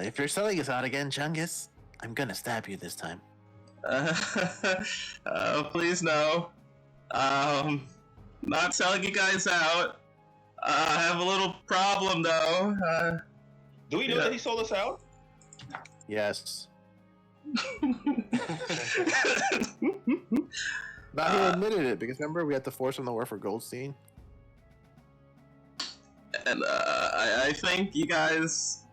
If you're selling us out again, Chungus, I'm gonna stab you this time. Please no. Not selling you guys out. I have a little problem though. Do we know that he sold us out? Yes. But he admitted it because remember we had to force him to work for Goldstein. And I think you guys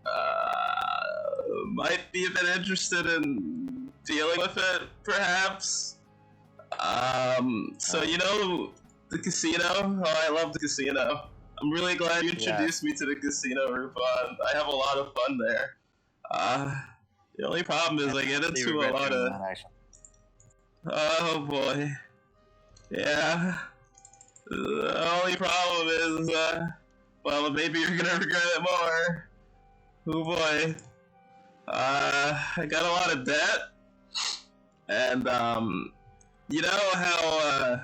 might be a bit interested in dealing with it, perhaps. So you know the casino? Oh, I love the casino. I'm really glad you introduced me to the casino, Rupon. I have a lot of fun there. The only problem is I get into a lot of... Oh boy. Yeah. The only problem is, well, maybe you're gonna regret it more. Oh boy. I got a lot of debt. And, you know how,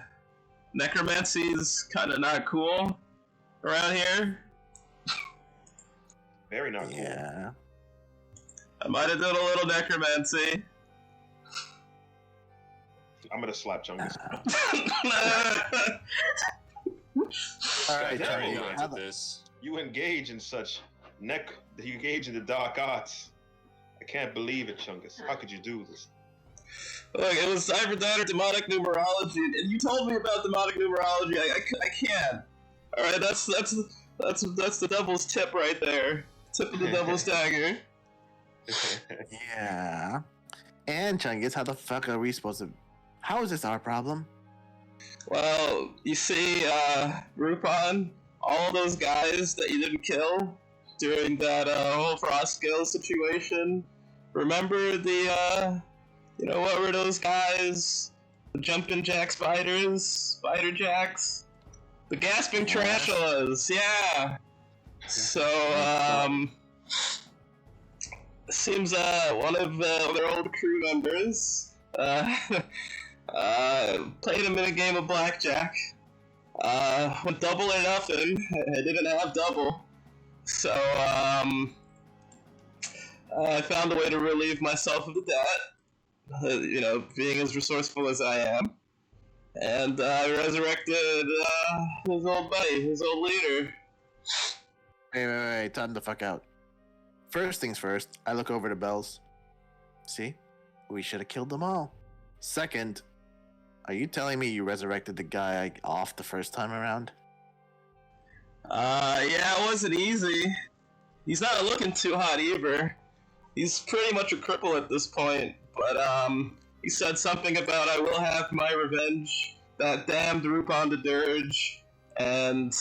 necromancy's kinda not cool around here? Very not cool. Yeah. I might have done a little necromancy. I'm gonna slap Chungus. Alright, Damn, Chungus. You engage in such you engage in the dark arts. I can't believe it, Chungus. How could you do this? Look, it was time for that or demonic numerology, and you told me about demonic numerology. I can't. All right, that's the devil's tip right there. Tip of the devil's dagger. Yeah. And Chungus, how the fuck are we supposed to... How is this our problem? Well, you see, Rupon, all those guys that you didn't kill during that whole Frostgill situation, remember the, you know, what were those guys? The jumping jack spiders? Spider jacks? The gasping tarantulas, yeah! So, seems one of their old crew members played him in a game of blackjack. Went double or nothing. I didn't have double. So, I found a way to relieve myself of the debt. You know, being as resourceful as I am. And I resurrected his old buddy, his old leader. Wait, time the fuck out. First things first, I look over to Bells. See? We should have killed them all. Second, are you telling me you resurrected the guy off the first time around? Yeah, it wasn't easy. He's not looking too hot either. He's pretty much a cripple at this point, but he said something about I will have my revenge, that damned Rupon the Dirge, and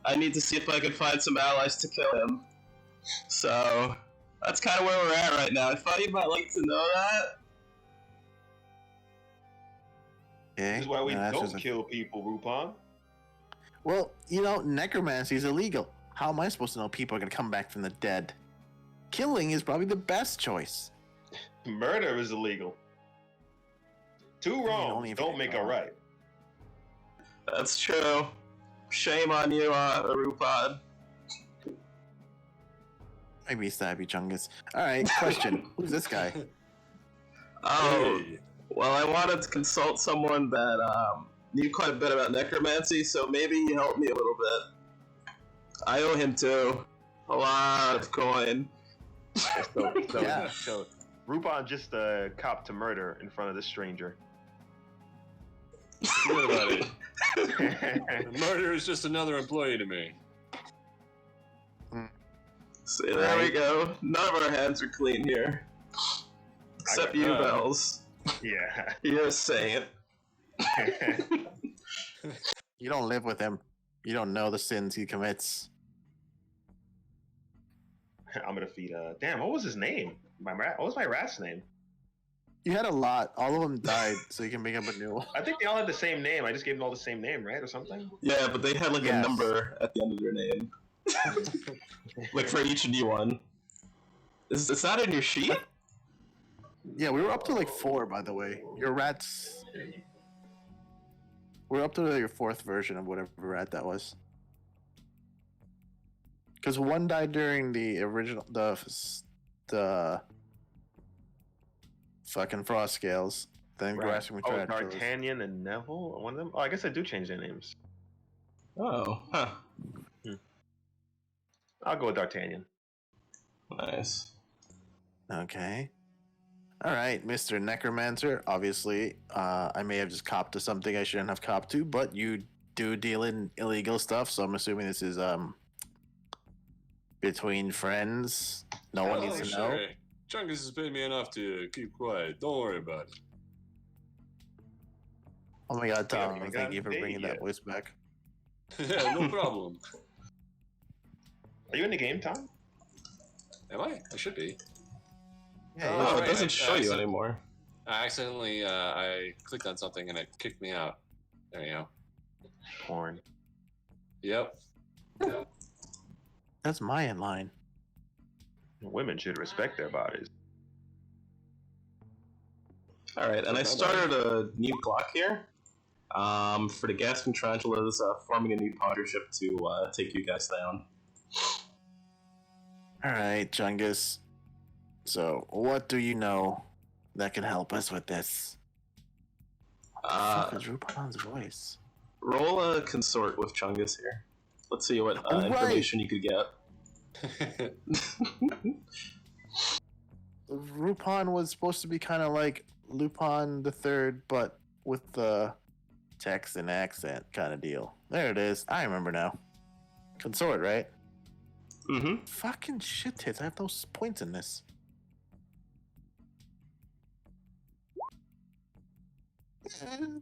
I need to see if I can find some allies to kill him. So, that's kind of where we're at right now. I thought you might like to know that. Okay. This is why we don't kill people, Rupon. Well, you know, necromancy is illegal. How am I supposed to know people are going to come back from the dead? Killing is probably the best choice. Murder is illegal. Two wrongs don't make a right. That's true. Shame on you, Rupon. Maybe stabby Chungus. Alright, question. Who's this guy? Oh, well, I wanted to consult someone that knew quite a bit about necromancy, so maybe he helped me a little bit. I owe him too. A lot of coin. So Rupon just copped to murder in front of this stranger. What about it? Murder is just another employee to me. See, there we go. None of our hands are clean here. Except you, Bells. Yeah. You're a saint. You don't live with him. You don't know the sins he commits. I'm gonna feed damn, what was his name? What was my rat's name? You had a lot. All of them died, so you can make up a new one. I think they all had the same name. I just gave them all the same name, right? Or something? Yeah, but they had like a number at the end of their name. Like for each new one. Is that in your sheet? Yeah, we were up to like 4, by the way. Your rats... We're up to your 4th version of whatever rat that was. Because one died during the original... the fucking Frost Scales, then grasping Oh, tarantulas. D'Artagnan and Neville? One of them? Oh, I guess they do change their names. Oh, huh. I'll go with D'Artagnan. Nice. Okay. All right, Mr. Necromancer. Obviously, I may have just copped to something I shouldn't have copped to, but you do deal in illegal stuff, so I'm assuming this is between friends. No one needs to know. Chungus has paid me enough to keep quiet. Don't worry about it. Oh my God, We haven't Tom! even Thank you gotten for bringing paid that yet. voice back. Yeah, no problem. Are you in the game, Tom? Am I? I should be. Yeah, Oh, right. it doesn't show you so- anymore. I accidentally I clicked on something and it kicked me out. There you go. Porn. Yep. that's my in line. Women should respect their bodies. All right, and I started a new clock here. For the Gasping Tarantulas, forming a new partnership to take you guys down. All right, Chungus. So, what do you know that can help us with this? Fuck is Rupan's voice? Roll a consort with Chungus here. Let's see what All right. information you could get. Rupan was supposed to be kind of like Lupin the Third, but with the Texan accent kind of deal. There it is. I remember now. Consort, right? Mm-hmm. Fucking shit tits. I have those points in this.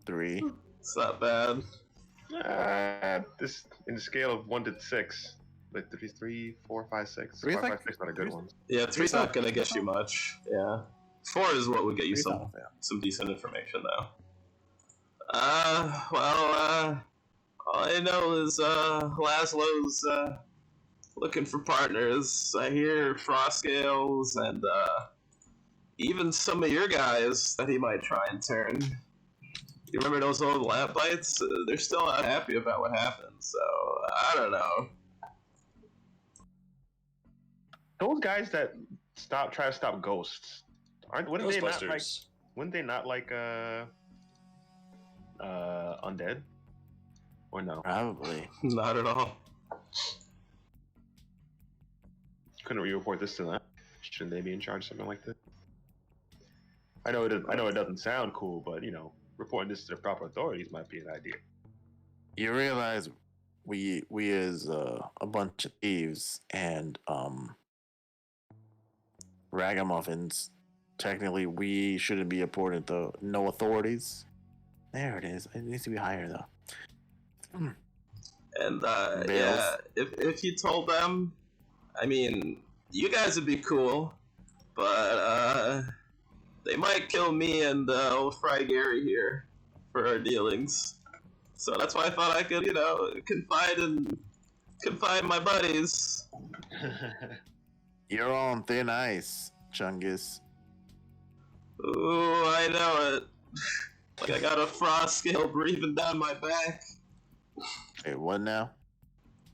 Three. It's not bad. This in the scale of 1 to 6, like 3, 4, 5, 6. Three's 5, like- 5, 6 not a good one. Yeah, three's not gonna get you much. Yeah, 4 is what would get you Three's some not bad. some decent information though. All I know is Laszlo's looking for partners. I hear Frostgales and even some of your guys that he might try and turn. You remember those old lamplights? They're still not happy about what happened, so I don't know. Those guys that try to stop ghosts, wouldn't they not like Ghostbusters. undead? Or no? Probably. Not at all. Couldn't we report this to them? Shouldn't they be in charge of something like this? I know it doesn't sound cool, but reporting this to the proper authorities might be an idea. You realize we as a bunch of thieves and ragamuffins, technically we shouldn't be reported to no authorities. There it is. It needs to be higher though. And Bills. yeah, if you told them, I mean, you guys would be cool, but they might kill me and old Fry Gary here for our dealings. So that's why I thought I could, confide my buddies. You're on thin ice, Chungus. Ooh, I know it. Like I got a frost scale breathing down my back. Wait, what now?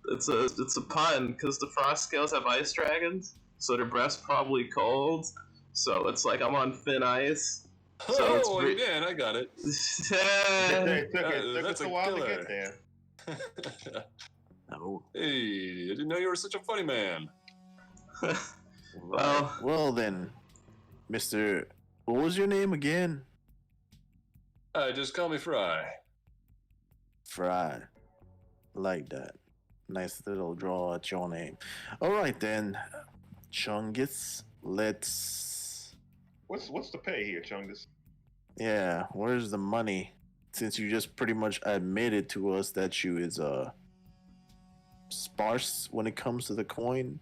It's a pun because the frost scales have ice dragons, so their breath's probably cold. So it's like I'm on thin ice. So it's Oh, re- again, I got it. It took That's us a a while to killer. get there. No. Hey, I didn't know you were such a funny man. Well, Well then, Mr. What was your name again? Just call me Fry. Fry. Like that. Nice little draw at your name. Alright then. Chungus, let's What's the pay here, Chungus? yeah, where's the money? Since you just pretty much admitted to us that you is sparse when it comes to the coin.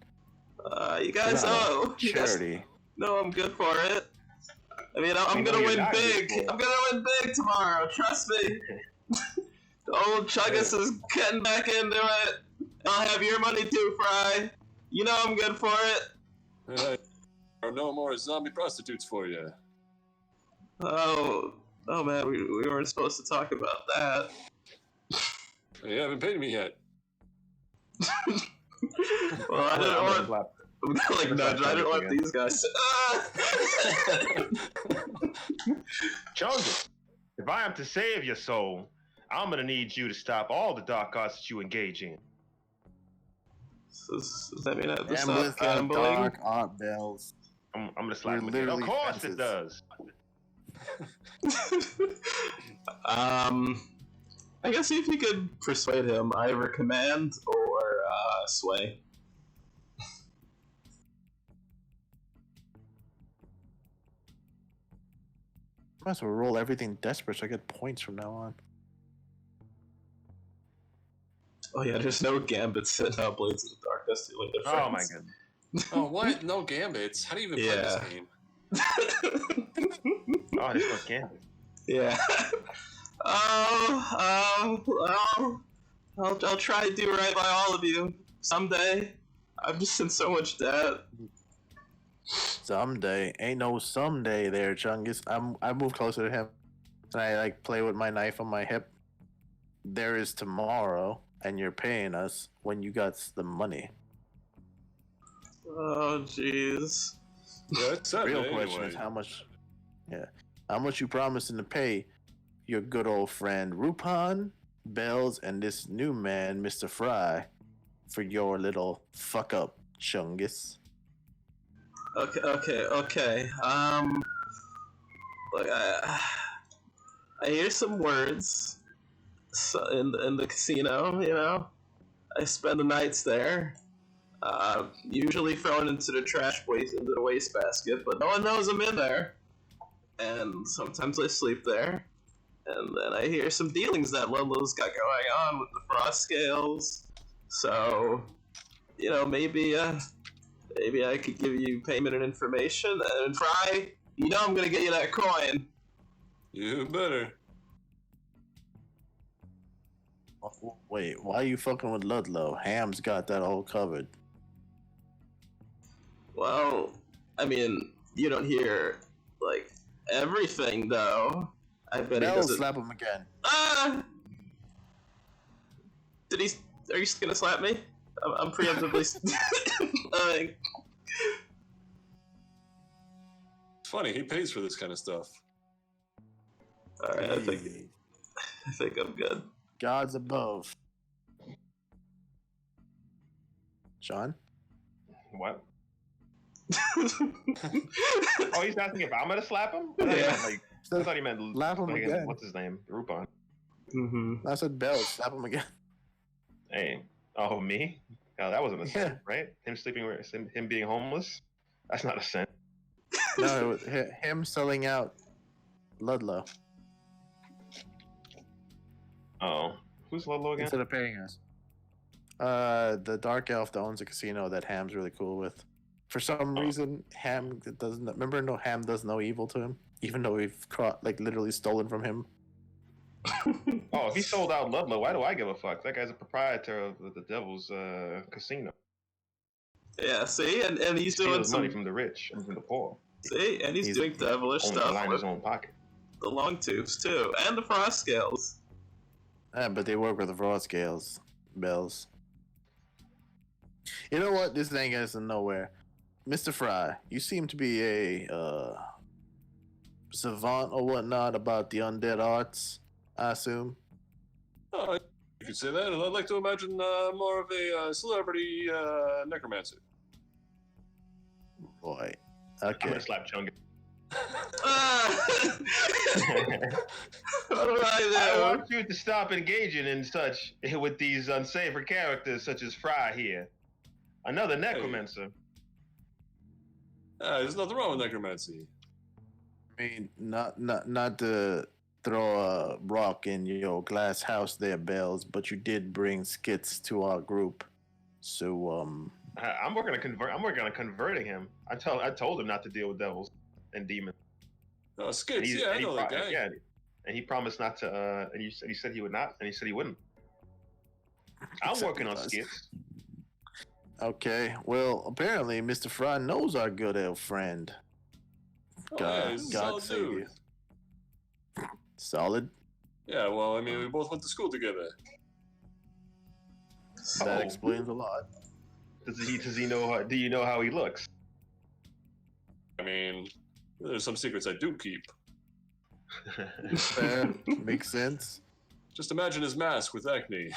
you guys know. You guys Charity. know I'm good for it. I mean, I'm We know gonna you're win not big. good for it. I'm gonna win big tomorrow. Trust me. The old Chuggus is getting back into it. I'll have your money too, Fry. You know I'm good for it. There are no more zombie prostitutes for you. Oh man, we weren't supposed to talk about that. You haven't paid me yet. Well, I didn't. Like, nudge, I don't want these guys. Chungus, if I am to save your soul, I'm gonna need you to stop all the dark arts that you engage in. Does that mean I have to Ambulance stop got gambling? dark art bells. I'm gonna slap him We're again. Of literally course fences. it does. I guess if you could persuade him, either command or sway. Might as well roll everything desperate so I get points from now on. Oh yeah, there's no gambits in Blades of the Dark. That's the only difference. Oh my goodness. Oh, what? No gambits? How do you even play this game? Oh, there's no gambit. Yeah. I'll try to do right by all of you someday. I'm just in so much debt. Someday. Ain't no someday there, Chungus. I move closer to him and I like play with my knife on my hip. There is tomorrow, and you're paying us when you got the money. Oh jeez. Yeah, it's Sunday Real question anyway. is how much you promising to pay your good old friend Rupon, Bells, and this new man, Mr. Fry, for your little fuck up, Chungus. Okay. Look, I hear some words in the casino. You know, I spend the nights there. Usually thrown into the into the wastebasket, but no one knows I'm in there. And sometimes I sleep there. And then I hear some dealings that Ludlow's got going on with the frost scales. So, you know, maybe I could give you payment and information. And Fry, you know I'm gonna get you that coin. You better. Wait, why are you fucking with Ludlow? Ham's got that all covered. Well, I mean, you don't hear, like, everything, though. I bet he Bells, doesn't... slap him again. Ah! Are you gonna slap me? I'm preemptively... It's funny, he pays for this kind of stuff. Alright, I think I'm good. Gods above. Sean? What? Oh, he's asking if I'm gonna slap him? I thought he meant Slap him again. what's his name? Rupon. Mm-hmm. I said Bells, slap him again. Hey. Oh, me? Oh, that wasn't a sin, Yeah. right? Him being homeless? That's not a sin. No, it was him selling out Ludlow Oh. Who's Ludlow again? instead of paying us. The dark elf that owns a casino that Ham's really cool with. For some reason, Ham doesn't. Remember, no, Ham does no evil to him, even though we've literally stolen from him. Oh, if he sold out Ludlow, why do I give a fuck? That guy's a proprietor of the Devil's casino. Yeah, see? And he's He doing steals money some... from the rich and from the poor. See? And he's He's doing devilish Only stuff line with his own pocket. the long tubes, too. And the frost scales. Yeah, but they work with the fraud scales, Bells. You know what? This ain't getting us nowhere. Mr. Fry, you seem to be a savant or whatnot about the undead arts, I assume. Oh, you could say that. I'd like to imagine more of a celebrity necromancer. Boy. I'm Okay. gonna slap Chungus. Ah! What do I I want you to stop engaging in such with these unsavory characters such as Fry here. Another necromancer. There's nothing wrong with necromancy. I mean, not to throw a rock in your glass house there, Bells, but you did bring skits to our group. So, I'm working on converting him. I told him not to deal with devils and demons. Skids, And yeah, I know that guy. Yeah, and he promised not to. And he said he would not, and he said he wouldn't. I'm Except working he on does. skits. Okay, well, apparently Mr. Fry knows our good elf friend. Oh, God, yeah, he's a God solid save dude. you. Solid? Yeah, well, I mean, we both went to school together. That Oh. explains a lot. Does he know how? Do you know how he looks? I mean, there's some secrets I do keep. Fair. Makes sense. Just imagine his mask with acne.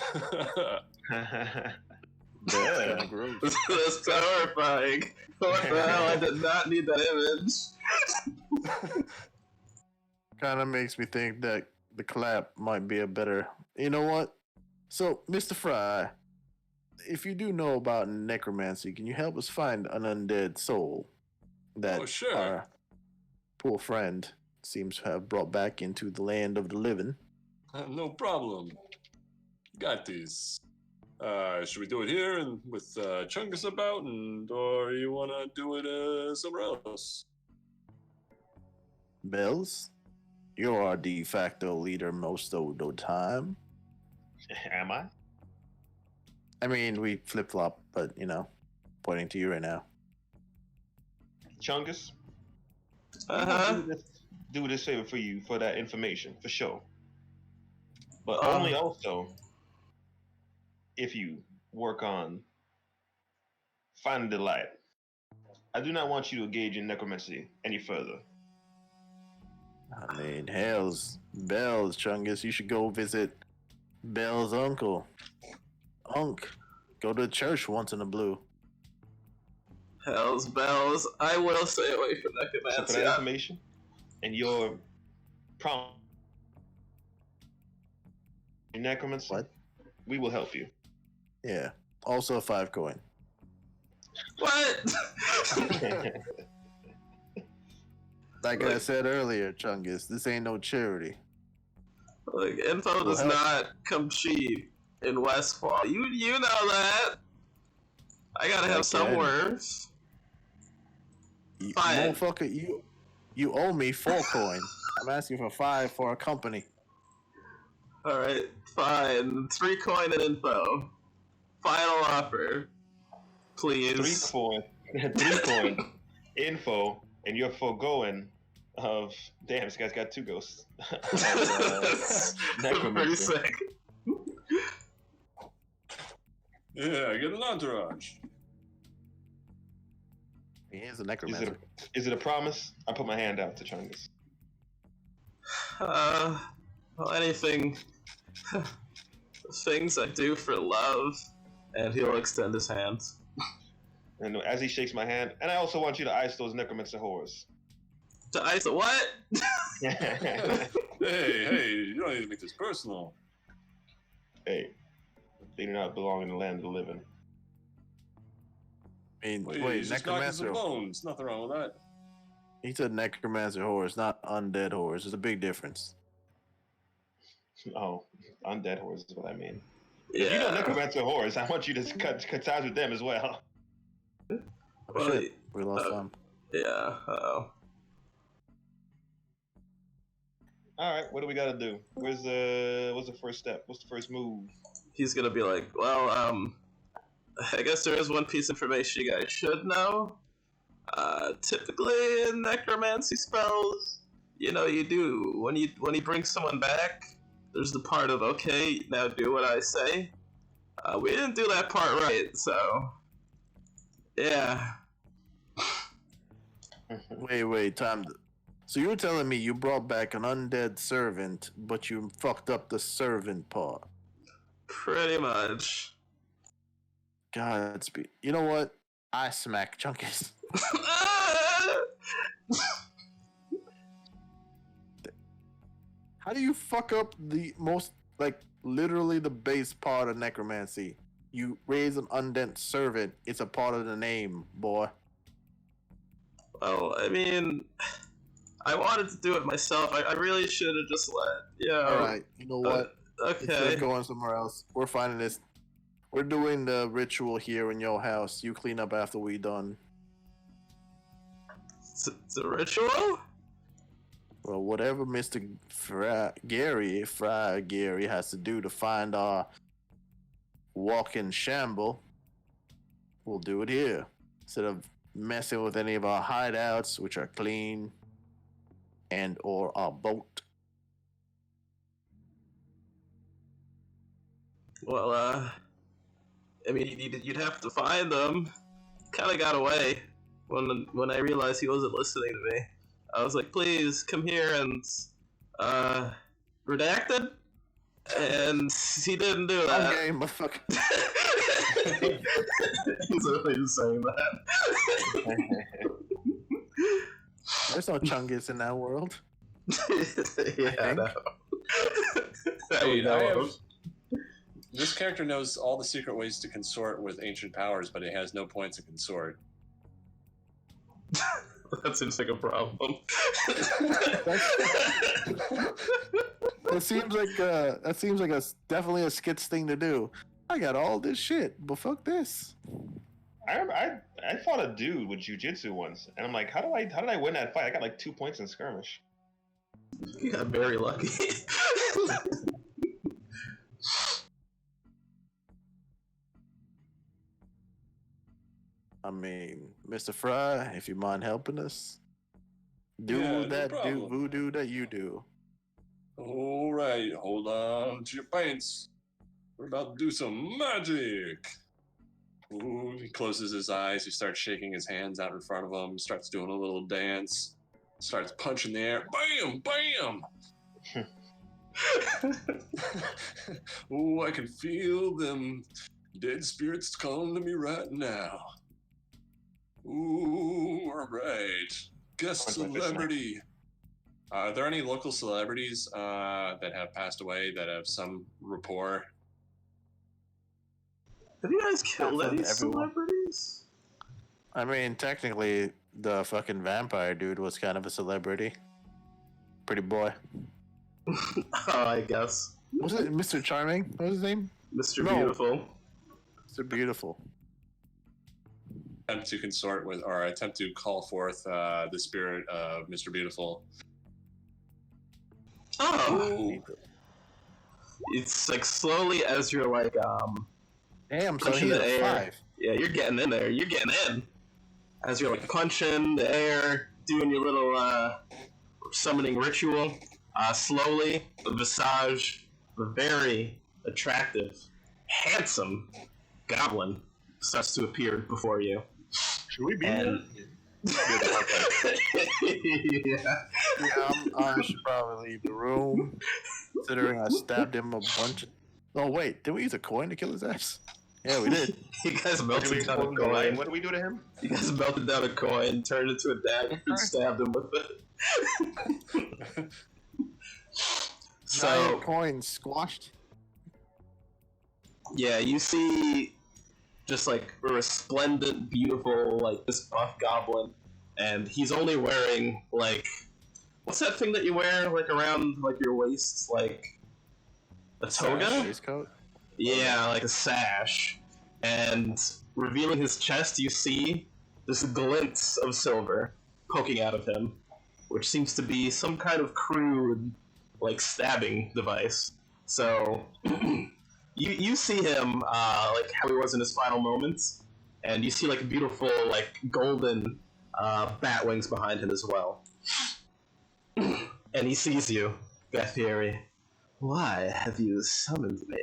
That's kind of gross. That's horrifying. What the hell? I did not need that image. Kind of makes me think that the clap might be a better. You know what? So, Mr. Fry, if you do know about necromancy, can you help us find an undead soul that Oh, sure. our poor friend seems to have brought back into the land of the living? No problem. Got this. Should we do it here and with Chungus about, or you want to do it somewhere else? Bells, you're our de facto leader most of the time. Am I? I mean, we flip flop, but pointing to you right now. Chungus, Uh-huh. do this favor for you for that information for sure. But Um, only also if you work on finding the light. I do not want you to engage in necromancy any further. I mean, Bells, Chungus, you should go visit Bell's uncle. Go to church once in a blue. Hell's bells. I will stay away from So for necromancy. that information and your necromancy, What? we will help you. Yeah. Also a 5 coin. What? Like I said earlier, Chungus, this ain't no charity. Like, info does help. not come cheap in Westfall. You know that. I gotta have some Again. words. You, Fine. motherfucker, you owe me 4 coin. I'm asking for 5 for a company. Alright, fine. 3 coin and info. Final offer. Please. 3 coin info, and you're foregoing of damn. This guy's got 2 ghosts. Pretty Necromancy. sick. Yeah, get an entourage. He is a Is necromancer. it a promise? I put my hand out to Chungus. Well, anything. Things I do for love. And he'll extend his hand. And as he shakes my hand, and I also want you to ice those necromancer whores. To ice what? Hey, you don't need to make this personal. Hey, they do not belong in the land of the living. I mean, Wait, wait, he's just knocking some necromancer. bones. Nothing wrong with that. He said necromancer whores, not undead whores. There's a big difference. Oh, undead whores is what I mean. If you know necromancer whores, I want you to cut ties with them as well. Oh, Well, shit. We lost time. Yeah, All right, what do we got to do? What's the first step? What's the first move? he's gonna be like, well, I guess there is one piece of information you guys should know. Typically in necromancy spells, you do when you bring someone back, there's the part of, okay, now do what I say. We didn't do that part right, so yeah. Wait, time. So you're telling me you brought back an undead servant, but you fucked up the servant part? Pretty much. Godspeed. You know what? I smack Chunkus. How do you fuck up the most, literally the base part of necromancy? You raise an undead servant. It's a part of the name, boy. Well, I mean, I wanted to do it myself. I really should have just let. All right. You know what? Instead Okay. of going somewhere else, we're finding this. We're doing the ritual here in your house. You clean up after we done. It's a ritual? Well, whatever Mr. Fry Gary has to do to find our walking shamble, we'll do it here. Instead of messing with any of our hideouts, which are clean, and or our boat. Well, I mean, you'd have to find him. Kind of got away when I realized he wasn't listening to me. I was like, please come here and redacted, and he didn't do that. Okay, motherfucker. He's literally just saying that. There's no Chungus in that world. Yeah, no. That we Wait, know I have- of. This character knows all the secret ways to consort with ancient powers, but he has no points to consort. That seems like a problem. That seems like a definitely a skits thing to do. I got all this shit, but fuck this. I fought a dude with jujitsu once, and I'm like, how did I win that fight? I got like 2 points in skirmish. You got very lucky. I mean, Mr. Fry, if you mind helping us, do Yeah, no that problem. voodoo that you do. All right, hold on to your pants. We're about to do some magic. Ooh, he closes his eyes. He starts shaking his hands out in front of him. Starts doing a little dance. Starts punching the air. Bam, bam. Oh, I can feel them dead spirits calling to me right now. Ooh, all right. Guest Punch my fist now. celebrity. Are there any local celebrities that have passed away that have some rapport? Have you guys killed Not any from everyone. celebrities? I mean, technically, the fucking vampire dude was kind of a celebrity. Pretty boy. Oh, I guess. Was it Mr. Charming? What was his name? Mr. No. Beautiful. Mr. Beautiful. Attempt to consort with, or attempt to call forth the spirit of Mr. Beautiful. Oh! Ooh. It's like slowly as you're like, Damn, so Pushing he's the a air. 5. yeah, you're getting in there. You're getting in. As you're like punching the air, doing your little summoning ritual, slowly, the visage, the very attractive, handsome goblin starts to appear before you. Should we be And yeah. Yeah, I should probably leave the room, considering I stabbed him a bunch of... Oh, wait, did we use a coin to kill his ass? Yeah, we did. You guys What do we melted down a coin. What do we do to him? You guys melted down a coin, turned it into a dagger, and stabbed him with it. Giant So, coin squashed. yeah, you see just like a resplendent, beautiful, like this buff goblin, and he's only wearing like, what's that thing that you wear like around like your waist, like a toga? Waistcoat. Yeah, like a sash. And revealing his chest, you see this glint of silver poking out of him, which seems to be some kind of crude, like, stabbing device. So, you see him, like, how he was in his final moments, and you see, like, beautiful, like, golden bat wings behind him as well. And he sees you, Gathiri. Why have you summoned me?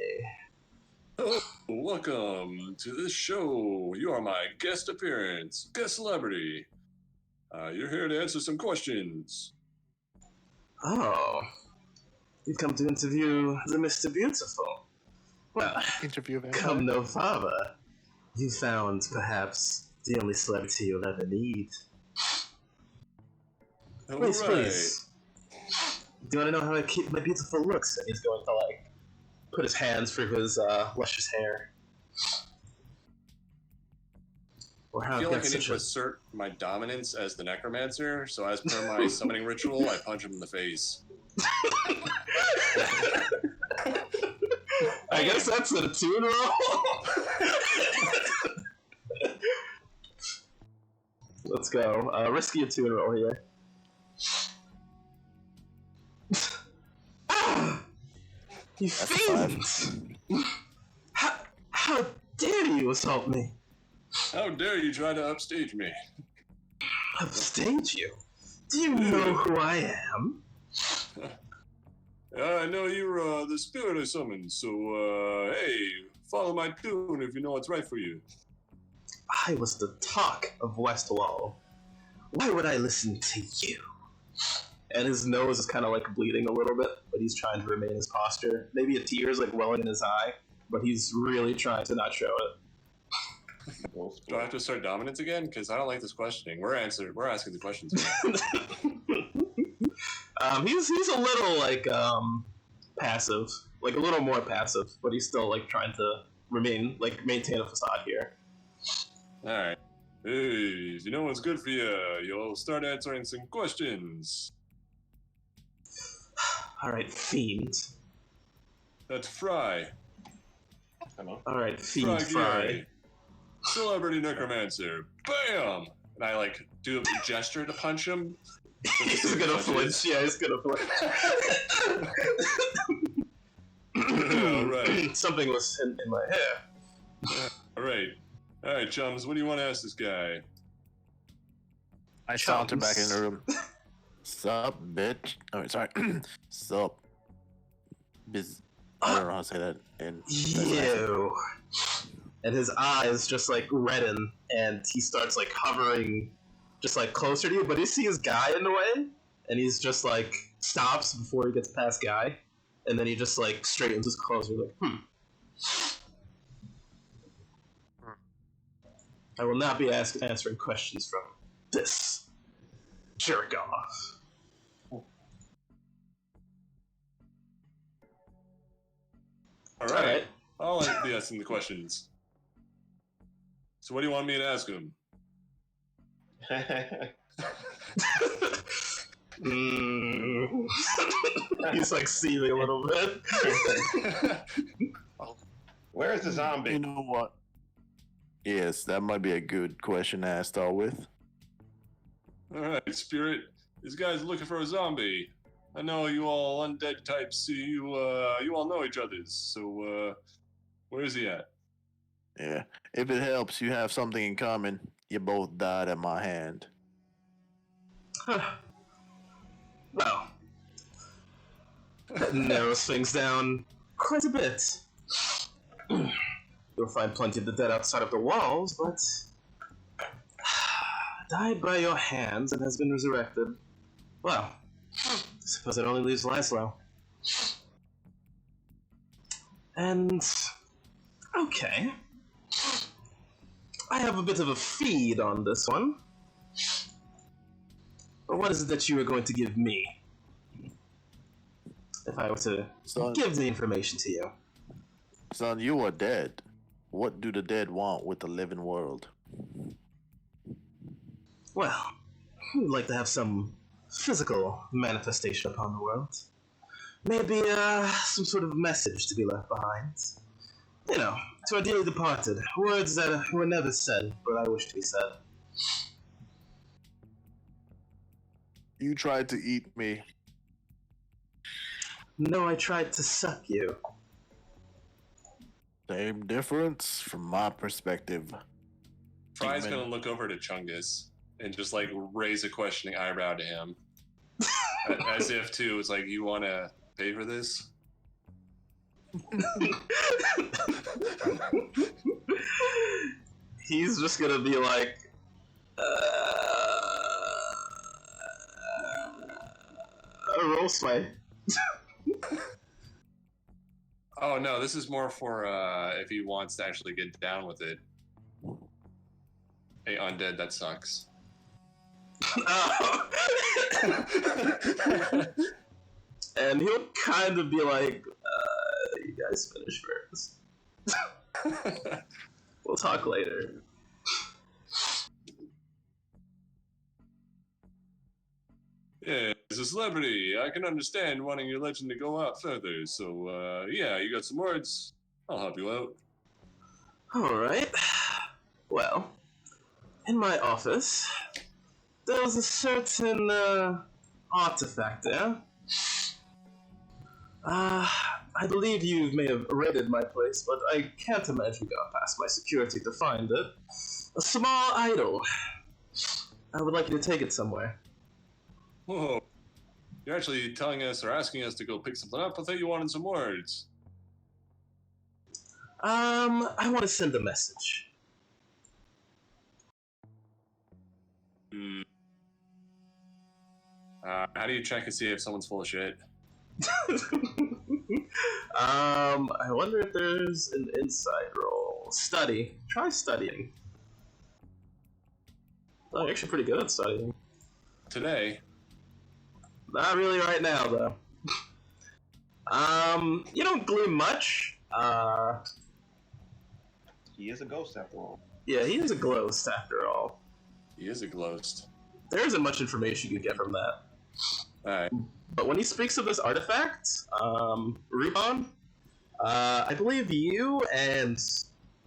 Oh, welcome to this show. You are my guest appearance, guest celebrity. You're here to answer some questions. Oh, you've come to interview the Mr. Beautiful. Well, Interview of come no farther. You found, perhaps, the only celebrity you'll ever need. Please, All right. please. Do you want to know how I keep my beautiful looks? And he's going to, like, put his hands through his luscious hair. Or how I feel I've like I got need such to a... assert my dominance as the necromancer, so as per my summoning ritual, I punch him in the face. I guess that's a tune roll. Let's go. Risky a tune roll here. Ah! You That's a fiend! How dare you assault me? How dare you try to upstage me? Upstage you? Do you know who I am? I know you're the spirit I summoned, so, hey, follow my tune if you know what's right for you. I was the talk of Westwall. Why would I listen to you? And his nose is kind of like bleeding a little bit, but he's trying to remain his posture. Maybe a tear is like welling in his eye, but he's really trying to not show it. Do I have to start dominance again? Because I don't like this questioning. We're asking the questions. He's a little like passive, like a little more passive, but he's still like trying to maintain a facade here. All right. Hey, if you know what's good for you, you'll start answering some questions. All right, fiend. That's Fry. Hello. All right, fiend. Fry. Gay. Celebrity necromancer. Bam! And I like do a gesture to punch him. He's gonna flinch. Yeah, he's gonna flinch. All right. Something was in my hair. All right, chums. What do you want to ask this guy? I saunter back in the room. Sup, bitch? Oh, sorry. Sup. I don't know how to say that. And Ew. And his eyes just like redden, and he starts like hovering, just like closer to you. But you see his guy in the way, and he's just like stops before he gets past Guy, and then he just like straightens his closer, like I will not be answering questions from this jerk off. All right. I'll be asking the questions. So what do you want me to ask him? He's like seething a little bit. Where is the zombie? you know what? Yes, that might be a good question to start with. All right, Spirit. This guy's looking for a zombie. I know you all undead types. You all know each other. So where is he at? Yeah. If it helps, you have something in common. You both died at my hand. Well, that narrows things down quite a bit. You'll find plenty of the dead outside of the walls, but died by your hands and has been resurrected. Well, I suppose it only leaves Laszlo. And okay, I have a bit of a feed on this one. But what is it that you are going to give me if I were to give the information to you? Son, you are dead. What do the dead want with the living world? Well, we'd like to have some physical manifestation upon the world. Maybe some sort of message to be left behind. You know, to our dearly departed. Words that were never said, but I wish to be said. You tried to eat me. No, I tried to suck you. Same difference from my perspective. Fry's gonna look over to Chungus and just like raise a questioning eyebrow to him, as if to it's like, you want to pay for this? He's just gonna be like, roll sway. Oh no, this is more for if he wants to actually get down with it. Hey, undead, that sucks. And he'll kind of be like, you guys finish first. We'll talk later. Yeah, as a celebrity, I can understand wanting your legend to go out further. So, yeah, you got some words? I'll help you out. Alright. Well, in my office, there was a certain artifact there. I believe you may have raided my place, but I can't imagine you got past my security to find it. A small idol. I would like you to take it somewhere. Whoa. You're actually telling us or asking us to go pick something up? I thought you wanted some words. I want to send a message. Hmm. How do you check and see if someone's full of shit? I wonder if there's an inside roll. Study. Try studying. Oh, you're actually pretty good at studying. Today, Not really right now, though. You don't glean much. He is a ghost after all. Yeah, he is a ghost after all. he is a ghost. There isn't much information you can get from that. Alright. But when he speaks of this artifact, Rubon, I believe you and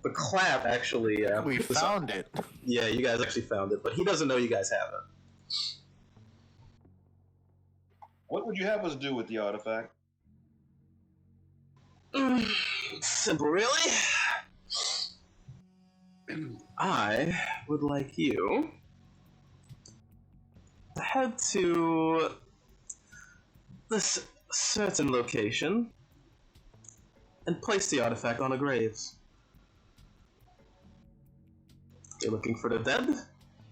the Clap actually... We picked this up. found it. Yeah, you guys actually found it, but he doesn't know you guys have it. What would you have us do with the artifact? Simple, really. I would like you to head to this certain location and place the artifact on a grave. You're looking for the dead?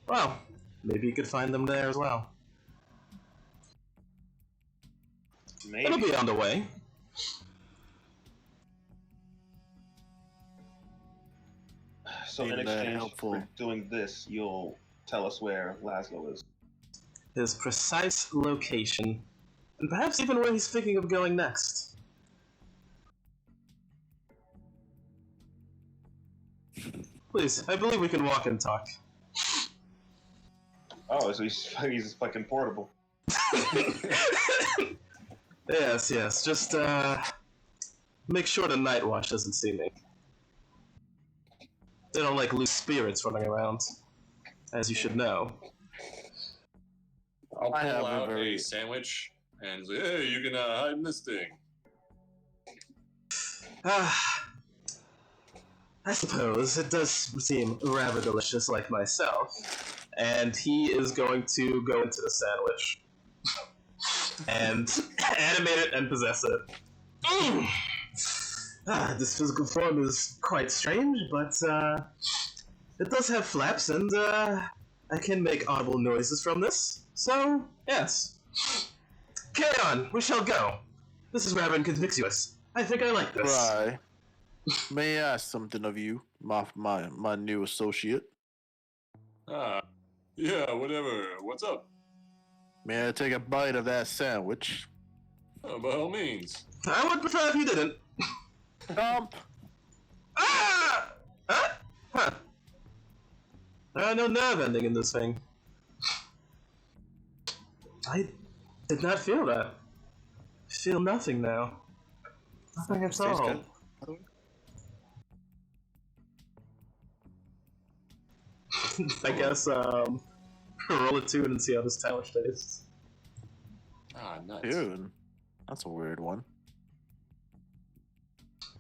Well, maybe you could find them there as well. Maybe. It'll be on the way. So in Ain't that exchange helpful? for doing this, you'll tell us where Laszlo is. His precise location, and perhaps even where he's thinking of going next. Please, I believe we can walk and talk. Oh, so he's fucking portable. Yes, just, make sure the Night Watch doesn't see me. They don't like loose spirits running around, as you should know. I'll I pull have a out a very- sandwich and say, hey, you can hide in this thing. I suppose it does seem rather delicious like myself. And he is going to go into the sandwich. And animate it and possess it. This physical form is quite strange, but it does have flaps, and I can make audible noises from this. So, yes. Carry on, we shall go. This is rather inconspicuous. I think I like this. Right. May I ask something of you, my new associate? Yeah, whatever. What's up? May I take a bite of that sandwich? By all means. I would prefer if you didn't. Dump. Ah! Huh. There are no nerve ending in this thing. I did not feel that. I feel nothing now. Nothing at Tastes all. good. I guess, roll a tune and see how this sandwich tastes. Nice. Dude, that's a weird one.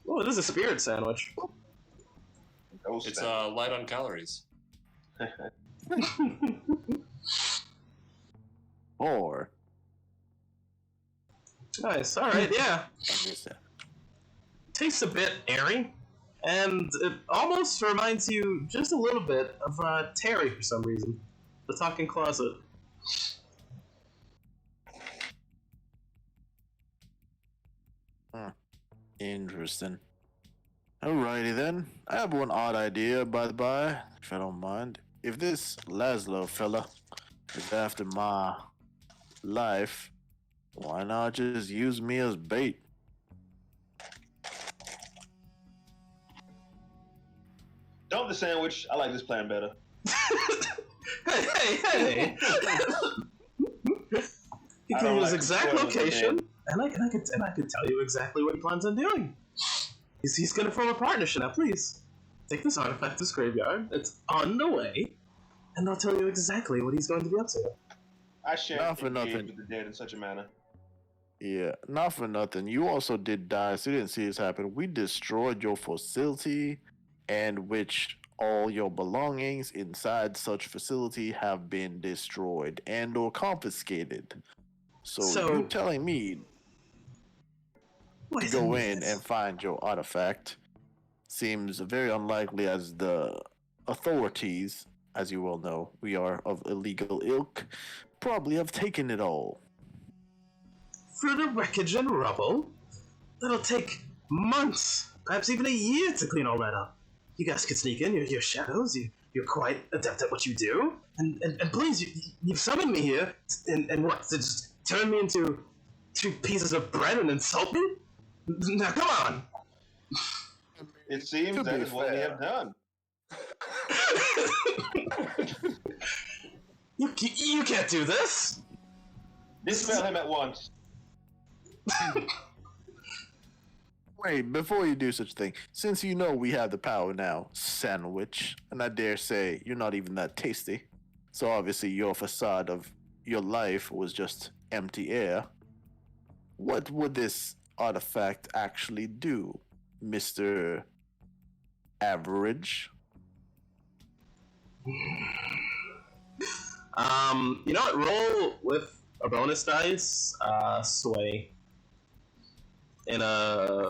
Oh, it is a spirit sandwich. Ghost It's sandwich. light on calories. Or Nice, alright, yeah. is that? Tastes a bit airy, and it almost reminds you just a little bit of Terry for some reason. The Talking Closet. Interesting. Alrighty then. I have one odd idea, by the by, if I don't mind. If this Laszlo fella is after my life, why not just use me as bait? Dump the sandwich. I like this plan better. Hey! He I can don't use like exact spoiling the location, man. and I could tell you exactly what he plans on doing. He's going to form a partnership now. Please take this artifact to this graveyard. It's on the way, and I'll tell you exactly what he's going to be up to. I shan't Not for engage nothing. with the dead in such a manner. Yeah, not for nothing. You also did die, so you didn't see this happen. We destroyed your facility, and which all your belongings inside such facility have been destroyed and or confiscated. So you telling me to Wait a go in minute. and find your artifact seems very unlikely as the authorities, as you well know, we are of illegal ilk, probably have taken it all. For the wreckage and rubble, that'll take months, perhaps even a year to clean all that up. You guys could sneak in, you're shadows, you're quite adept at what you do, and please, you've summoned me here, and what, to just turn me into 2 pieces of bread and insult me? Now, come on! It seems To that be is what we fair. have done. You can't do this! Dispel him at once. Wait, before you do such a thing, since you know we have the power now, sandwich, and I dare say you're not even that tasty, so obviously your facade of your life was just empty air, what would this artifact actually do, Mr. Average? You know what? Roll with a bonus dice, sway. In a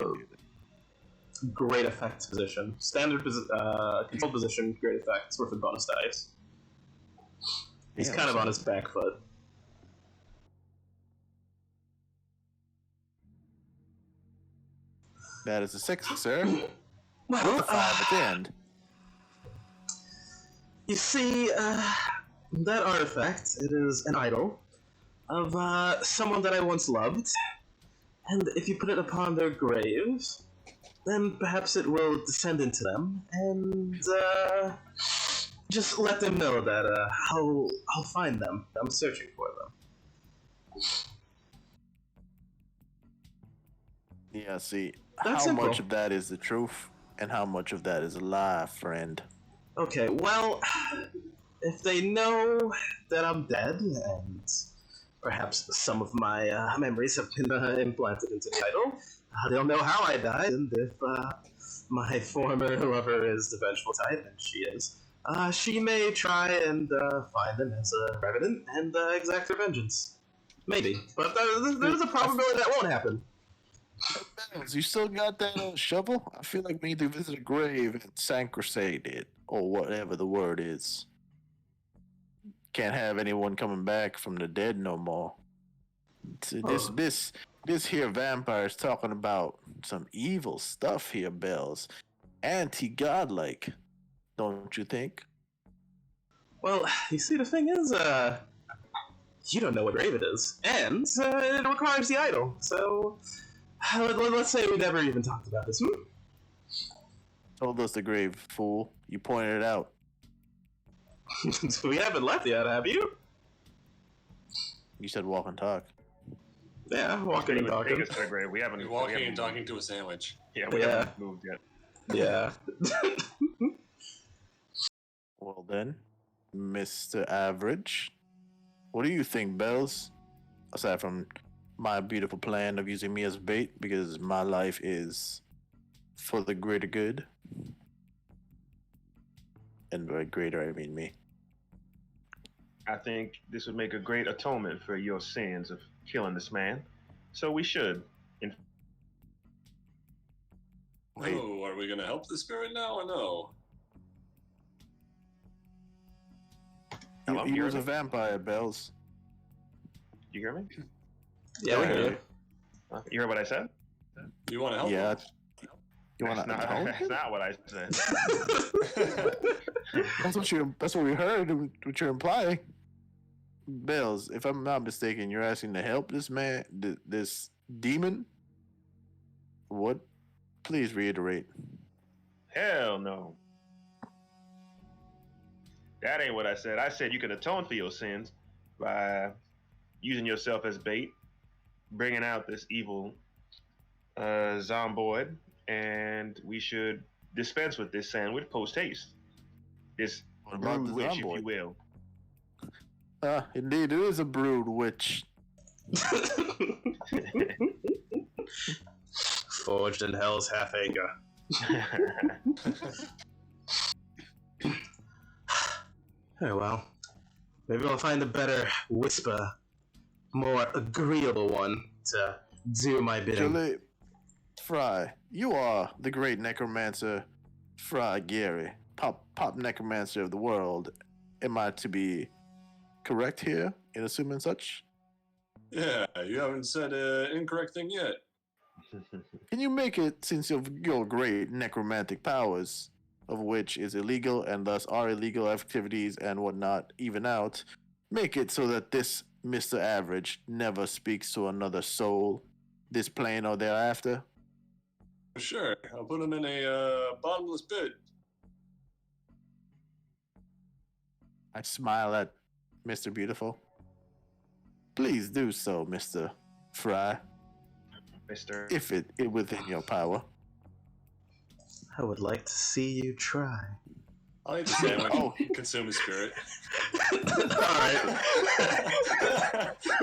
great effects position. Standard control position, great effects, worth a bonus dice. He's Yeah, kind of so- on his back foot. That is a 6, sir. Well, With a 5 at the end. you see, that artifact, it is an idol of someone that I once loved, and if you put it upon their grave, then perhaps it will descend into them, and just let them know that I'll find them. I'm searching for them. Yeah, see, That's how simple. much of that is the truth, and how much of that is a lie, friend? Okay, well, if they know that I'm dead, and perhaps some of my memories have been implanted into the idol, they'll know how I died, and if my former lover is the vengeful type, and she is, she may try and find them as a revenant and exact her vengeance. Maybe, but there's a probability that won't happen. Bells, you still got that shovel? I feel like we need to visit a grave and sanctusate it, or whatever the word is. Can't have anyone coming back from the dead no more. This here vampire is talking about some evil stuff here, Bells. Anti-godlike, don't you think? Well, you see, the thing is, you don't know what grave it is, and it requires the idol, so let's say we never even talked about this. Told us the grave, fool. You pointed it out. We haven't left yet, have you? You said walk and talk. Yeah, walking and Take talking. us to the grave. We haven't. You're we walking haven't and talking to a sandwich. Yeah, we Yeah. haven't moved yet. Yeah. Well then, Mr. Average, what do you think, Bells? Aside from my beautiful plan of using me as bait, because my life is for the greater good. And by greater, I mean me. I think this would make a great atonement for your sins of killing this man. So we should. Wait. Oh, are we gonna help the spirit now or no? Hello, He you was heard a me? vampire, Bells. You hear me? Yeah, we hear you. You heard what I said? You want to help? Yeah. him? You want That's to not, know? that's not what I said. That's what we heard. What you're implying, Bells. If I'm not mistaken, you're asking to help this man, this demon. What? Please reiterate. Hell no. That ain't what I said. I said you can atone for your sins by using yourself as bait, bringing out this evil zomboid, and we should dispense with this sandwich post haste. This What about brood the witch, if zomboid? you will. Indeed, it is a brood witch. Forged in Hell's Half Acre. Oh well. Maybe I'll find a better whisper, more agreeable one to do my bidding. Julie Fry, you are the great necromancer Fra Gary, pop necromancer of the world. Am I to be correct here in assuming such? Yeah, you haven't said an incorrect thing yet. Can you make it, since of your great necromantic powers, of which is illegal and thus our illegal activities and whatnot even out, make it so that this Mr. Average never speaks to another soul, this plane or thereafter? Sure, I'll put him in a bottomless pit. I smile at Mr. Beautiful. Please do so, Mr. Fry, Mister. if it within your power. I would like to see you try. I'll eat the sandwich. Oh. Consume his spirit. Alright.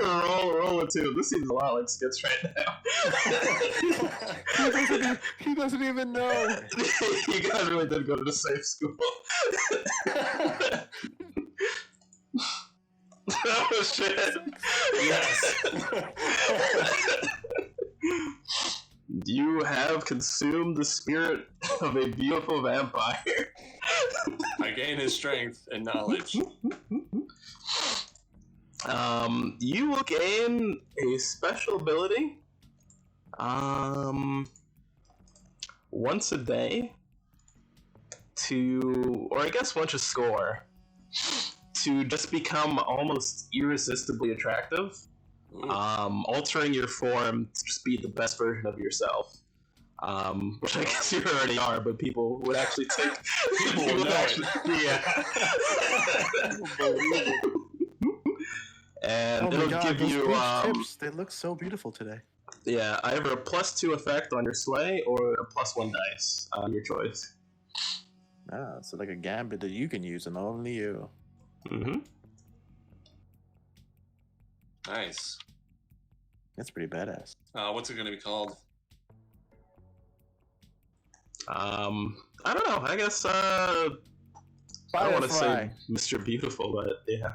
roll a 2. This seems a lot like Skits right now. He doesn't even know. You guys really did go to the safe school. Oh shit. Yes. You have consumed the spirit of a beautiful vampire. I gain his strength and knowledge. You will gain a special ability. Once a day to, or I guess once a score, to just become almost irresistibly attractive. Ooh. Altering your form to just be the best version of yourself. Which I guess you already are, but people would actually take. People would know it. Yeah. And Oh my it'll god, give those you, bleach tips, they look so beautiful today. yeah, either a +2 effect on your slay or a +1 dice, your choice. Ah, so like a gambit that you can use and only you. Mm-hmm. Nice. That's pretty badass. What's it going to be called? I don't know. I guess I don't want to say Firefly. Mr. Beautiful, but yeah.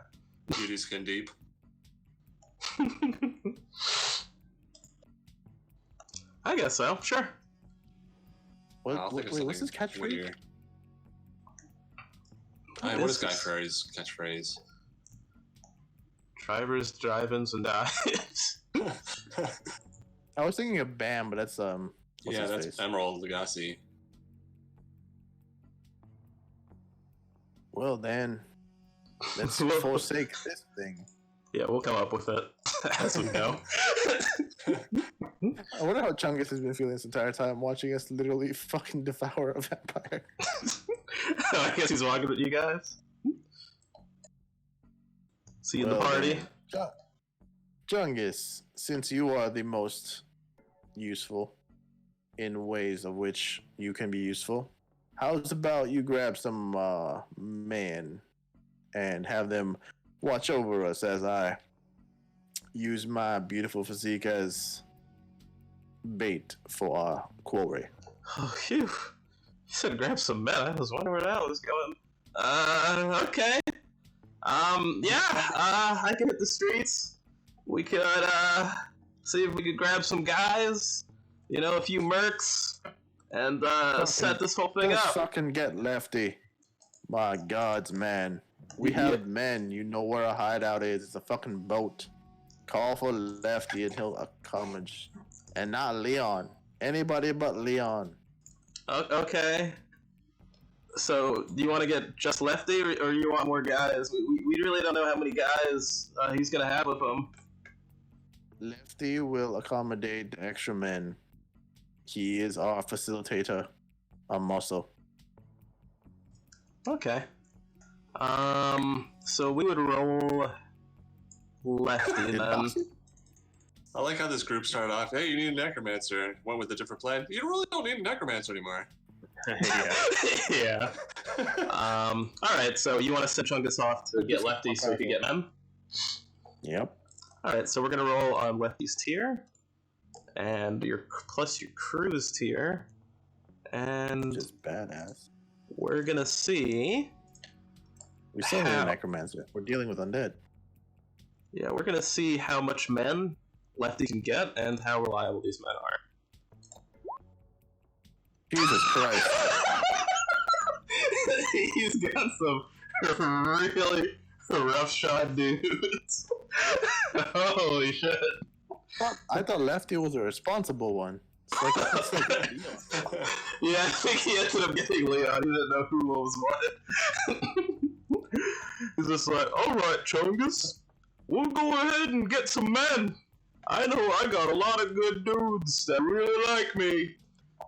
Beauty Skin Deep. I guess so. Sure. What, I'll think of wait, what's his something catchphrase? wittier. What What is is Guy this? Fieri's catchphrase? Drivers, drive-ins, and dives. I was thinking of Bam, but that's what's Yeah, his that's face? Emerald Lagasse. Well then, let's Well- forsake this thing. Yeah, we'll come up with it as we go. I wonder how Chungus has been feeling this entire time, watching us literally fucking devour a vampire. I guess he's walking with you guys. See you in the Well, party. then, Chungus, since you are the most useful in ways of which you can be useful, how's about you grab some men and have them watch over us as I use my beautiful physique as bait for our quarry? Oh, phew. You said grab some men. I was wondering where that was going. Okay. I can hit the streets. We could, see if we could grab some guys, you know, a few mercs, and, set this whole thing Let's up. fucking get Lefty. My gods, man. We have men. You know where our hideout is. It's a fucking boat. Call for Lefty and he'll accommodate. And not Leon. Anybody but Leon. Okay. So, do you want to get just Lefty, or you want more guys? We really don't know how many guys he's gonna have with him. Lefty will accommodate the extra men. He is our facilitator, our muscle. Okay. So we would roll Lefty then. I like how this group started off. Hey, you need a necromancer. Went with a different plan. You really don't need a necromancer anymore. Yeah. Yeah. Alright, so you want to send Chungus off to get Lefty so we can get them? Yep. Alright, so we're gonna roll on Lefty's tier. And your plus your crew's tier. And Just badass. we're gonna see. We still need How? a necromancer. We're dealing with undead. Yeah, we're gonna see how much men Lefty can get and how reliable these men are. Jesus Christ. He's got some really roughshod dudes. Holy shit. I thought Lefty was a responsible one. It's like Yeah, I think he ended up getting Leon. He didn't know who was what. He's just like, alright, Chungus, we'll go ahead and get some men. I know I got a lot of good dudes that really like me.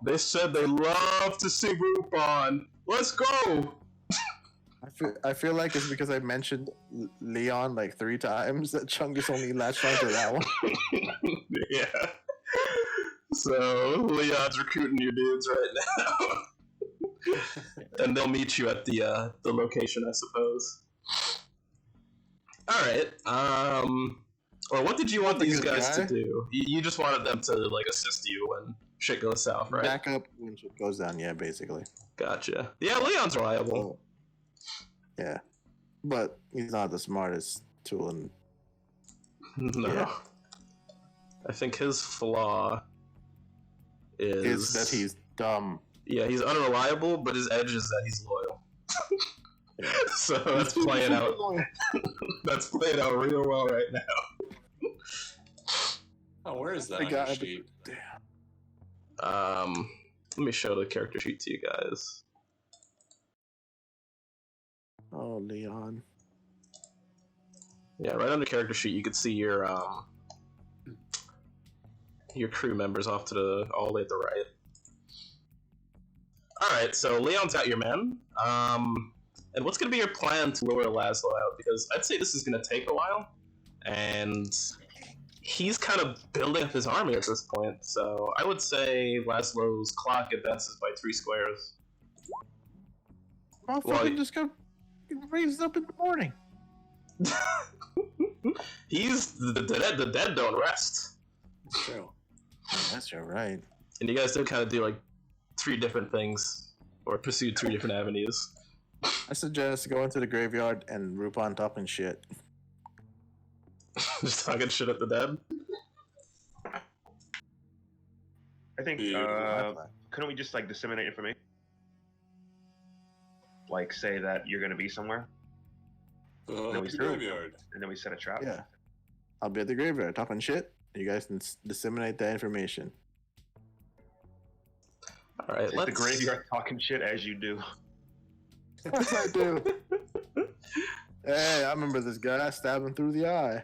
They said they love to see Rupon. Let's go! I feel like it's because I mentioned Leon like 3 times that Chungus only latched onto that one. Yeah. So, Leon's recruiting your dudes right now. And they'll meet you at the location, I suppose. Alright, or what did you want these guys to do? You just wanted them to, like, assist you when shit goes south, right? Back up when shit goes down, yeah, basically. Gotcha. Yeah, Leon's reliable. Yeah. But he's not the smartest tool in... No. Yeah. I think his flaw is that he's dumb. Yeah, he's unreliable, but his edge is that he's loyal. So that's playing out. That's playing out real well right now. Oh, where is that I on got your it. sheet? Let me show the character sheet to you guys. Oh, Leon. Yeah, right under character sheet, you can see your crew members off to all the way at the right. Alright, so Leon's got your men. And what's going to be your plan to lure Laszlo out? Because I'd say this is going to take a while. And he's kind of building up his army at this point. So I would say Laszlo's clock advances by 3 squares. Motherfucker just got raised up in the morning. The dead don't rest. It's true. That's your right. And you guys do kind of do like 3 different things, or pursue 3 different avenues. I suggest going to the graveyard and Rupon talking shit. Just talking shit at the dead. I think, Beautiful. couldn't we just, like, disseminate information? Like, say that you're gonna be somewhere, Oh, No, he's the true. graveyard. and then we set a trap? Yeah. I'll be at the graveyard talking shit. You guys can disseminate that information. Alright, Is let's... the graveyard talking shit as you do? Of course I do. Hey, I remember this guy. I stabbed him through the eye.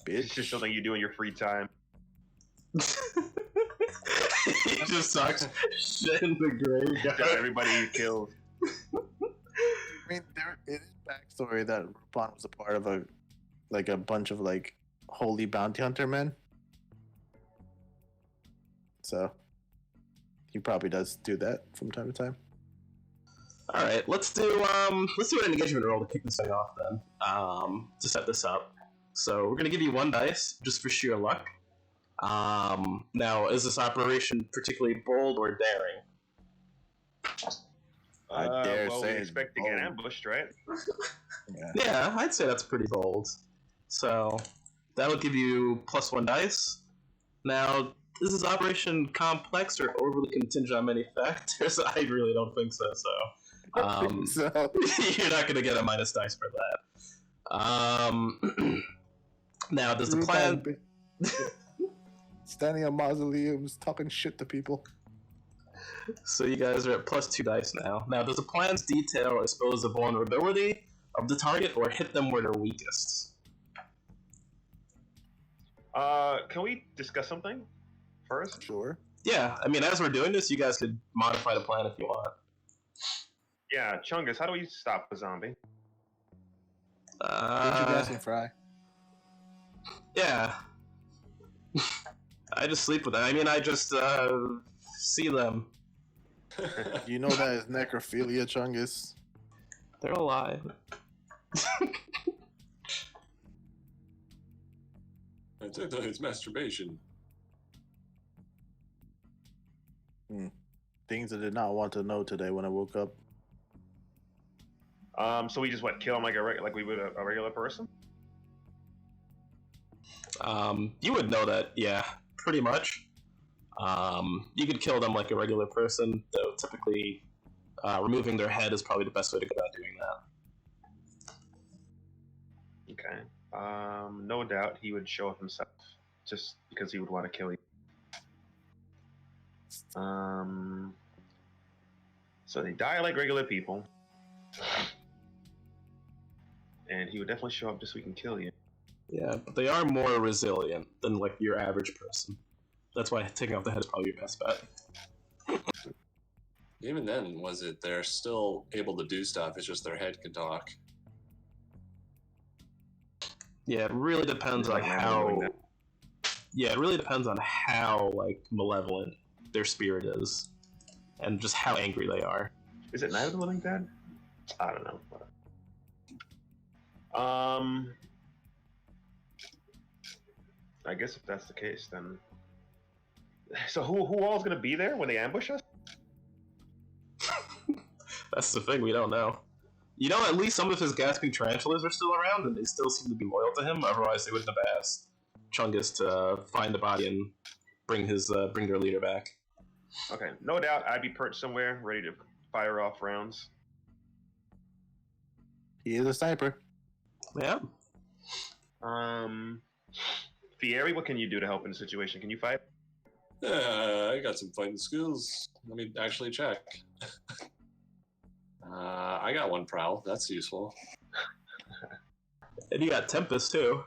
It's Bitch. just something you do in your free time. He just talks shit in the graveyard. Tell everybody you killed. I mean, there it is backstory that Rupon was a part of a bunch of like holy bounty hunter men. So he probably does do that from time to time. Alright, let's do an engagement roll to kick this thing off then. To set this up. So we're gonna give you 1 dice, just for sheer luck. Now, is this operation particularly bold or daring? I dare well, say we it's expect to get bold. ambushed, right? Yeah. Yeah, I'd say that's pretty bold. So that'll give you +1 dice. Now, is this operation complex or overly contingent on many factors? I really don't think so. So You're not going to get a minus dice for that. Now, does the plan? Standing on mausoleums, talking shit to people. So you guys are at +2 dice now. Now, does the plans detail or expose the vulnerability of the target or hit them where they're weakest? Can we discuss something first? Sure. Yeah, I mean, as we're doing this, you guys could modify the plan if you want. Yeah, Chungus, how do we stop the zombie? Did you guys can fry? Yeah. I just sleep with them. I mean, I just see them. You know that is necrophilia, Chungus. They're alive. It's masturbation. Things I did not want to know today when I woke up. So we just kill him like we would a regular person? You would know that, yeah, pretty much. You could kill them like a regular person, though typically removing their head is probably the best way to go about doing that. Okay. No doubt he would show up himself, just because he would want to kill you. So they die like regular people, and he would definitely show up just so he can kill you. Yeah, but they are more resilient than like your average person. That's why taking off the head is probably your best bet. Even then, was it they're still able to do stuff? It's just their head can talk. Yeah, it really depends on Like how. doing that. Yeah, it really depends on how like malevolent their spirit is, and just how angry they are. Is it Night of the Living Dead? I don't know. I guess if that's the case, then. So who all is gonna be there when they ambush us? That's the thing, we don't know. You know, at least some of his gasping tarantulas are still around, and they still seem to be loyal to him. Otherwise, they wouldn't have asked Chungus to find the body and bring their leader back. Okay, no doubt I'd be perched somewhere, ready to fire off rounds. He is a sniper. Yeah. Fieri, what can you do to help in the situation? Can you fight? I got some fighting skills. Let me actually check. I got one prowl. That's useful. And you got Tempest, too.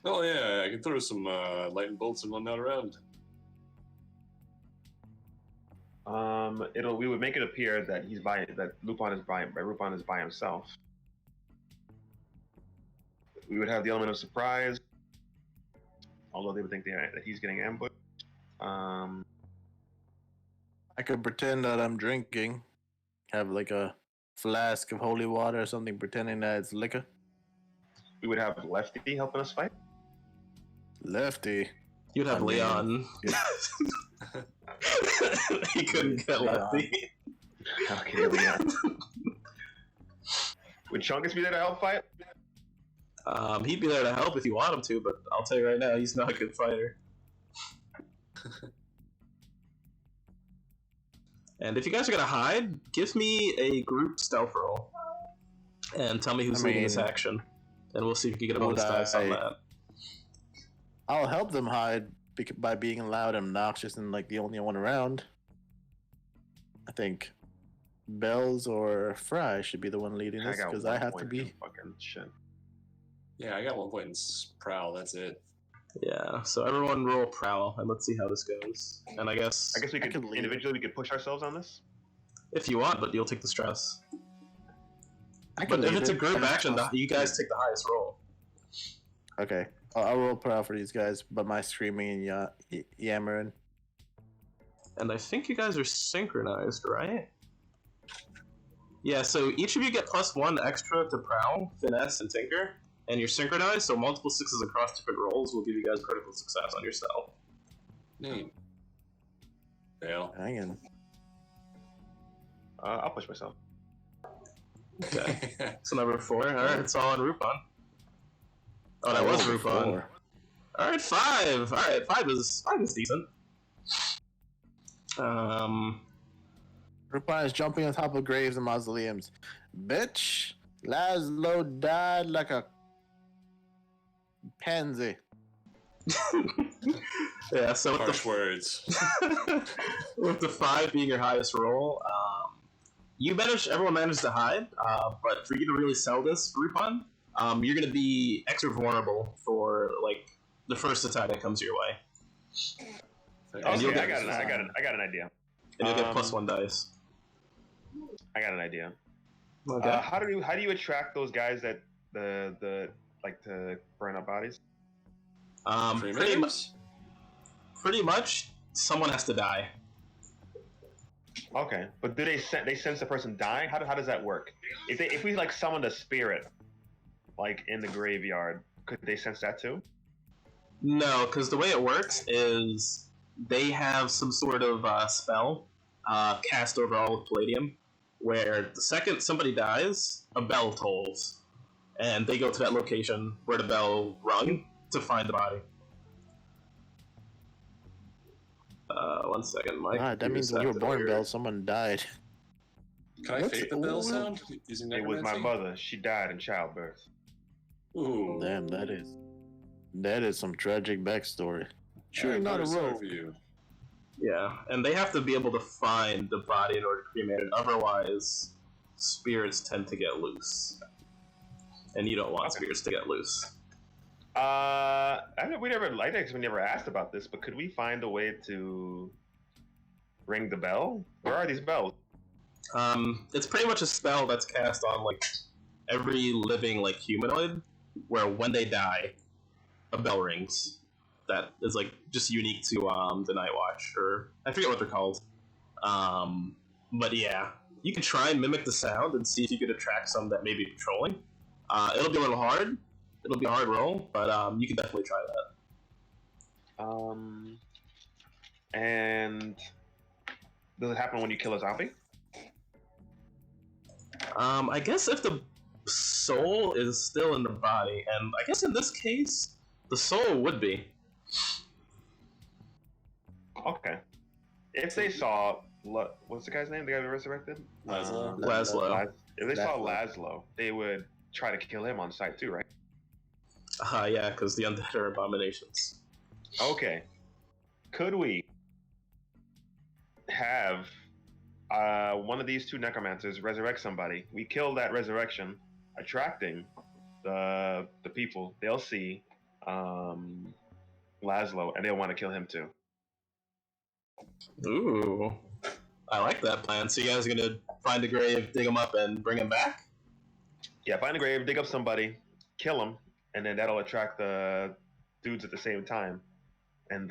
Oh yeah, I can throw some lightning bolts and whatnot around. We would make it appear that Lupin is by himself. We would have the element of surprise, although they would think that he's getting ambushed. I could pretend that I'm drinking, have like a flask of holy water or something, pretending that it's liquor. We would have Lefty helping us fight. Lefty. You'd have I mean, Leon. He couldn't get Lefty. Okay, Leon. Would Chungus be there to help fight? He'd be there to help if you want him to, but I'll tell you right now, he's not a good fighter. And if you guys are gonna hide, give me a group stealth roll. And tell me who's leading this action. And we'll see if we can get a bonus dice on that. I'll help them hide by being loud and obnoxious and like the only one around. I think Bells or Fry should be the one leading this because I have to be. Fucking shit. Yeah, I got 1 point in prowl. That's it. Yeah, so everyone roll prowl, and let's see how this goes. And I guess we could individually we could push ourselves on this. if you want, but you'll take the stress. But But if it's a group action, you guys take the highest roll. Okay, I'll roll proud for these guys, but my screaming and yammering. And I think you guys are synchronized, right? Yeah, so each of you get +1 extra to prowl, finesse, and tinker. And you're synchronized, so multiple 6s across different rolls will give you guys critical success on your stealth. Neat. Fail. Hanging. I'll push myself. Okay. So number 4, alright, it's all on Rupon. Oh, that was Rupon. Alright, 5! Alright, 5 is decent. Rupon is jumping on top of graves and mausoleums. Bitch, Laszlo died like a pansy. Yeah, so with Harsh words. with the 5 being your highest roll, everyone managed to hide, but for you to really sell this, Rupon, you're going to be extra vulnerable for like the first attack that comes your way. Okay, you'll I got an idea. And you'll get +1 dice. I got an idea. Okay. How do you attract those guys that the like to burn up bodies? Pretty much, someone has to die. Okay, but do they sense the person dying? How does that work? If we like summon a spirit, like in the graveyard, could they sense that too? No, because the way it works is they have some sort of spell cast over all of Palladium, where the second somebody dies, a bell tolls, and they go to that location where the bell rung to find the body. 1 second, Mike. God, that means when you were born, Bell, someone died. Can I What's- fake the bell what- sound using It was necromancy? my mother. She died in childbirth. Ooh. Damn, that is some tragic backstory. Sure, I'm not a very sorry rogue. for you. Yeah, and they have to be able to find the body in order to cremate it. Otherwise, spirits tend to get loose, and you don't want spirits to get loose. I guess we never asked about this, but could we find a way to ring the bell? Where are these bells? It's pretty much a spell that's cast on like every living like humanoid, where when they die, a bell rings. That is like just unique to the Night Watch, or I forget what they're called. But yeah, you can try and mimic the sound and see if you could attract some that may be patrolling. It'll be a little hard. It'll be a hard roll, but you can definitely try that. And does it happen when you kill a zombie? I guess if the soul is still in the body, and I guess in this case, the soul would be. Okay. If they saw, what's the guy's name? The guy who resurrected? Laszlo? Laszlo. If they saw Laszlo. Laszlo, they would try to kill him on sight too, right? Yeah, because the undead are abominations. Okay. Could we have one of these two necromancers resurrect somebody? We kill that resurrection, attracting the people. They'll see Laszlo, and they'll want to kill him too. Ooh. I like that plan. So you guys are gonna find a grave, dig him up, and bring him back? Yeah, find a grave, dig up somebody, kill him, and then that'll attract the dudes at the same time. And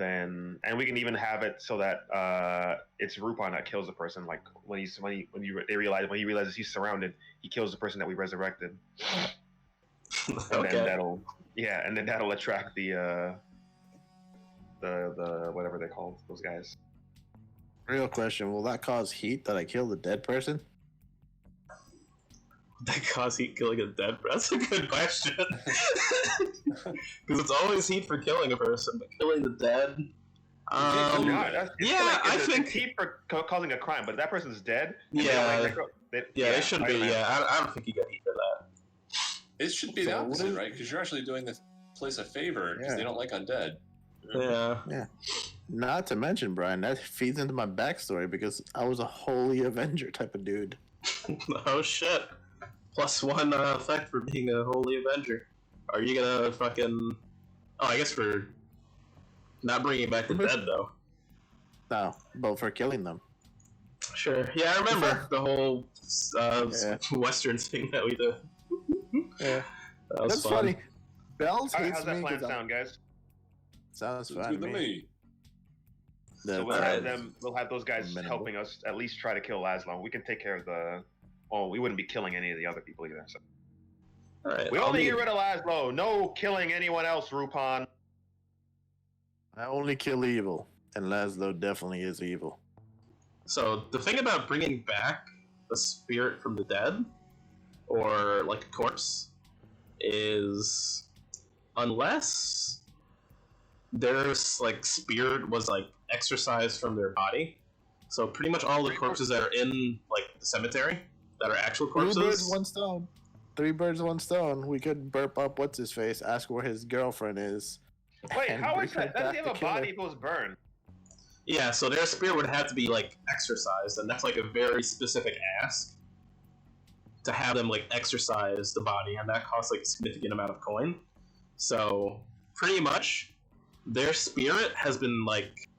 we can even have it so that it's Rupon that kills the person. Like when he realizes he's surrounded, he kills the person that we resurrected. And Okay. then that'll attract the whatever they're called, those guys. Real question: will that cause heat that I kill the dead person? That cause heat killing a dead person? That's a good question. Because it's always heat for killing a person, but killing the dead. kill No, them. it's think. heat for causing a crime, but if that person's dead, Yeah. they They shouldn't be. Yeah, I don't think you get heat for that. It should be the So opposite, wouldn't- right? Because you're actually doing the place a favor because Yeah. they don't like undead. Yeah. Not to mention, Brian, that feeds into my backstory because I was a holy Avenger type of dude. Oh shit. +1 effect for being a holy Avenger. Are you gonna fucking? Oh, I guess for not bringing back the dead though. No, but for killing them. Sure. Yeah, I remember the whole Yeah. Western thing that we did. Yeah, That was that's fun. funny. Bells All right, hates how's that me plan 'cause sound, guys? sounds It's fine good to to me. me. So we'll Alright. have those guys Minimal. helping us at least try to kill Laszlo. We can take care of the. Oh, we wouldn't be killing any of the other people either. So. All right. We I'll only need- get rid of Laszlo. No killing anyone else, Rupon. I only kill evil, and Laszlo definitely is evil. So the thing about bringing back a spirit from the dead, or like a corpse, is unless there's like spirit was like exorcised from their body. So pretty much all the corpses that are in like the cemetery that are actual Three birds, corpses. one stone. 3 birds, 1 stone. We could burp up what's his face, ask where his girlfriend is. Wait, and how bring is her that? Doesn't back he have to a kill her. body if it was burned? Yeah, so their spirit would have to be like exorcised, and that's like a very specific ask to have them like exorcise the body, and that costs like a significant amount of coin. So pretty much, their spirit has been like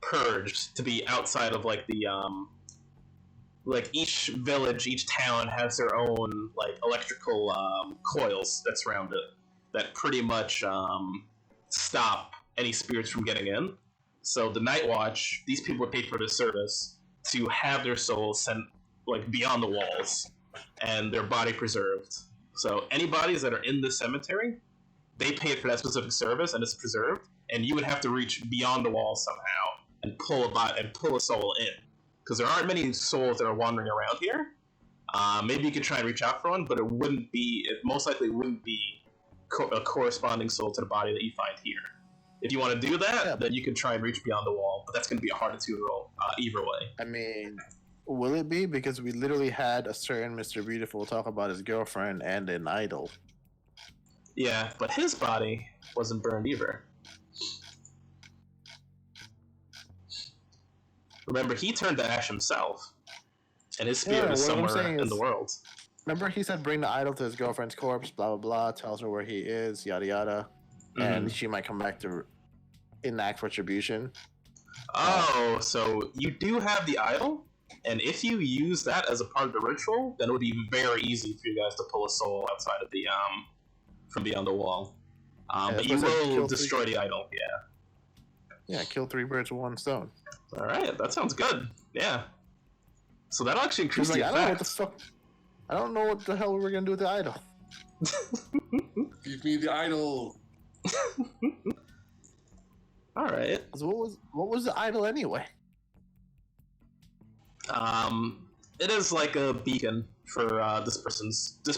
purged to be outside of like the like each village, each town has their own like electrical coils that surround it that pretty much stop any spirits from getting in. So the Night Watch, these people are paid for this service to have their souls sent like beyond the walls and their body preserved. So any bodies that are in the cemetery, they paid for that specific service and it's preserved. And you would have to reach beyond the walls somehow and pull a soul in, because there aren't many souls that are wandering around here. Maybe you could try and reach out for one, but it most likely wouldn't be a corresponding soul to the body that you find here. If you want to do that, Yeah. then you can try and reach beyond the wall, but that's going to be a hard to roll either way. I mean, Will it be? Because we literally had a certain Mr. Beautiful talk about his girlfriend and an idol. Yeah, but his body wasn't burned either. Remember, he turned to ash himself, and his spirit is what I'm somewhere saying in is- the world. Remember, he said bring the idol to his girlfriend's corpse, blah, blah, blah, tells her where he is, yada, yada. And she might come back to enact retribution. Oh, so you do have the idol, and if you use that as a part of the ritual, then it would be very easy for you guys to pull a soul outside of the from beyond the wall. But that's you what I said, will kill destroy the idol. Yeah. Yeah, kill 3 birds with 1 stone. All right, that sounds good. Yeah. So that'll actually increase She's like, the I don't know what the effect. fuck. I don't know what the hell we were gonna do with the idol. Give me the idol. All right. 'Cause what was the idol anyway? It is like a beacon for this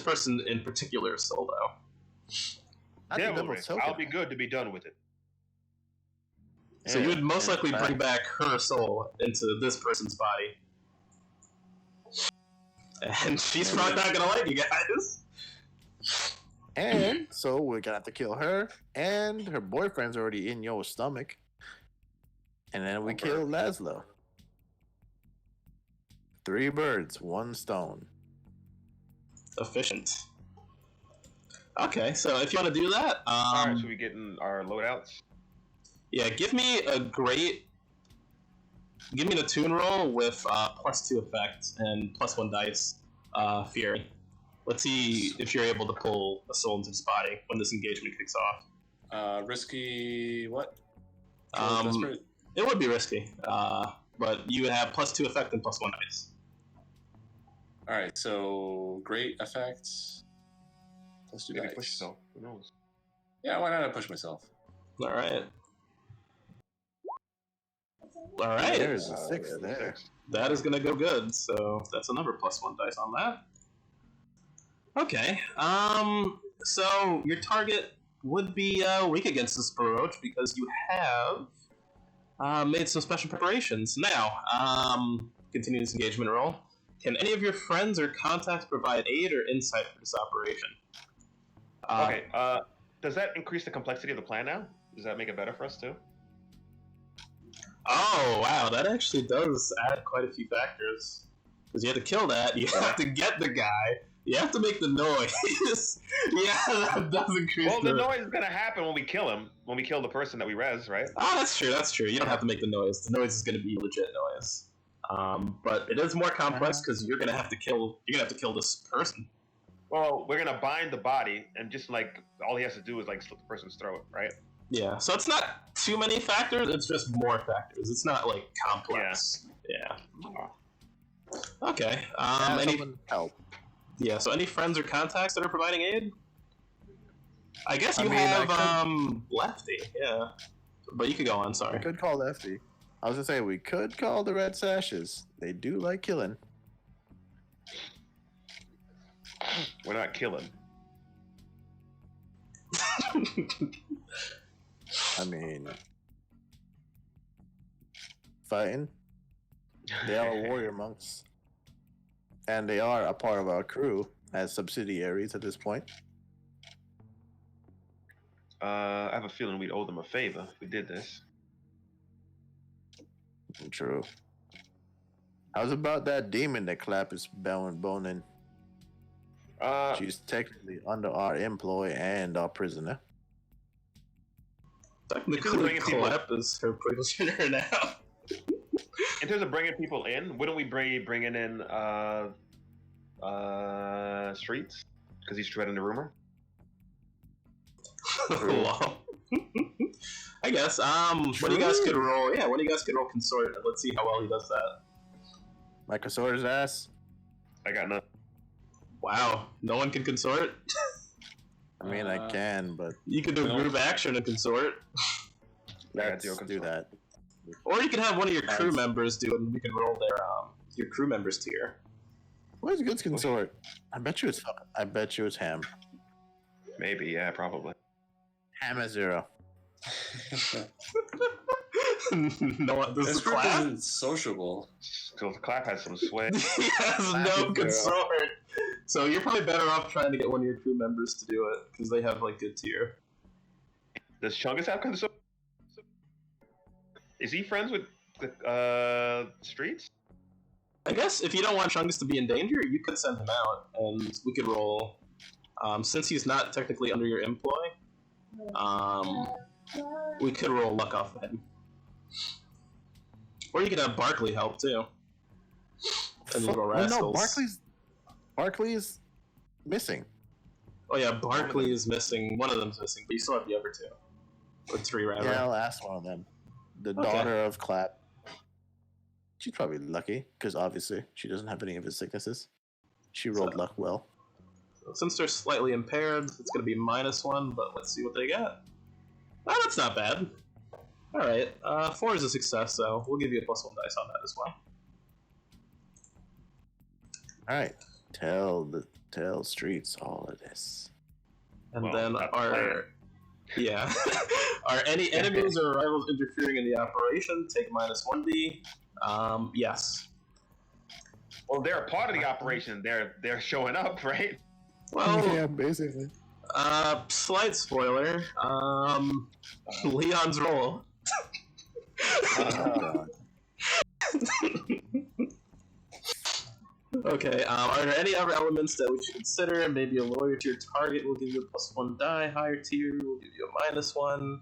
person in particular soul though. I think Devil that Ray, was token. I'll be good to be done with it. So you would most likely in fact. bring back her soul into this person's body. And she's probably not gonna like you guys. And so we're gonna have to kill her, and her boyfriend's already in your stomach. And then we kill Laszlo. 3 birds, 1 stone. Efficient. Okay, so if you want to do that, Alright, so we getting our loadouts? yeah, give me an attune roll with +2 effect and +1 dice, Fury. Let's see if you're able to pull a soul into his body when this engagement kicks off. Risky what? Um, Desperate? It would be risky, but you would have +2 effect and +1 dice. All right, so great effects. Let's do Maybe dice. push yourself. Who knows? Yeah, why not push myself? All right. All right. There's a 6 there. That is gonna go good. So that's another +1 dice on that. Okay. So your target would be weak against this Baroche because you have made some special preparations. Now, continue this engagement roll. Can any of your friends or contacts provide aid or insight for this operation? Okay, does that increase the complexity of the plan now? Does that make it better for us too? Oh, wow, that actually does add quite a few factors. Because you have to kill that, you have to get the guy, you have to make the noise. Yeah, that does increase Well, the noise is gonna happen when we kill him, when we kill the person that we res, right? Oh, that's true. You don't have to make the noise. The noise is going to be legit noise. But it is more complex because you're going to have to kill this person. Well, we're gonna bind the body, and just like all he has to do is like slit the person's throat, right? Yeah, so it's not too many factors, it's just more factors. It's not like complex. Yeah. Okay. Help. Yeah, so any friends or contacts that are providing aid? I guess you I mean, have Lefty, yeah. But you could go on, sorry. We could call Lefty. I was gonna say we could call the Red Sashes. They do like killing. We're not killing. I mean, fighting. They are warrior monks, and they are a part of our crew as subsidiaries at this point. I have a feeling we'd owe them a favor if we did this. True. How's about that demon that Clap is boning? She's technically under our employ and our prisoner. Technically, bringing people- Clap is her prisoner now. In terms of bringing people in, wouldn't we be bringing in Streets? Because he's spreading the rumor. Wow. I guess. When you guys could roll, when you guys could roll consort, and let's see how well he does that. My consort's ass. I got nothing. Wow, no one can consort. I mean, I can, but You could do No. group action and consort, let's Deal do that. or you could have one of your crew Nice. members do it, and we can roll their your crew members tier. Where's Good's consort? I bet you it's Ham. Maybe, yeah, probably. Ham is 0. No, this This is group class. isn't sociable. So Clap has some sway. He has no consort. So you're probably better off trying to get one of your crew members to do it, because they have, like, good tier. Does Chungus have consort? Is he friends with Streets? I guess if you don't want Chungus to be in danger, you could send him out, and we could roll. Since he's not technically under your employ, we could roll luck off of him. Or you could have Barkley help, too. And little rascals. No, Barkley's missing. Oh yeah, Barkley is missing. One of them's missing, but you still have the other two. Or three, rather. Yeah, I'll ask one of them. The daughter of Clap. She's probably lucky, because obviously she doesn't have any of his sicknesses. She rolled luck well. Since they're slightly impaired, it's going to be -1, but let's see what they got. Oh, that's not bad. Alright, 4 is a success, so we'll give you a +1 dice on that as well. Alright. Tell Streets all of this. And Well, then that's the our... plan. Yeah. Are any enemies or rivals interfering in the operation? Take -1d. Yes. Well, they're a part of the operation. They're showing up, right? Well, basically. slight spoiler. Leon's roll. Okay, are there any other elements that we should consider? Maybe a lower tier target will give you a +1 die, higher tier will give you a -1.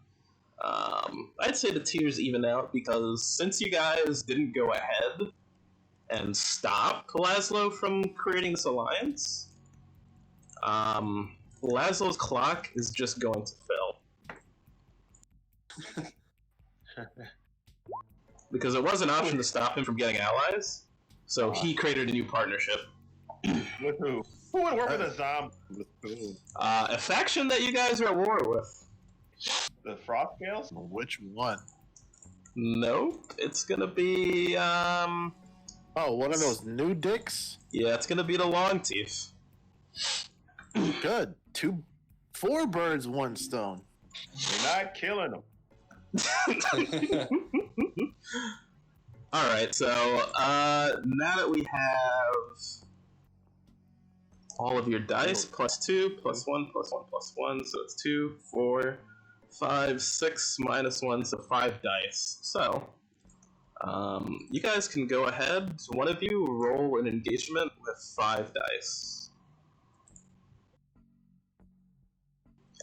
I'd say the tiers even out, because since you guys didn't go ahead and stop Laszlo from creating this alliance, Laszlo's clock is just going to fill. Because it was an option to stop him from getting allies, so he created a new partnership. With who? Who would work with a zombie? A faction that you guys are at war with. The Frost Scales? Which one? Nope, it's gonna be, Oh, one of those new dicks? yeah, it's gonna be the Long Teeth. Good. 4 birds, 1 stone. You're not killing them. Alright, so, now that we have all of your dice, +2, +1, +1, +1, so it's 2, 4, 5, 6, -1, so 5 dice. So, you guys can go ahead, one of you roll an engagement with 5 dice.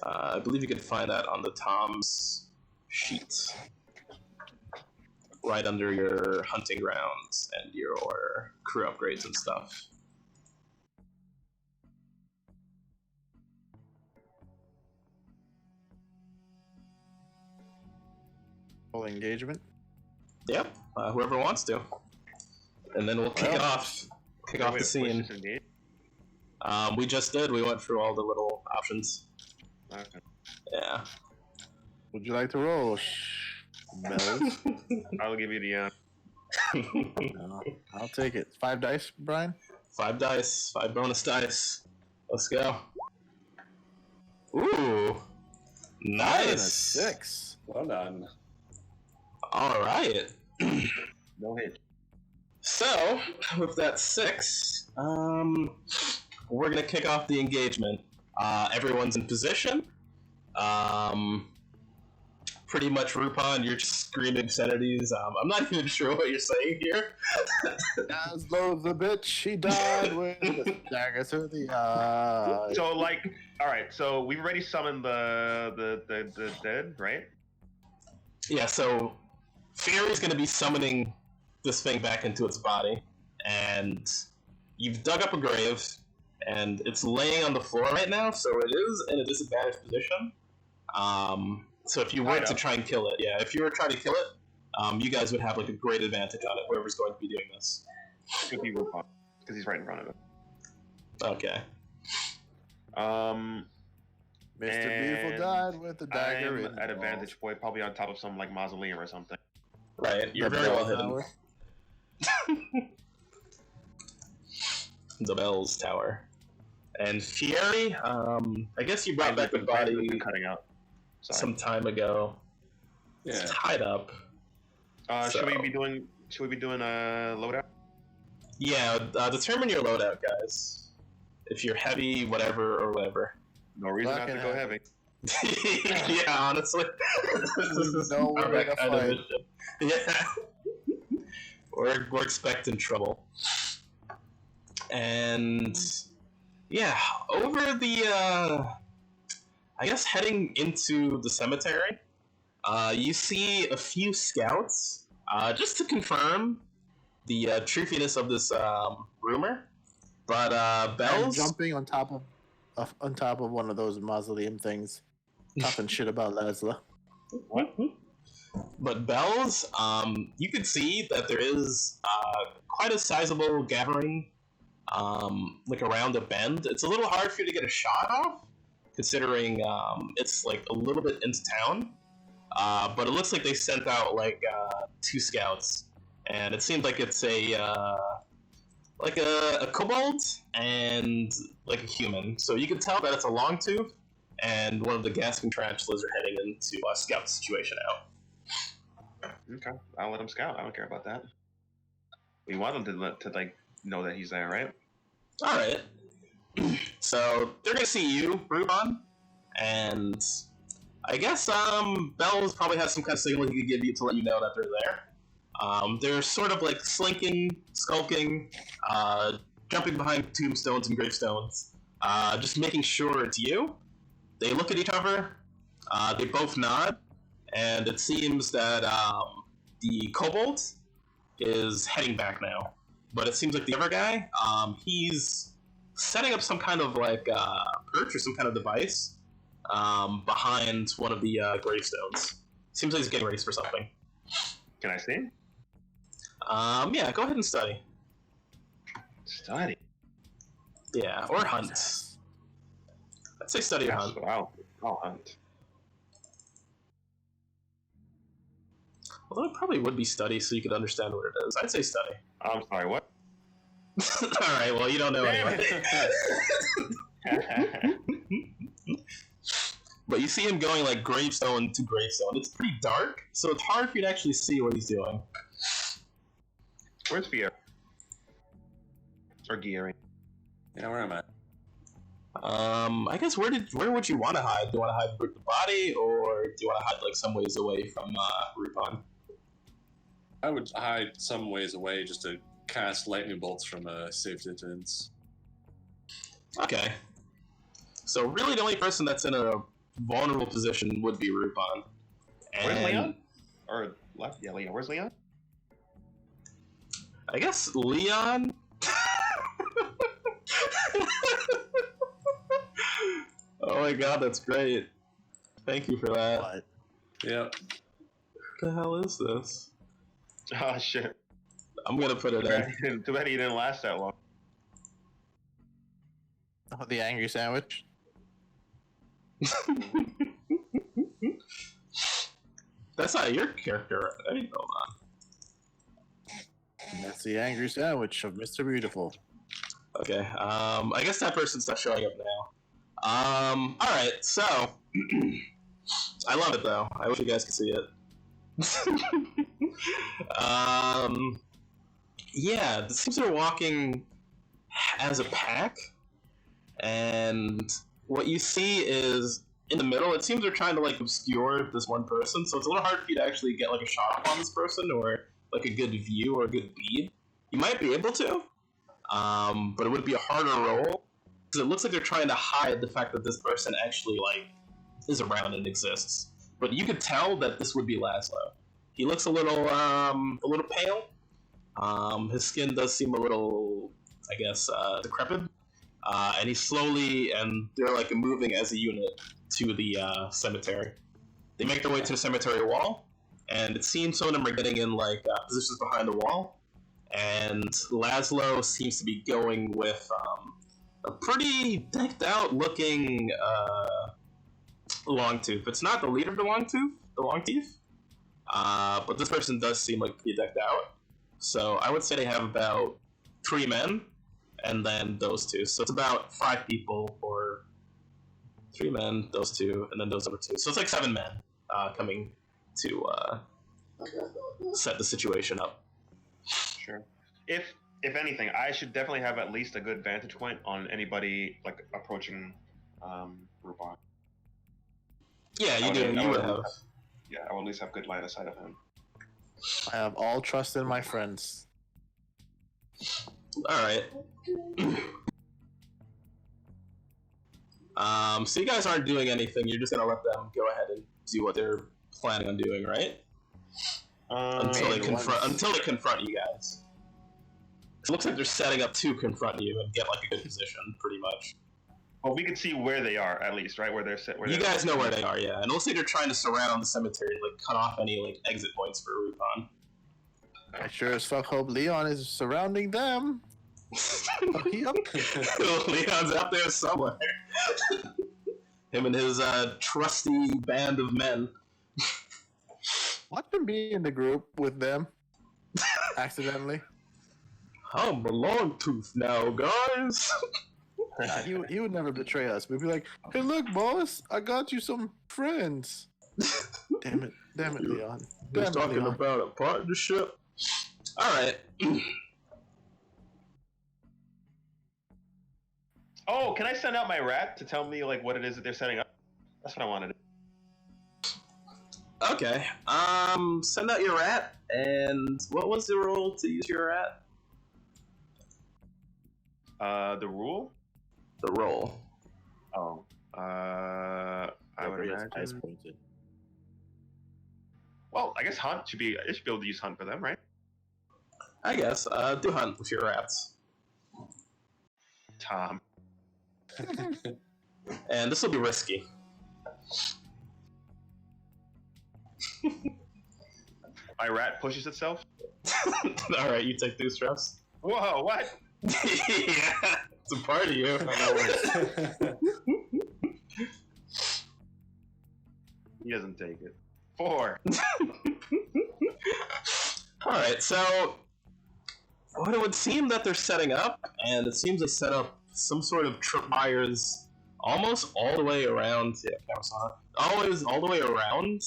I believe you can find that on the Tom's sheet. Right under your hunting grounds and your crew upgrades and stuff. Full engagement. Yep, whoever wants to. And then we'll kick off the scene. We just did. We went through all the little options. Okay. Yeah. Would you like to roll? Mellows? I'll give you the. No, I'll take it. 5 dice, Brian? 5 dice, 5 bonus dice. Let's go. Ooh. Nice. 6. Well done. Alright. No hit. So, with that 6, we're gonna kick off the engagement. Everyone's in position. Pretty much, Rupon, you're just screaming obscenities. I'm not even sure what you're saying here. Laszlo the bitch, she died with a dagger to the eye. So, like, all right. So we've already summoned the dead, right? Yeah. So, Fury's gonna be summoning this thing back into its body, and you've dug up a grave, and it's laying on the floor right now, so it is in a disadvantaged position. So if you were to try and kill it, if you were trying to kill it, you guys would have like a great advantage on it, whoever's going to be doing this. Could be Rupon, because he's right in front of it. Okay. Mr. Beautiful died with the dagger. I'm at a vantage point, probably on top of some like mausoleum or something. Right, you're very well hidden. The Bells Tower. And Fieri, I guess you brought back the body cutting out some time ago. Yeah. It's tied up. Should we be doing a loadout? Yeah, determine your loadout, guys. If you're heavy, whatever, or whatever. No reason not to Fucking go hell. heavy. Yeah, honestly. This know we're our gonna kind of fight. mission. Yeah. We're expecting trouble. And yeah, over the I guess heading into the cemetery, you see a few scouts, just to confirm the truthiness of this rumor. But I'm Bells, jumping on top of one of those mausoleum things, talking shit about Laszlo. but Bells, you can see that there is quite a sizable gathering, like around a bend. It's a little hard for you to get a shot off, considering it's like a little bit into town. But it looks like they sent out like 2 scouts, and it seems like it's a kobold and like a human. So you can tell that it's a long tooth, and one of the gasping tarantulas are heading into scout the situation out. Okay, I'll let him scout. I don't care about that. We want him to like know that he's there, right? All right. So they're gonna see you, Rubon, and I guess Bells probably has some kind of signal he could give you to let you know that they're there. They're sort of like slinking, skulking, jumping behind tombstones and gravestones, just making sure it's you. They look at each other, they both nod, and it seems that the kobold is heading back now. But it seems like the other guy, he's setting up some kind of like perch or some kind of device behind one of the gravestones. Seems like he's getting ready for something. Can I see? Yeah, go ahead and study. Study. Yeah, or hunt. I'd say study or That's hunt. what I'll hunt. Although it probably would be study so you could understand what it is. I'd say study. I'm sorry, what? Alright, well, you don't know anyway. But you see him going like gravestone to gravestone. It's pretty dark, so it's hard for you to actually see what he's doing. Where's Pierre? Or Geary? Yeah, where am I? I guess where would you want to hide? Do you want to hide with the body, or do you want to hide like some ways away from Rupon? I would hide some ways away just to cast lightning bolts from a safe distance. Okay. So really, the only person that's in a vulnerable position would be Rupon. Where's Leon? Or left? Yeah, Leon. Where's Leon? I guess Leon. Oh my god, that's great. Thank you for that. What? Yep. What the hell is this? Oh shit! I'm gonna put it in. Too bad he didn't last that long. Oh, the angry sandwich. That's not your character, right? Hold on. That's the angry sandwich of Mr. Beautiful. Okay, I guess that person's not showing up now. Alright, so... I love it, though. I wish you guys could see it. Yeah, it seems they're walking as a pack, and what you see is, in the middle, it seems they're trying to, like, obscure this one person, so it's a little hard for you to actually get, like, a shot on this person, or, like, a good view or a good bead. You might be able to, but it would be a harder roll, because it looks like they're trying to hide the fact that this person actually, like, is around and exists. But you could tell that this would be Laszlo. He looks a little pale. His skin does seem a little, I guess, decrepit. And he's slowly, and they're, like, moving as a unit to the cemetery. They make their way to the cemetery wall, and it seems some of them are getting in, like, positions behind the wall. And Laszlo seems to be going with a pretty decked out looking Longtooth. It's not the leader of the Longtooth, but this person does seem like to be decked out. So I would say they have about 3 men, and then those 2. So it's about 5 people, or 3 men, those 2, and then those other 2. So it's like 7 men coming to set the situation up. Sure. If if anything, I should definitely have at least a good vantage point on anybody like approaching Rupon. Yeah, you do. You would have. Yeah, I will at least have good line of sight of him. I have all trust in my friends. All right. So you guys aren't doing anything. You're just gonna let them go ahead and do what they're planning on doing, right? Until they confront you guys. It looks like they're setting up to confront you and get like a good position, pretty much. Well, we can see where they are at least, right? Where they're set. You guys know where they are, yeah. And it looks like they're trying to surround the cemetery, like cut off any like exit points for Rupon. I sure as fuck hope Leon is surrounding them. Oh, he up. Leon's out there somewhere. Him and his trusty band of men. Watch him be in the group with them. Accidentally. I'm a long tooth now, guys. He would never betray us. We'd be like, hey, look, boss, I got you some friends. Damn it, Leon. We're Damn it, talking Leon. about a partnership. All right. Oh, can I send out my rat to tell me like what it is that they're setting up? That's what I wanted. Okay. Send out your rat. And what was the rule to use your rat? The rule? The roll. Oh. I would imagine. Pointed. Well, I guess hunt should be. I should be able to use hunt for them, right? I guess. Do hunt with your rats. Tom. And this will be risky. My rat pushes itself. All right, you take these straps. Whoa! What? Yeah, it's a part of you. He doesn't take it. 4. All right, so what it would seem that they're setting up, and it seems they set up some sort of tripwires almost all the way around. Yeah, camera's on. Always all the way around,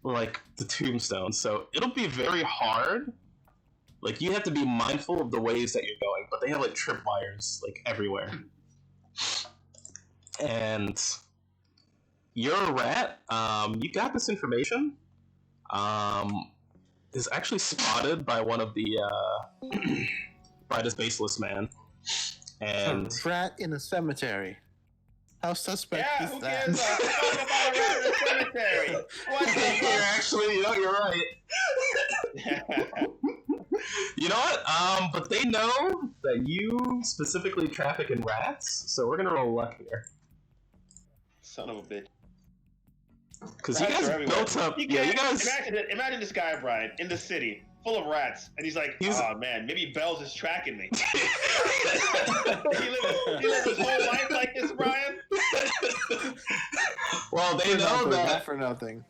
like the tombstone. So it'll be very hard. Like you have to be mindful of the ways that you're going, but they have like tripwires like everywhere. And your rat, you got this information. Is actually spotted by one of the by this baseless man, and A rat in a cemetery. How suspect Yeah, is who that? cares about a rat in the cemetery? What the you're actually, you're right. You know what? But they know that you specifically traffic in rats, so we're gonna roll luck here. Son of a bitch. Because you Rats guys are everywhere. built up. You Yeah, you can't- guys. Imagine this guy, Brian, in the city, full of rats, and he's like, He's- "Oh man, maybe Bells is tracking me." he lived his whole life like this, Brian. Well, they For know nothing, that. not for nothing.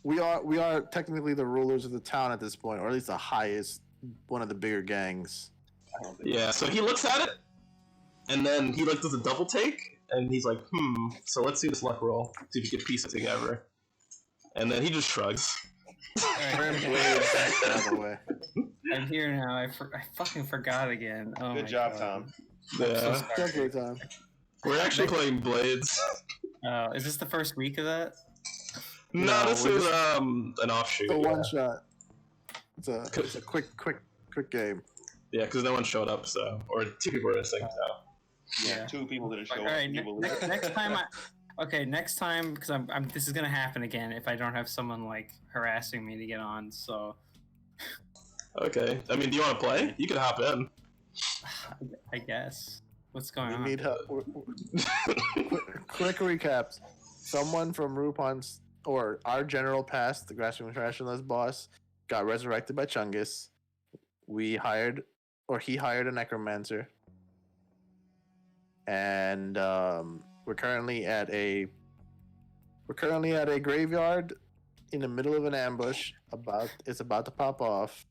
We are technically the rulers of the town at this point, or at least the highest, one of the bigger gangs. Yeah, so he looks at it, and then he like does a double take, and he's like, so let's do this luck roll, see if we can piece it together. And then he just shrugs. By the way. I'm here now. I fucking forgot again. Oh Good my job, God. Tom. Yeah, Okay, Tom. we're actually playing Blades. Is this the first week of that? No, No, this we're is just- an offshoot. The Yeah, one shot. It's a quick game. yeah, because no one showed up, so or 2 people were missing. So Yeah. 2 people didn't show All up. right. You believe it? Next time, next time, because I'm. This is gonna happen again if I don't have someone like harassing me to get on. So okay, I mean, do you want to play? You can hop in. I guess. What's going We on? need help. Quick recaps. Someone from Rupon's or our general past, the Grasping Tarantula's boss, got resurrected by Chungus. He hired a necromancer, and we're currently at a graveyard in the middle of an ambush. It's about to pop off.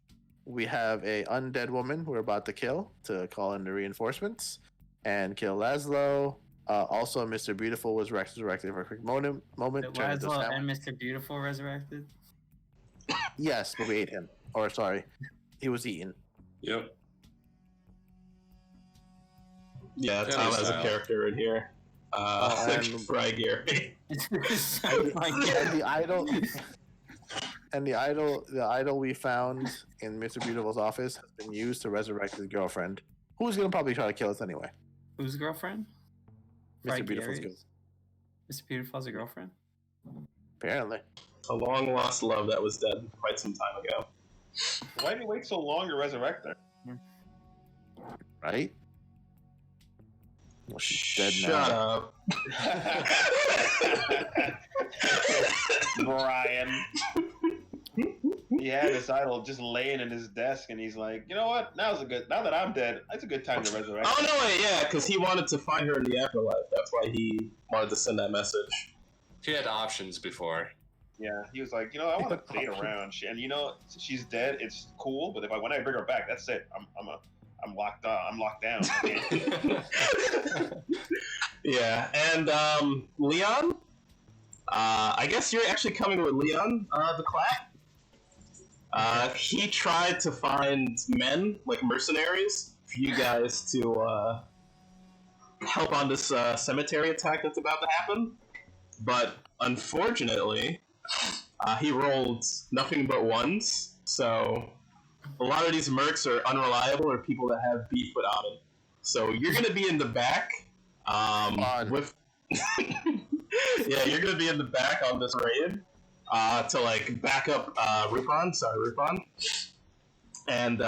We have a undead woman we're about to kill to call in the reinforcements and kill Laszlo. Also, Mr. Beautiful was resurrected for a quick moment. turned into Laszlo Sam. and Mr. Beautiful resurrected. Yes, but we ate him. Or sorry, He was eaten. Yep. Yeah, Yeah, Tom has a style. character in here. and- Fry Gary. And the idol we found in Mr. Beautiful's office has been used to resurrect his girlfriend, who's gonna probably try to kill us anyway. Whose girlfriend? Mr. Fry Beautiful's Gary's? girl. Mr. Beautiful has a girlfriend? Apparently. A long lost love that was dead quite some time ago. Why did you wait so long to resurrect her? Right? Well, she's dead Shut now. up. Brian. He had this idol just laying in his desk, and he's like, you know what? Now that I'm dead, it's a good time to resurrect. Oh, no, wait, yeah, because he wanted to find her in the afterlife. That's why he wanted to send that message. He had options before. Yeah, he was like, I want to date around, and she's dead. It's cool, but when I bring her back, that's it. I'm locked up. I'm locked down. Yeah, and Leon? I guess you're actually coming with Leon, the clap. He tried to find men, like mercenaries, for you guys to help on this cemetery attack that's about to happen. But unfortunately, he rolled nothing but ones, so a lot of these mercs are unreliable or people that have beef with Amin. So you're gonna be in the back, with yeah, you're gonna be in the back on this raid to like back up Rupon. And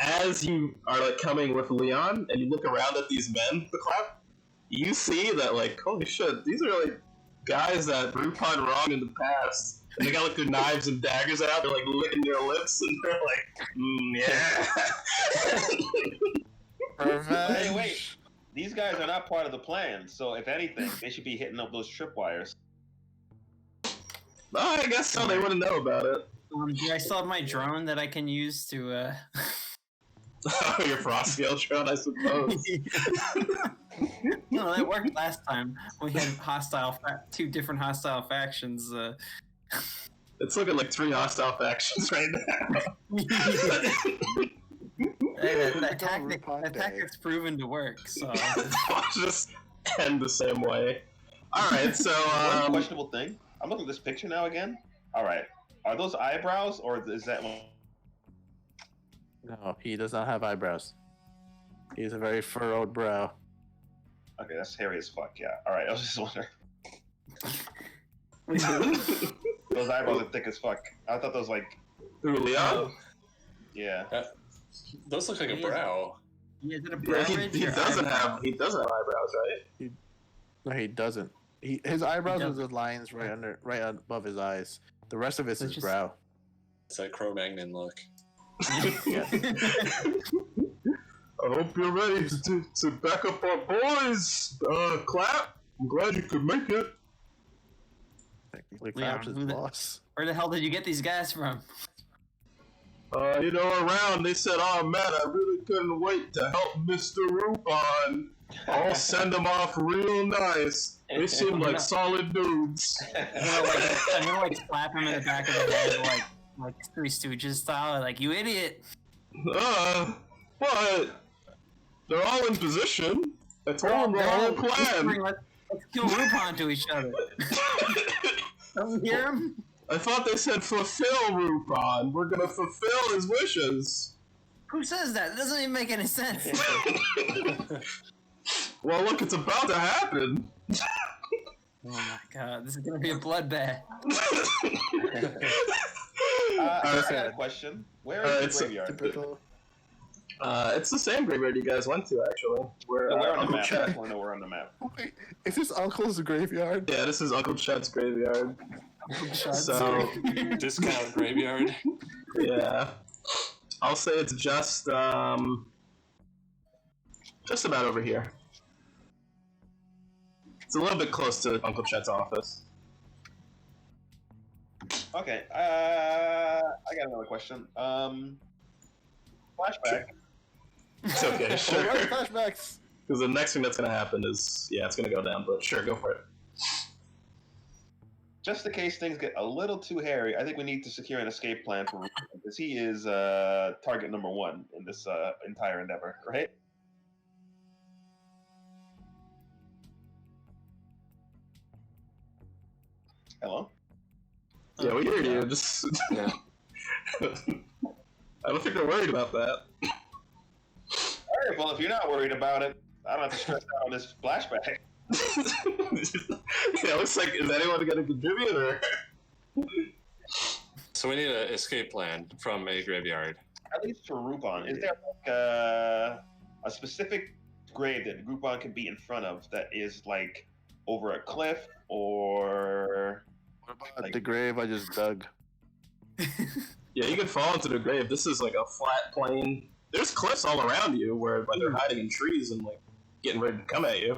as you are like coming with Leon and you look around at these men, the clap, you see that like holy shit, these are like guys that Rupon wronged in the past. And they got like their knives and daggers out, they're like licking their lips and they're like, yeah. Hey, wait. These guys are not part of the plan, so if anything, they should be hitting up those tripwires. Oh, I guess so, they wouldn't know about it. Do I still have my drone that I can use to, Oh, your frost scale drone, I suppose. No, that worked last time. We had two different hostile factions. It's looking like 3 hostile factions right now. Hey, that tactic's proven to work, so... Watch this end the same way. Alright, so, One questionable thing. I'm looking at this picture now again. Alright. Are those eyebrows, or is that one? No, he does not have eyebrows. He has a very furrowed brow. Okay, that's hairy as fuck, yeah. Alright, I was just wondering. Those eyebrows are thick as fuck. I thought those, like... Who, Leon? Yeah. Those look like a brow. Is it a Yeah, brow he doesn't have eyebrows, right? No, he doesn't. His eyebrows are doesn't. the lines right above his eyes. The rest of it's his just- brow. It's that Cro-Magnon look. Yeah. I hope you're ready to back up our boys. Clap. I'm glad you could make it. Technically, Yeah, Clap's his who the- boss. Where the hell did you get these guys from? Around they said, "Oh man, I really couldn't wait to help Mr. Rupon. I'll send them off real nice. They seem like solid dudes." I'm gonna like slap him in the back of the head, like Three Stooges style, like, you idiot! But they're all in position. I told them the whole plan. Let's kill Rupon to each other. Don't you hear him? I thought they said fulfill Rupon. We're gonna fulfill his wishes. Who says that? That doesn't even make any sense. Well, look, it's about to happen. Oh my god, this is gonna be a bloodbath. I got a question. Where is the it's graveyard? Typical. It's the same graveyard you guys went to, actually. Where Where on the Uncle map? I Chet. just want to know where on the map. Wait, is this Uncle's graveyard? Yeah, this is Uncle Chet's graveyard. So, Discount graveyard. yeah. I'll say it's just about over here. It's a little bit close to Uncle Chet's office. Okay, I got another question. Flashback. It's okay, sure. Flashbacks. Because the next thing that's gonna happen is, yeah, it's gonna go down, but sure, go for it. just in case things get a little too hairy, I think we need to secure an escape plan for Rupan, because he is target number one in this entire endeavor, right? Hello? Yeah, we hear you. Just Yeah. I don't think they're worried about that. All right, well, if you're not worried about it, I don't have to stress out on this flashback. Yeah, it looks like, is anyone going to contribute, or? So we need an escape plan from a graveyard. At least for Rupan, is there like a specific grave that Rupan can be in front of that is like over a cliff or At the grave I just dug. Yeah, you can fall into the grave. This is like a flat plain. There's cliffs all around you where like they're hiding in trees and like getting ready to come at you.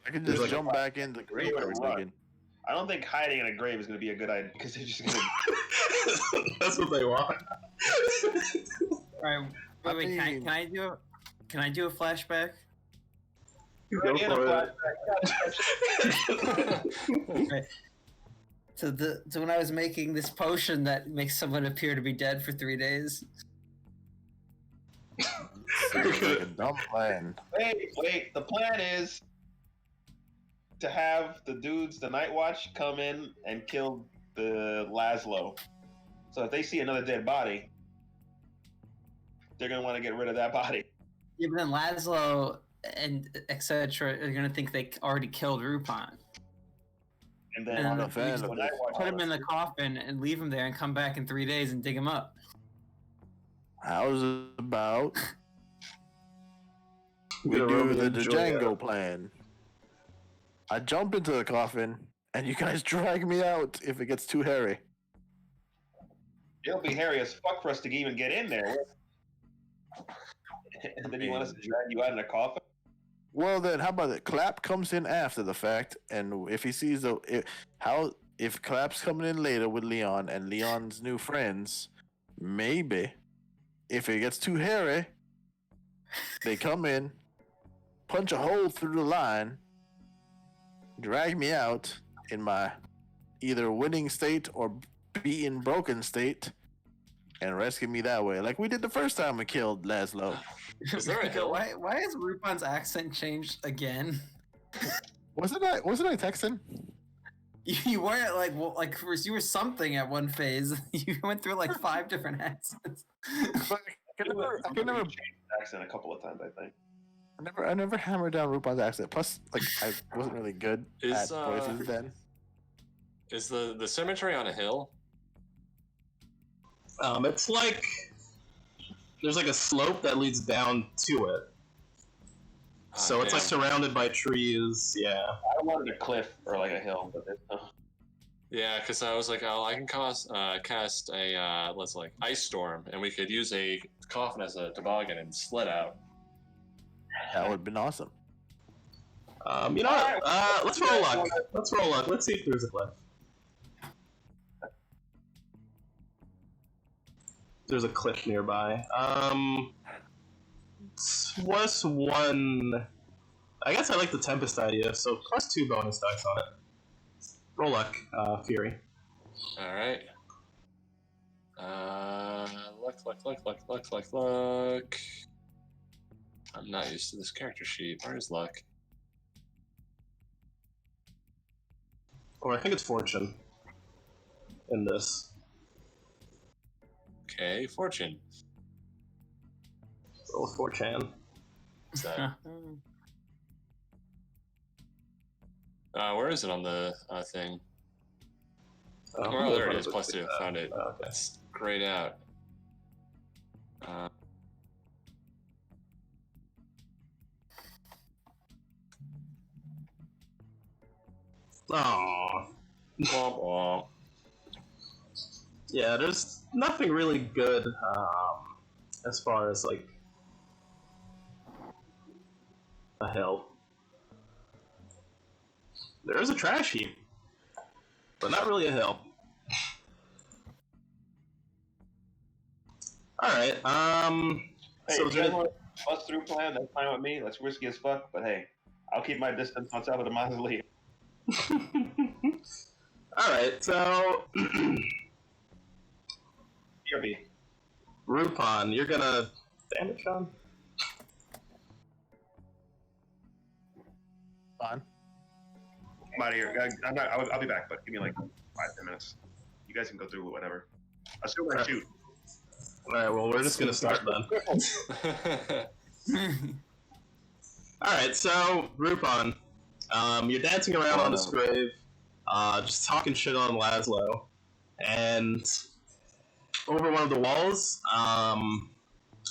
I can There's just like a jump back in the grave I was digging. I don't think hiding in a grave is going to be a good idea because they're just going to. That's what they want. Alright, wait, can I do a flashback? Go for it. Right. So when I was making this potion that makes someone appear to be dead for 3 days. Seems like a dumb plan. Wait. The plan is to have the dudes, the Night Watch, come in and kill the Laszlo. So if they see another dead body, they're going to want to get rid of that body. Yeah, but then Laszlo and etc. are gonna think they already killed Rupan. And then And I'm on a the fan of Night this. Watch, Put him in the coffin and leave him there and come back in 3 days and dig him up. How's it about we Gonna do Romeo the and Juliet. Django plan? I jump into the coffin, and you guys drag me out if it gets too hairy. it'll be hairy as fuck for us to even get in there. And then you want us to drag you out in a coffin? Well, then, how about it? Clap comes in after the fact, and if he sees if Clap's coming in later with Leon and Leon's new friends, maybe if it gets too hairy, they come in, punch a hole through the line, drag me out in my either winning state or beaten, broken state, and rescue me that way, like we did the first time we killed Laszlo. Is there a hill? Why has Rupan's accent changed again? Wasn't I Texan? You weren't you were something at one phase. You went through like 5 different accents. But I can never Accent a couple of times, I think. I never hammered down Rupan's accent. Plus, like, I wasn't really good Is, at voices then. Is the cemetery on a hill? It's like there's like a slope that leads down to it. So it's like surrounded by trees. Yeah. I wanted a cliff or like a hill, but there's no. Yeah, because I was like, oh, I can cast a ice storm, and we could use a coffin as a toboggan and sled out. That would have been awesome. You know what? Let's roll luck. Let's roll luck. Let's see if there's a cliff. There's a cliff nearby. Plus 1. I guess I like the Tempest idea, so plus 2 bonus dice on it. Roll luck, Fury. All right. Luck. I'm not used to this character sheet. Where's luck? Or I think it's Fortune. In this. Okay, fortune. Roll 4chan. What's that? Where is it on the thing? Oh, there it is. Plus 2. Found it. Okay. That's grayed out. Aww. Womp womp. Yeah, there's nothing really good as far as like a hill. There is a trash heap, but not really a hill. All right. Hey, So if you guys want to bust through plan, that's fine with me. That's risky as fuck, but hey, I'll keep my distance on top of the mausoleum. All right, so BRB. Rupon, you're gonna damage on. Fine. I'm out of here. I'll be back, but give me like 5-10 minutes. You guys can go through whatever. Assume I shoot. All right, well, we're just gonna start then. All right, so Rupon, you're dancing around on this grave, just talking shit on Laszlo, and over one of the walls,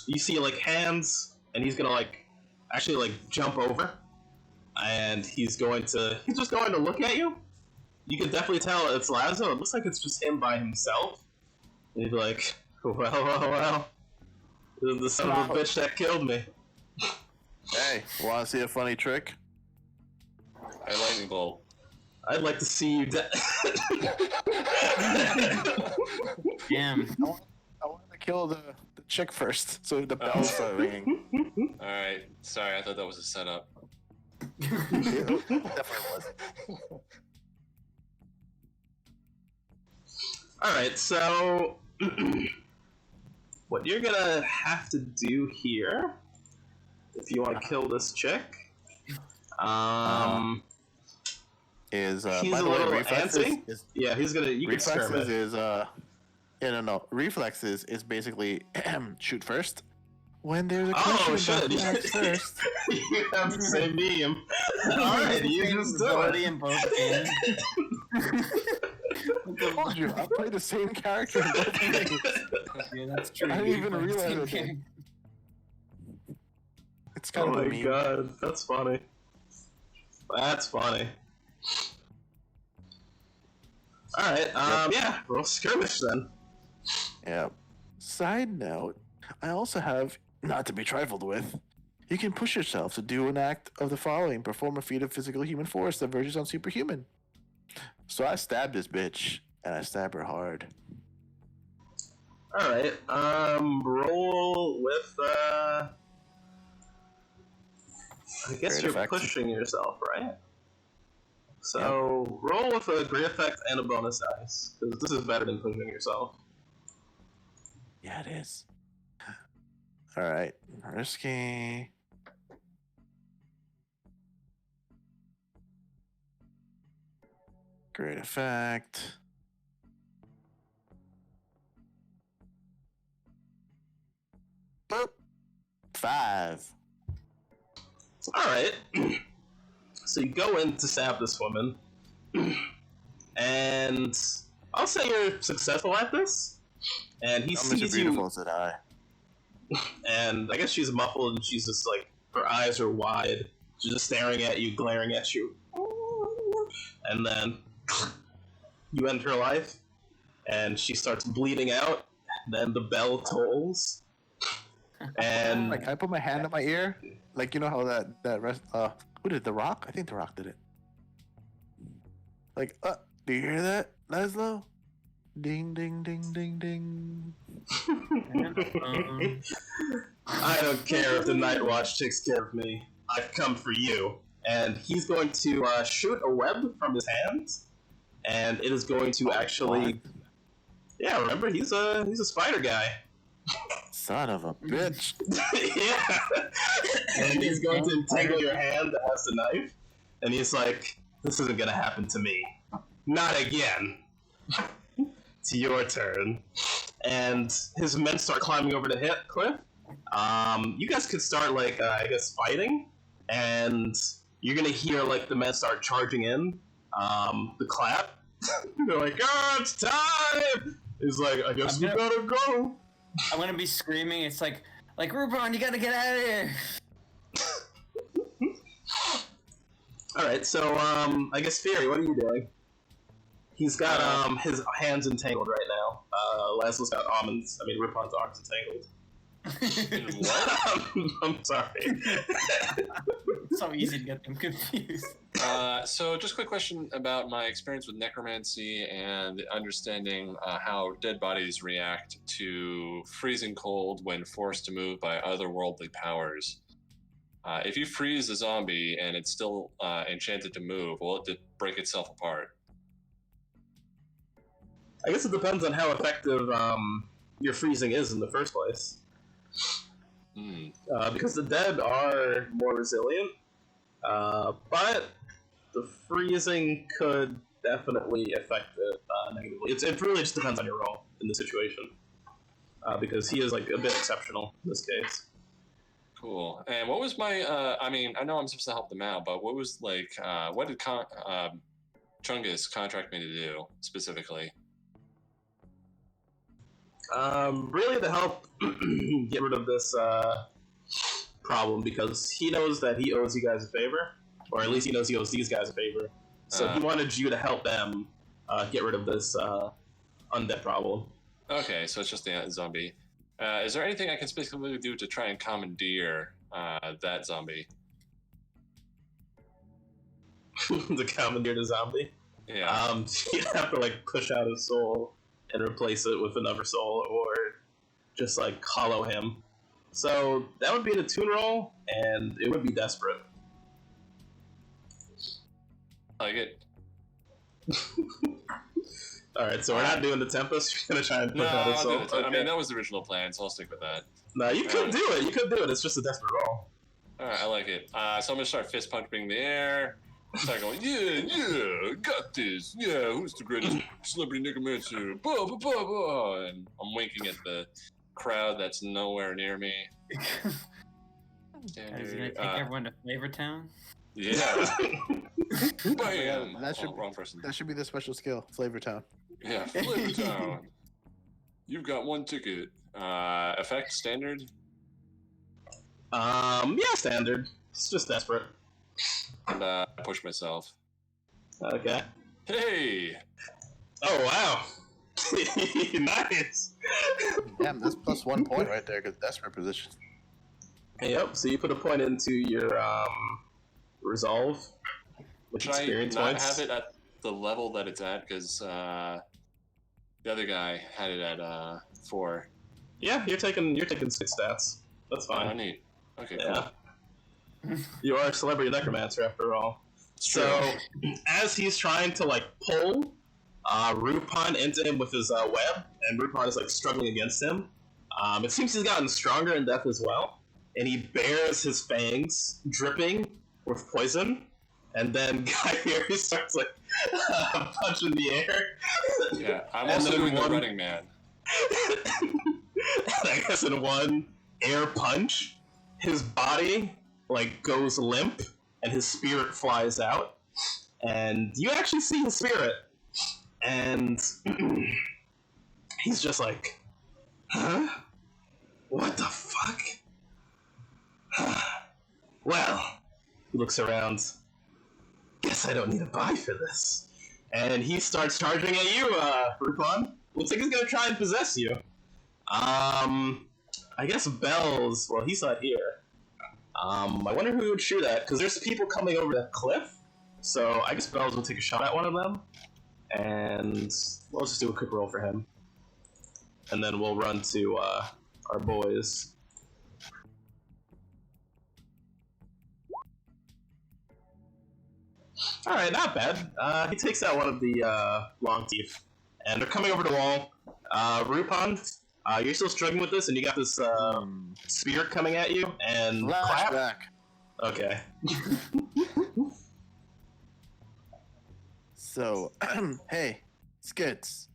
you see like hands, and he's gonna actually jump over, and he's just going to look at you. You can definitely tell it's Laszlo. It looks like it's just him by himself. And he'd be like, well, this is the son of a bitch that killed me. Hey, want to see a funny trick? I lightning bolt. I'd like to see you Damn. I wanted to kill the chick first, so the bells start ringing. All right. Sorry, I thought that was a setup. It definitely wasn't. Alright, so what you're gonna have to do here, if you want to kill this chick, Is he's by a the way, little reflexes antsy. is Yeah, he's gonna. You can reflexes skirmish. is no. Reflexes is basically shoot first. When there's a Oh question shit! about who acts first. You have the same meme. Alright, you just do Ability it. in both hands. I told you, I play the same character in both games. Yeah, that's true. I didn't You even play the realize same it. game. It's Oh kind of a my meme. god, that's funny. That's funny. Alright, yeah, roll skirmish then. Yeah. Side note, I also have, not to be trifled with, you can push yourself to do an act of the following: perform a feat of physical human force that verges on superhuman. So I stabbed this bitch, and I stab her hard. Alright, roll with, I guess Great you're effect. pushing yourself, right? So, roll with a great effect and a bonus dice, because this is better than pushing yourself. Yeah, it is. Alright. Risky. Great effect. Boop. 5. Alright. So you go in to stab this woman, and I'll say you're successful at this, and he How much sees beautiful you, is it I? and I guess she's muffled, and she's just like, her eyes are wide, she's just staring at you, glaring at you, and then you end her life, and she starts bleeding out, then the bell tolls, and Like, I put my hand on my ear. Like, you know how that rest. Who did The Rock? I think The Rock did it. Like, do you hear that, Laszlo? Ding, ding, ding, ding, ding. I don't care if the Night Watch takes care of me. I've come for you. And he's going to shoot a web from his hands, and it is going to actually. Yeah, remember he's a spider guy. Son of a bitch. Yeah. And he's going to entangle your hand that has the knife, and he's like, "This isn't gonna happen to me. Not again." It's your turn. And his men start climbing over the cliff. You guys could start, like, I guess, fighting. And you're going to hear, like, the men start charging in. The clap. They're like, "Oh, it's time!" He's like, "I guess we gotta go." I'm gonna be screaming. It's like Rupon, you gotta get out of here. Alright, so, I guess, Fury, what are you doing? He's got, his hands entangled right now. Laszlo's got Rupon's arms entangled. What? I'm sorry. It's so easy to get them confused. So just a quick question about my experience with necromancy and understanding how dead bodies react to freezing cold when forced to move by otherworldly powers. If you freeze a zombie and it's still enchanted to move, will it break itself apart? I guess it depends on how effective your freezing is in the first place. Hmm. Because the dead are more resilient, but the freezing could definitely affect it negatively. It really just depends on your role in the situation, because he is like a bit exceptional in this case. Cool. And what was my? I mean, I know I'm supposed to help them out, but what was like? What did Chungus contract me to do specifically? Really to help get rid of this problem, because he knows that he owes you guys a favor, or at least he knows he owes these guys a favor. So he wanted you to help them get rid of this undead problem. Okay, so it's just the zombie. Is there anything I can specifically do to try and commandeer that zombie? To commandeer the zombie? Yeah. You have to like push out his soul and replace it with another soul, or just like hollow him. So that would be the tune roll, and it would be desperate. Like it. Alright, so we're not doing the Tempest. You're gonna try and push out his I'll soul. do it. I mean, that was the original plan, so I'll stick with that. No, you could do it. You could do it. It's just a desperate roll. Alright, I like it. So I'm gonna start fist punching in the air. Start going, yeah, got this. Yeah, who's the greatest celebrity necromancer? Blah, blah, blah, blah. And I'm winking at the crowd that's nowhere near me. Is he gonna take everyone to Flavor Town? Yeah. Bam. That should- wrong person. That should be the special skill, Flavor Town. Yeah, Flavor Town. You've got one ticket. Effect standard. Yeah, standard. It's just desperate. And push myself. Okay. Hey. Oh wow. Nice. Damn, that's plus 1 point right there, because desperate position. Yep. So you put a point into your resolve with Should I experience not points. have it at the level that it's at? Because the other guy had it at 4. Yeah, you're taking 6 stats. That's Oh, fine. neat. Okay, Yeah. cool. You are a celebrity necromancer after all. It's So true. as he's trying to like pull Rupon into him with his web, and Rupon is like struggling against him, it seems he's gotten stronger in death as well, and he bares his fangs, dripping with poison, and then Guy Fieri starts like punching the air. Yeah, I'm And also then doing the one- running man. And I guess in one air punch, his body like goes limp, and his spirit flies out, and you actually see his spirit, and he's just like, huh? What the fuck? Well, he looks around. Guess I don't need a body for this. And he starts charging at you, Rupon. Looks like he's gonna try and possess you. I guess Bells. Well, he's not here. I wonder who he would shoot at, because there's people coming over that cliff. So I guess Bells will take a shot at one of them, and we'll just do a quick roll for him, and then we'll run to our boys. All right, not bad. He takes out one of the long teeth, and they're coming over the wall. Rupon, you're still struggling with this, and you got this spirit coming at you, and clap. Flashback. Okay. So, hey, Skits.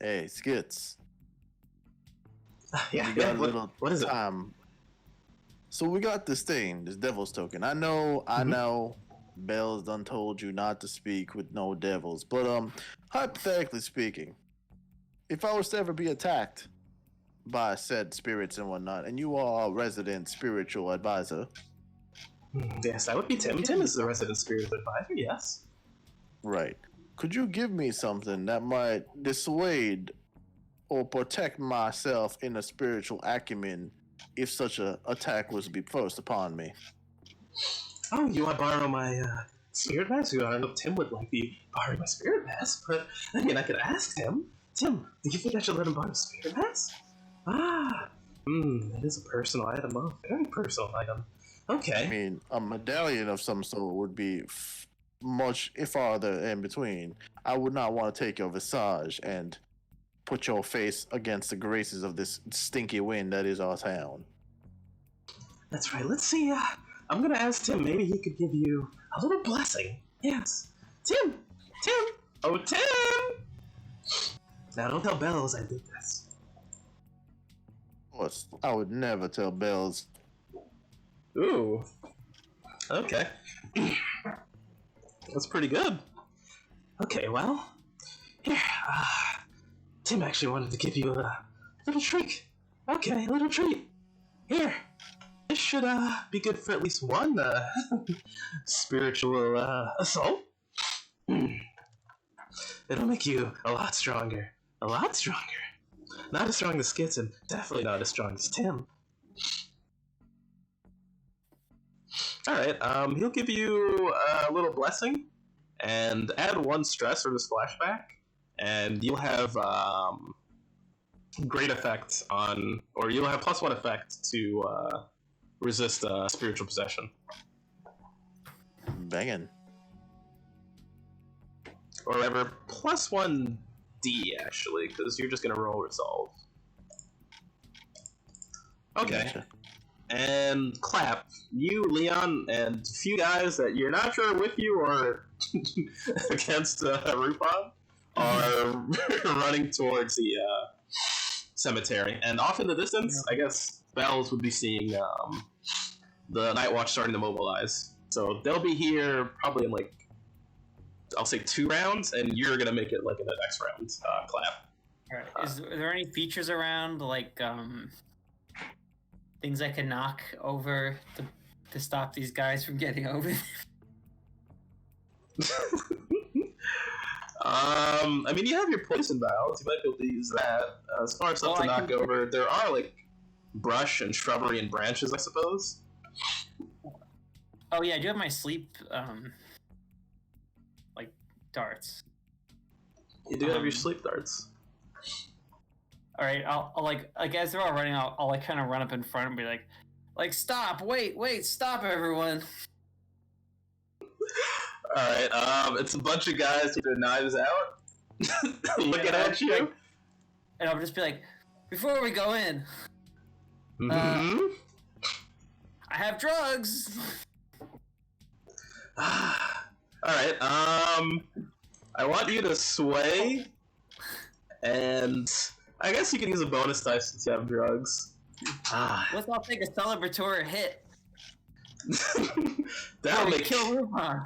Hey, Skits. Yeah. We got a what- little what is it? So we got this thing, this devil's token. I know, Bell's done told you not to speak with no devils, but hypothetically speaking, if I was to ever be attacked by said spirits and whatnot, and you are a resident spiritual advisor, Yes, that would be Tim. Tim is the resident spirit advisor, yes. right? Could you give me something that might dissuade or protect myself in a spiritual acumen if such a attack was to be forced upon me? Oh, you want to borrow my spirit mask? I don't know if Tim would like me borrowing my spirit mask, but I mean, I could ask Tim. Tim, do you think I should let him borrow a spirit mask? That is a personal item. Oh, very personal item. I Okay. mean, a medallion of some sort would be much farther in between. I would not want to take your visage and put your face against the graces of this stinky wind that is our town. That's right. Let's see. I'm gonna ask Tim. Maybe he could give you a little blessing. Yes. Tim! Oh, Tim! Now, don't tell Bells I did this. Of course, I would never tell Bells. Ooh. Okay. That's pretty good. Okay, well. Here. Tim actually wanted to give you a little treat. Okay, a little treat. Here. This should be good for at least one spiritual assault. It'll make you a lot stronger. A lot stronger. Not as strong as Skits, and definitely not as strong as Tim. Alright, he'll give you a little blessing, and add 1 stress for this flashback, and you'll have great effect on, or you'll have +1 effect to resist spiritual possession. Banging. Or whatever, +1 D, actually, because you're just gonna roll resolve. Okay. Gotcha. And Clap, you, Leon, and a few guys that you're not sure are with you or against Rupon are running towards the cemetery. And off in the distance, I guess Bells would be seeing the Night Watch starting to mobilize. So they'll be here probably in, like, I'll say 2 rounds, and you're gonna make it like in the next round, Clap. Alright. Are there any features around, like, things I can knock over to stop these guys from getting over? I mean, you have your poison vials. You might be able to use that. As far as stuff to knock over, there are, like, brush and shrubbery and branches, I suppose. Oh yeah, I do have my sleep, like, darts. You do have your sleep darts. All right, I'll like as they're all running, I'll like kind of run up in front and be like stop, wait, stop, everyone. All right, it's a bunch of guys with their knives out, looking at you, and I'll just be like, before we go in, mm-hmm. I have drugs. All right, I want you to sway, and I guess you can use a bonus dice since you have drugs. Let's all take a celebratory hit. That'll make kill Rupon.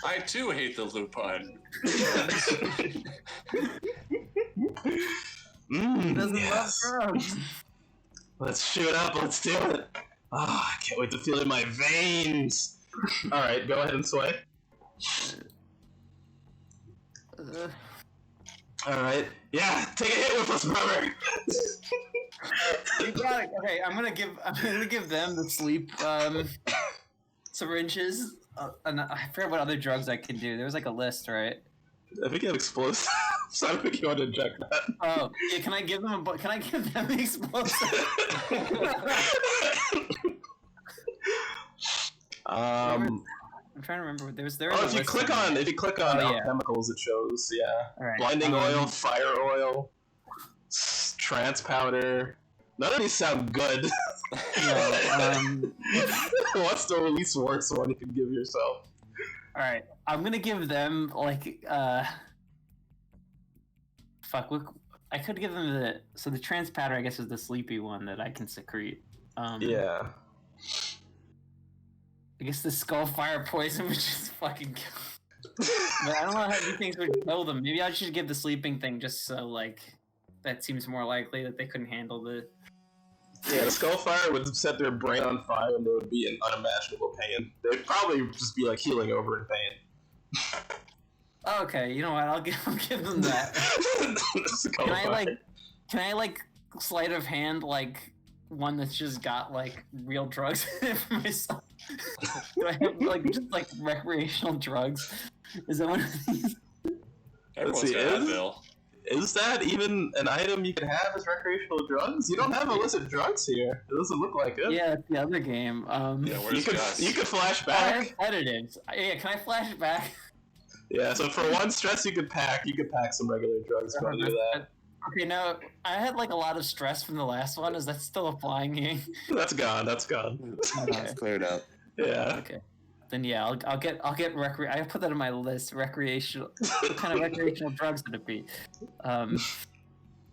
I too hate the Lupin. He doesn't yes. love drugs. Let's shoot up. Let's do it. I can't wait to feel it in my veins. All right, go ahead and sway. All right. Yeah, take a hit with us, brother. You got it. Okay, I'm gonna give them the sleep syringes. And I forget what other drugs I can do. There was like a list, right? I think you have explosives. So I don't think you want to inject that. Oh, yeah. Can I give them the explosive? I'm trying to remember. There was if you click on chemicals, it shows. Yeah. All right. Blinding oil, fire oil, trance powder. None of these sound good. No, What's the least worst one you can give yourself? all right. I'm gonna give them like fuck. I could give them the trance powder. I guess is the sleepy one that I can secrete. Yeah. I guess the skull fire poison would just fucking kill. But I don't know how these things would kill them. Maybe I should give the sleeping thing just so like that seems more likely that they couldn't handle the. Yeah, the skull fire would set their brain on fire and they would be in unimaginable pain. They'd probably just be like healing over in pain. Okay, you know what? I'll give them that. Can I like sleight of hand like one that's just got like real drugs in it for myself? Do I have like just like recreational drugs? Is that one of these? Everyone's got Advil. Is that even an item you can have as recreational drugs? You don't have illicit drugs here. It doesn't look like it. Yeah, it's the other game. Yeah, where's Gus? You could flash Oh, I have back. sedatives. Yeah, can I flash it back? Yeah, so for 1 stress you could pack some regular drugs if you want to do that. Okay, now I had like a lot of stress from the last one. Is that still applying here? That's gone. That's cleared out. Yeah. Okay. Then yeah, I'll get I put that on my list. Recreational. What kind of recreational drugs would it be?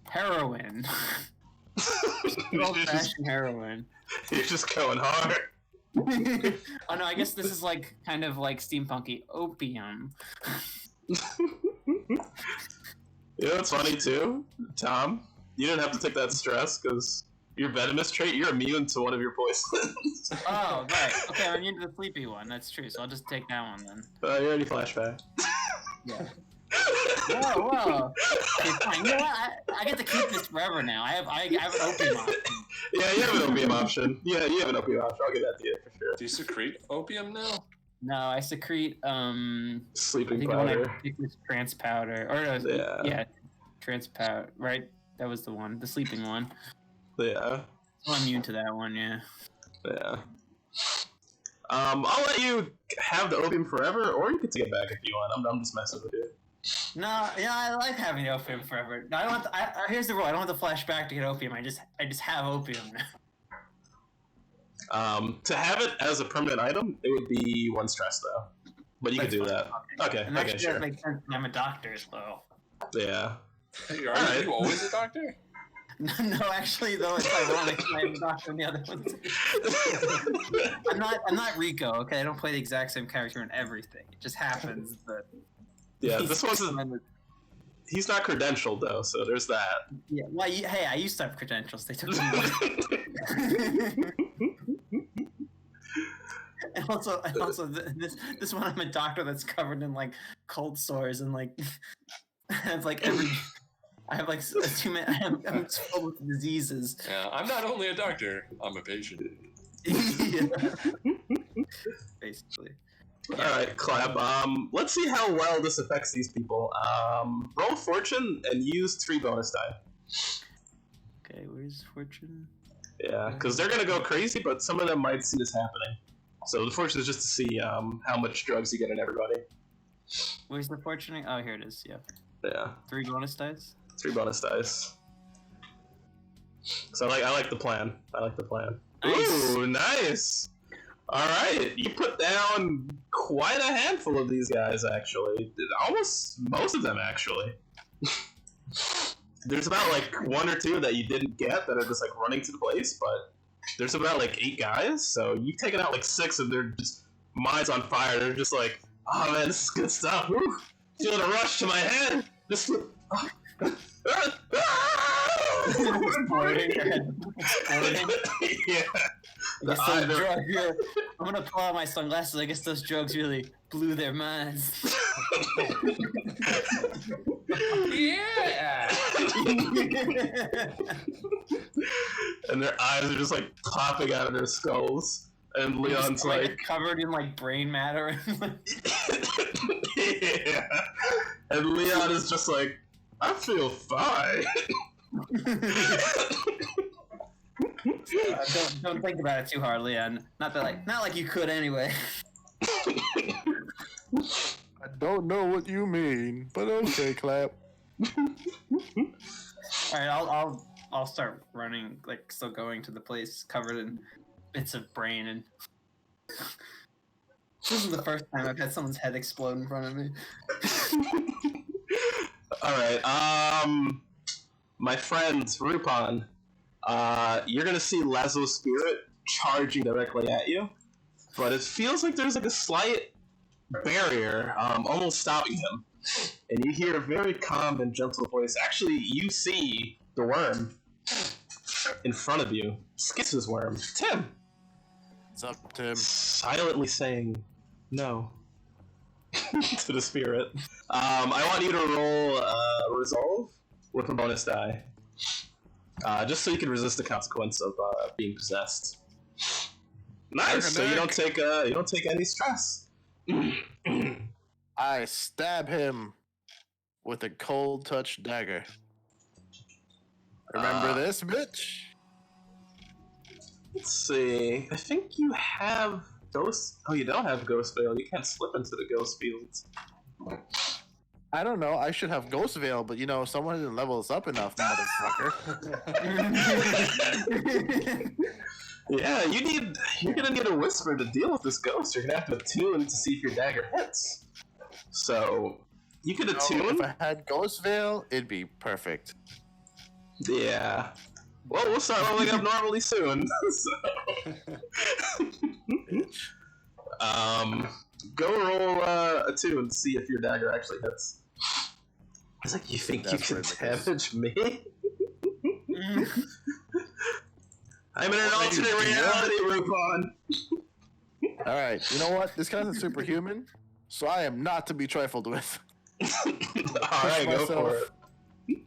Heroin. Old-fashioned heroin. You're just going hard. Oh no, I guess this is like kind of like steampunky opium. You know what's funny too, Tom? You didn't have to take that stress because your venomous trait, you're immune to one of your poisons. Oh right. Okay, I'm into the sleepy one. That's true. So I'll just take that one then. You already flashback. Yeah. Whoa. Okay, fine. You know what? I get to keep this forever now. I have an opium option. Yeah, you have an opium option. Yeah, you have an opium option. I'll give that to you for sure. Do you secrete opium now? No, I secrete I Sleeping think the one I powder. picked was trance powder. Or no, Yeah. trance powder. Right? That was the one. The sleeping one. Yeah. I'm immune to that one, yeah. Yeah. I'll let you have the opium forever, or you can take it back if you want. I'm just messing with you. No, yeah, I like having opium forever. No, I don't have to, here's the rule. I don't have to flash back to get opium. I just have opium now. To have it as a permanent item, it would be 1 stress though. But you can do that. Okay, And that okay, does sure. make sense. I'm a doctor, so. Yeah. Are you always a doctor? No, actually, though, it's ironic. I'm a doctor in the other one. I'm not Rico. Okay, I don't play the exact same character in everything. It just happens that. Yeah, this wasn't. He's not credentialed though, so there's that. Yeah. Well, hey, I used to have credentials. They took me away. And also, this one, I'm a doctor that's covered in like cold sores and like I have like I'm filled with diseases. Yeah, I'm not only a doctor, I'm a patient. Yeah. Basically. Alright, Clap. Let's see how well this affects these people. Roll fortune and use 3 bonus die. Okay, where's fortune? Yeah, because they're gonna go crazy, but some of them might see this happening. So the fortune is just to see how much drugs you get in everybody. Where's the fortune? Oh, here it is. Yeah. Yeah, 3 bonus dice. 3 bonus dice. So I like the plan. I like the plan. Nice. Ooh, nice. All right, you put down quite a handful of these guys, actually. Almost most of them, actually. There's about like 1 or 2 that you didn't get that are just like running to the place, but there's about like 8 guys. So you've taken out like 6, and they're just minds on fire. They're just like, oh man, this is good stuff. Woo! Feeling a rush to my head. Just. Exploding. Yeah. I guess those drugs, I'm gonna pull out my sunglasses. I guess those drugs really blew their minds. Yeah! And their eyes are just like popping out of their skulls. And Leon's like, covered in like brain matter. yeah. And Leon is just like, I feel fine. Don't think about it too hard, Leon. Not like you could anyway. I don't know what you mean, but okay, Clap. All right, I'll start running, like still going to the place covered in bits of brain, and this isn't the first time I've had someone's head explode in front of me. All right, my friend Rupon, you're gonna see Lazo's spirit charging directly at you, but it feels like there's like a slight barrier, almost stopping him. And you hear a very calm and gentle voice. Actually, you see the worm in front of you. Skiss's worm, Tim. What's up, Tim? Silently saying no to the spirit. I want you to roll resolve with a bonus die, just so you can resist the consequence of being possessed. Nice. So you don't take any stress. I stab him with a cold touch dagger. Remember this, bitch? Let's see. I think you have Ghost. Oh, you don't have Ghost Veil. You can't slip into the Ghost Fields. I don't know. I should have Ghost Veil, but someone didn't level us up enough, motherfucker. Yeah, you're gonna need a Whisper to deal with this ghost. You're gonna have to attune to see if your dagger hits. So, you could attune? If I had Ghost Veil, it'd be perfect. Yeah. Well, we'll start leveling up normally soon. Go roll attune to see if your dagger actually hits. I was like, you think you can damage me? I'm in an alternate reality, Rupon. Alright, you know what? This guy's a superhuman, so I am not to be trifled with. Alright, go for it.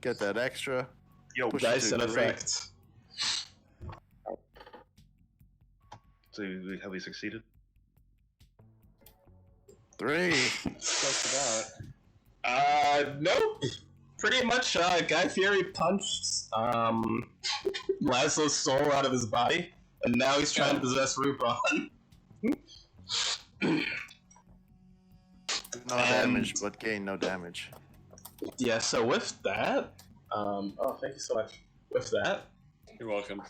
Get that extra. Yo, Push Dice it in to great. effect. So have we succeeded? 3. Just about. Nope. Pretty much, Guy Fieri punched Laszlo's soul out of his body, and now he's trying to possess Rupon. No damage, but gain no damage. Yeah, so with that, oh, thank you so much. With that, You're welcome.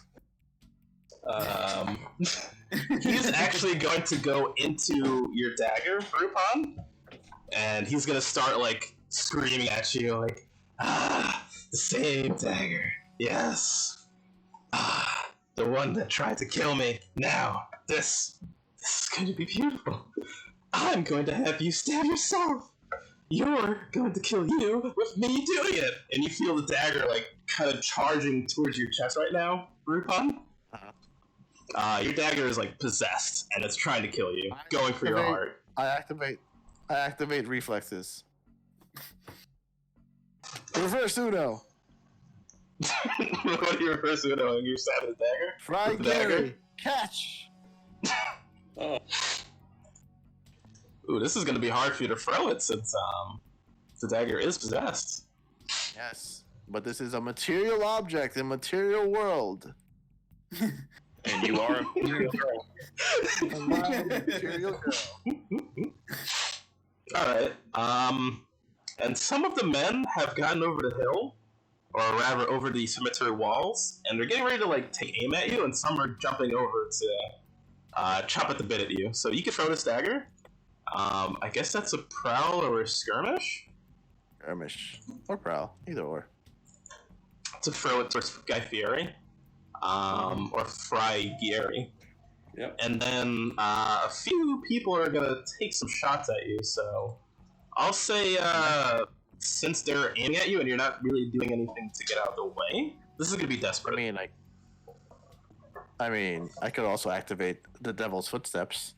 he's actually going to go into your dagger, Rupon, and he's gonna start, like, screaming at you, like, the same dagger. Yes. The one that tried to kill me. Now, this is going to be beautiful. I'm going to have you stab yourself. You're going to kill you with me doing it. And you feel the dagger, like, kind of charging towards your chest right now, Rupon. Your dagger is, like, possessed, and it's trying to kill you, going for your heart. I activate reflexes. Reverse Uno. What do you reverse Uno? You stab the dagger? Fry With the dagger? Gary. Catch. Oh, Ooh, this is going to be hard for you to throw it since the dagger is possessed. Yes, but this is a material object in material world. And you are a material girl. I'm not a material girl. Alright, and some of the men have gotten over the hill, or rather over the cemetery walls, and they're getting ready to, like, take aim at you, and some are jumping over to chop at the bit at you. So you can throw this dagger. I guess that's a prowl or a skirmish? Skirmish. Or prowl. Either or. To throw it towards Guy Fieri. Or Fry Gary. yep. And then a few people are gonna take some shots at you, so I'll say since they're aiming at you and you're not really doing anything to get out of the way, this is gonna be desperate. I mean, I could also activate the Devil's Footsteps.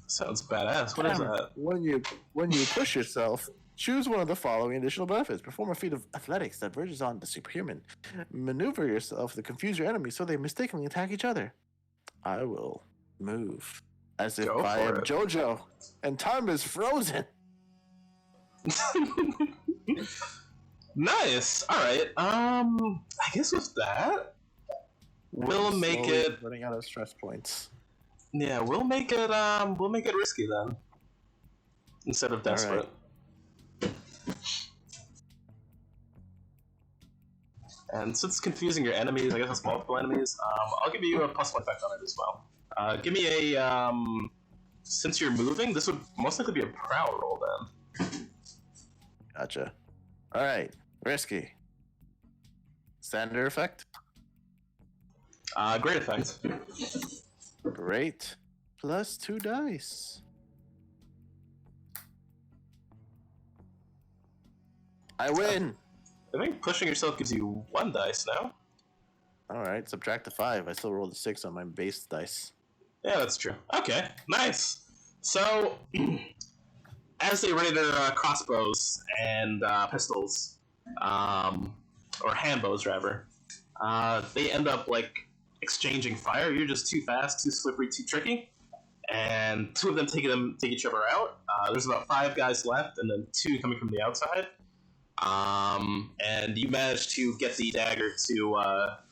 Sounds badass. What is that? When you push yourself, choose one of the following additional benefits. Perform a feat of athletics that verges on the superhuman. Maneuver yourself to confuse your enemies so they mistakenly attack each other. I will move as if Go I for am it. JoJo and time is frozen. Nice. All right. I guess with that, we'll make Slowly it. running out of stress points. Yeah, we'll make it risky then, instead of desperate. And since it's confusing your enemies, I guess it's multiple enemies, I'll give you a +1 effect on it as well. Give me a, since you're moving, this would most likely be a prowl roll then. Gotcha. Alright, risky. Standard effect? Great effect. Great. +2 dice. I win! I think pushing yourself gives you 1 dice now. Alright, subtract the 5. I still rolled a 6 on my base dice. Yeah, that's true. Okay, nice. So, as they ready their crossbows and pistols, or handbows rather, they end up like exchanging fire. You're just too fast, too slippery, too tricky, and two of them take each other out. There's about 5 guys left, and then 2 coming from the outside. And you manage to get the dagger to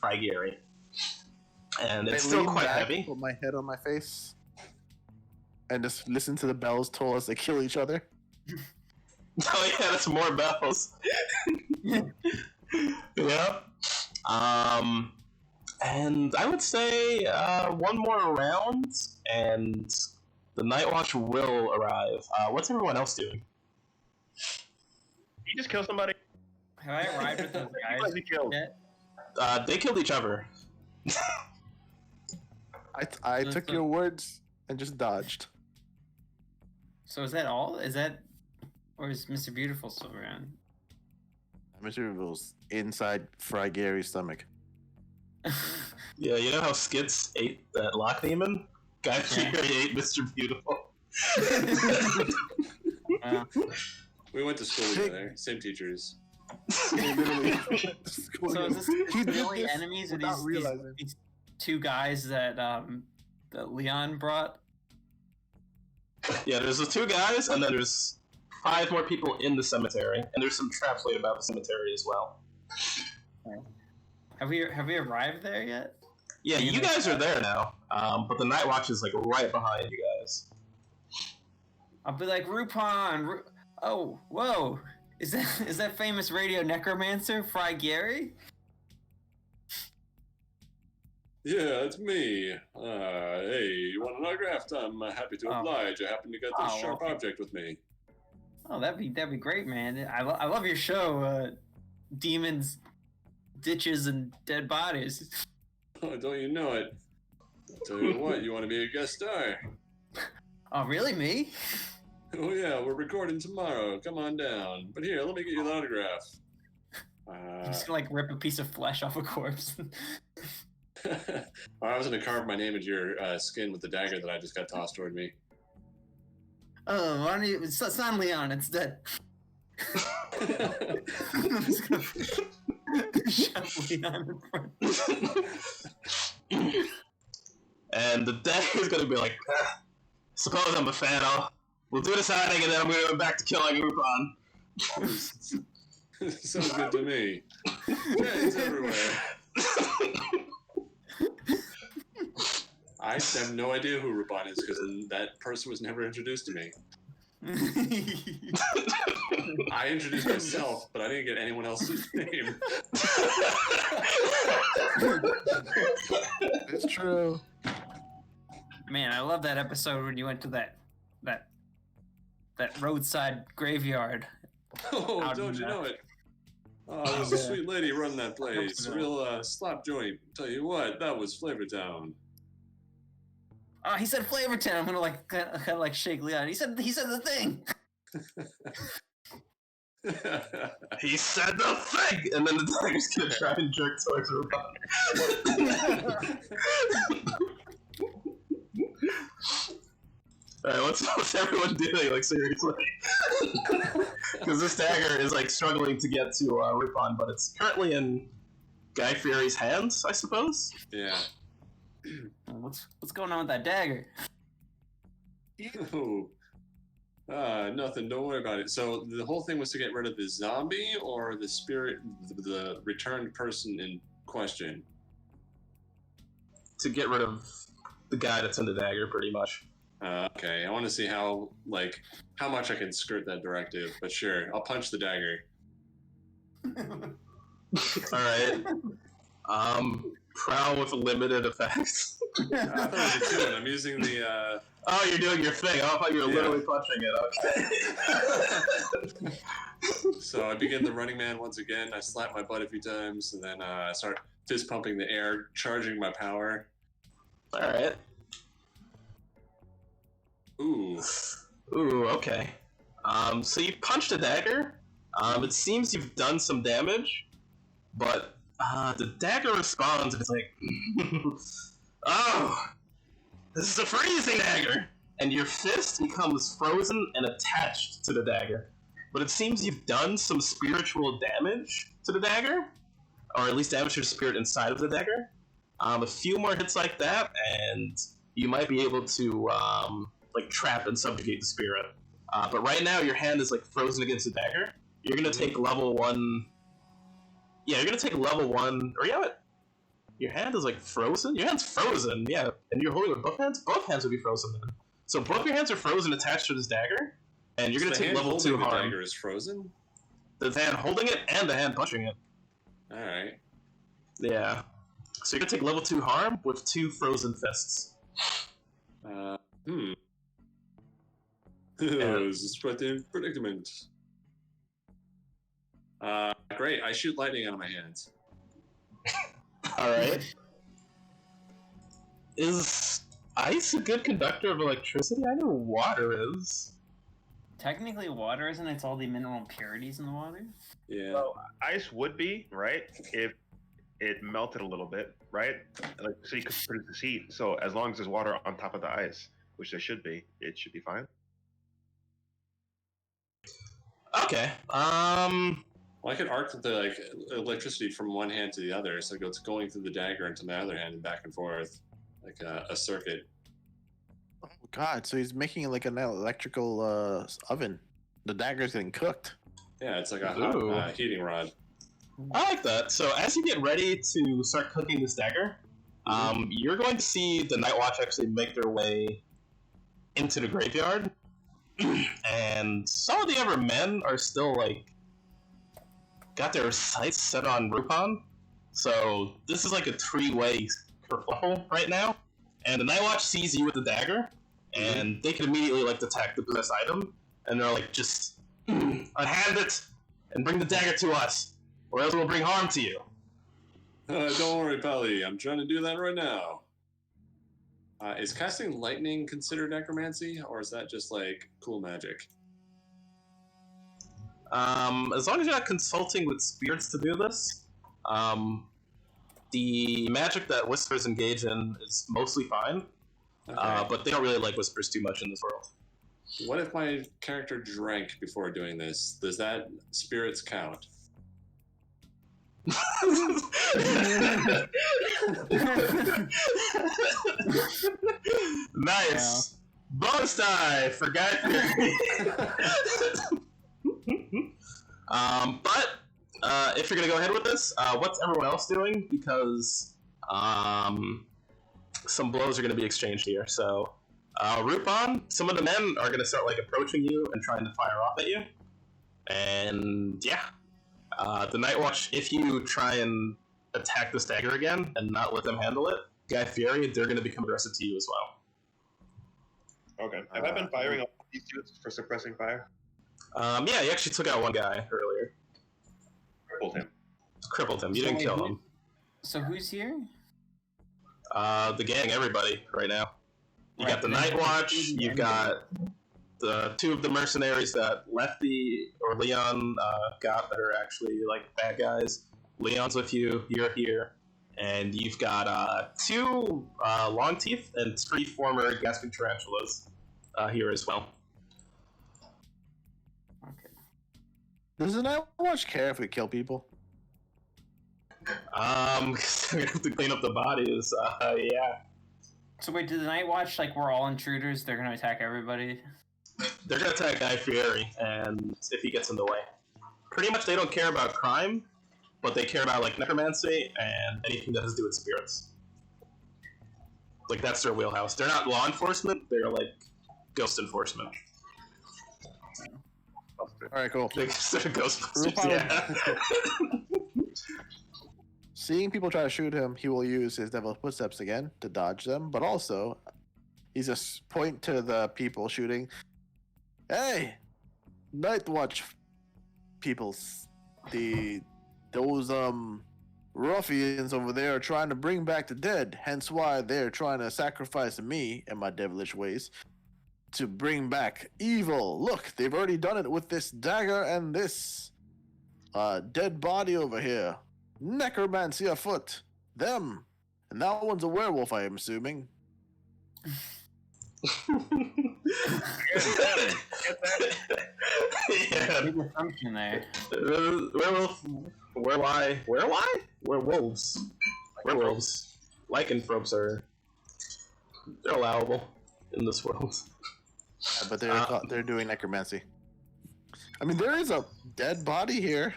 Frigary. And it's I still lean quite back, heavy. Put my head on my face, and just listen to the bells toll as they kill each other. Oh yeah, that's more bells. Yeah. And I would say 1 more round, and the Night Watch will arrive. What's everyone else doing? You just kill somebody. Have I arrived with those guys Somebody killed. yet? They killed each other. I took your words and just dodged. So is that all? Is that, or is Mr. Beautiful still around? Mr. Evil's inside Frygary's stomach. Yeah, you know how Skits ate that lock demon? Guy Yeah. Fieri ate Mr. Beautiful. We went to school together, same teachers. He literally. So is this He did the only this enemies are without realizing. these 2 guys that that Leon brought? Yeah, there's the 2 guys, and then there's 5 more people in the cemetery, and there's some traps laid about the cemetery as well. Have we arrived there yet? Yeah, you guys are there now, but the Night Watch is like right behind you guys. I'll be like, Rupon. Oh, whoa! Is that famous radio necromancer Frigary? Yeah, it's me. Hey, you want an autograph? I'm happy to Oh. oblige. I happen to get this Oh, sharp okay. object with me. Oh, that'd be great, man. I love your show. Demons, ditches, and dead bodies. Oh, don't you know it? I'll tell you what, you want to be a guest star? Oh, really, me? Oh yeah, we're recording tomorrow. Come on down. But here, let me get you the autograph. I'm just gonna like rip a piece of flesh off a corpse. I was gonna carve my name into your skin with the dagger that I just got tossed toward me. Oh, why don't you? It's not Leon. It's dead. I'm just gonna shove Leon in front. And the dagger is gonna be like, suppose I'm a fan, we'll do the signing, and then I'm gonna go back to killing Rupon. Sounds good to me. Chains everywhere. I have no idea who Rupon is because that person was never introduced to me. I introduced myself, but I didn't get anyone else's name. It's true. Man, I love that episode when you went to that roadside graveyard. Oh, Out don't in you the- know it? Oh, there's a sweet lady running that place. A real slop joint. Tell you what, that was Flavor Town. Oh, he said Flavortown. I'm gonna like kind of like shake Leon. He said the thing. He said the thing! And then the dagger's gonna try and jerk towards Rupon. Alright, what's everyone doing? Like, seriously? Because this dagger is, like, struggling to get to Rupon, but it's currently in Guy Fieri's hands, I suppose? Yeah. What's going on with that dagger? Oh. Nothing. Don't worry about it. So the whole thing was to get rid of the zombie or the spirit, the returned person in question. To get rid of the guy that's in the dagger, pretty much. Okay, I want to see how much I can skirt that directive. But sure, I'll punch the dagger. Alright. Prowl with limited effects. I thought it was a two, and I'm using the. Oh, you're doing your thing. I thought you were Yeah. literally punching it. Okay. So I begin the running man once again. I slap my butt a few times, and then I start fist pumping the air, charging my power. Alright. Ooh. Ooh, okay. So you punched a dagger. It seems you've done some damage, but the dagger responds and it's like, oh, this is a freezing dagger! And your fist becomes frozen and attached to the dagger. But it seems you've done some spiritual damage to the dagger, or at least damage to the spirit inside of the dagger. A few more hits like that, and you might be able to like trap and subjugate the spirit. But right now, your hand is like frozen against the dagger. You're gonna take level 1. Yeah, you're gonna take level 1. Or yeah, what? Your hand is like frozen. Your hand's frozen. Yeah, and you're holding with both hands. Both hands would be frozen then. So both your hands are frozen, attached to this dagger, and you're gonna take level 2 The harm. dagger is frozen. The hand holding it and the hand punching it. All right. Yeah. So you're gonna take level 2 harm with 2 frozen fists. This is quite the predicament. Great. I shoot lightning out of my hands. Alright. Is ice a good conductor of electricity? I know water is. Technically, water isn't. It's all the mineral impurities in the water. Yeah. So ice would be right if it melted a little bit, right? Like so you could produce this heat. So as long as there's water on top of the ice, which there should be, it should be fine. Okay. Well, I could arc the electricity from one hand to the other, so it's going through the dagger into my other hand and back and forth, like a circuit. Oh God! So he's making it like an electrical oven. The dagger's getting cooked. Yeah, it's like a Ooh. hot heating rod. I like that. So as you get ready to start cooking this dagger, you're going to see the Night Watch actually make their way into the graveyard. And some of the other men are still like got their sights set on Rupon. So this is like a 3-way kerfuffle right now. And the Night Watch sees you with the dagger, and they can immediately like detect the possessed item, and they're like, just unhand it and bring the dagger to us, or else we'll bring harm to you. Don't worry, Pally. I'm trying to do that right now. Is casting lightning considered necromancy, or is that just like cool magic? As long as you're not consulting with spirits to do this, the magic that whispers engage in is mostly fine, Okay. but they don't really like whispers too much in this world. What if my character drank before doing this? Does that spirits count? Nice! Bonus die for Guy Fieri! But if you're gonna go ahead with this, what's everyone else doing? Because some blows are gonna be exchanged here. So, Rupon, some of the men are gonna start like approaching you and trying to fire off at you. And yeah, the Night Watch, if you try and attack this dagger again and not let them handle it, Guy Fieri, they're gonna become aggressive to you as well. Okay. Have I been firing all these dudes for suppressing fire? Yeah, you actually took out one guy earlier. Crippled him. Crippled him. You didn't kill him. So who's here? The gang, everybody, right now. You got the Night Watch, you've got the 2 of the mercenaries that Lefty or Leon got that are actually like bad guys. Leon's with you, you're here. And you've got 2 Long Teeth and 3 former Gasping Tarantulas here as well. Okay. Does the Night Watch care if we kill people? Because we have to clean up the bodies. Yeah. So wait, did the Night Watch, like, we're all intruders, they're gonna attack everybody? They're gonna attack Guy Fieri, and if he gets in the way. Pretty much they don't care about crime, but they care about, like, necromancy and anything that has to do with spirits. Like, that's their wheelhouse. They're not law enforcement, they're, like, ghost enforcement. All right, cool. They're Ghostbusters, Rupon- yeah. Seeing people try to shoot him, he will use his Devil's Footsteps again to dodge them, but also he's just point to the people shooting. Hey, Night Watch peoples, those ruffians over there are trying to bring back the dead. Hence why they're trying to sacrifice me and my devilish ways to bring back evil. Look, they've already done it with this dagger and this dead body over here. Necromancy afoot. Them. And that one's a werewolf, I am assuming. Yeah. Big assumption there. Werewolf. Werewolves. Werewolves. Lycanthropes are They're allowable in this world. Yeah, but they're doing necromancy. I mean, there is a dead body here,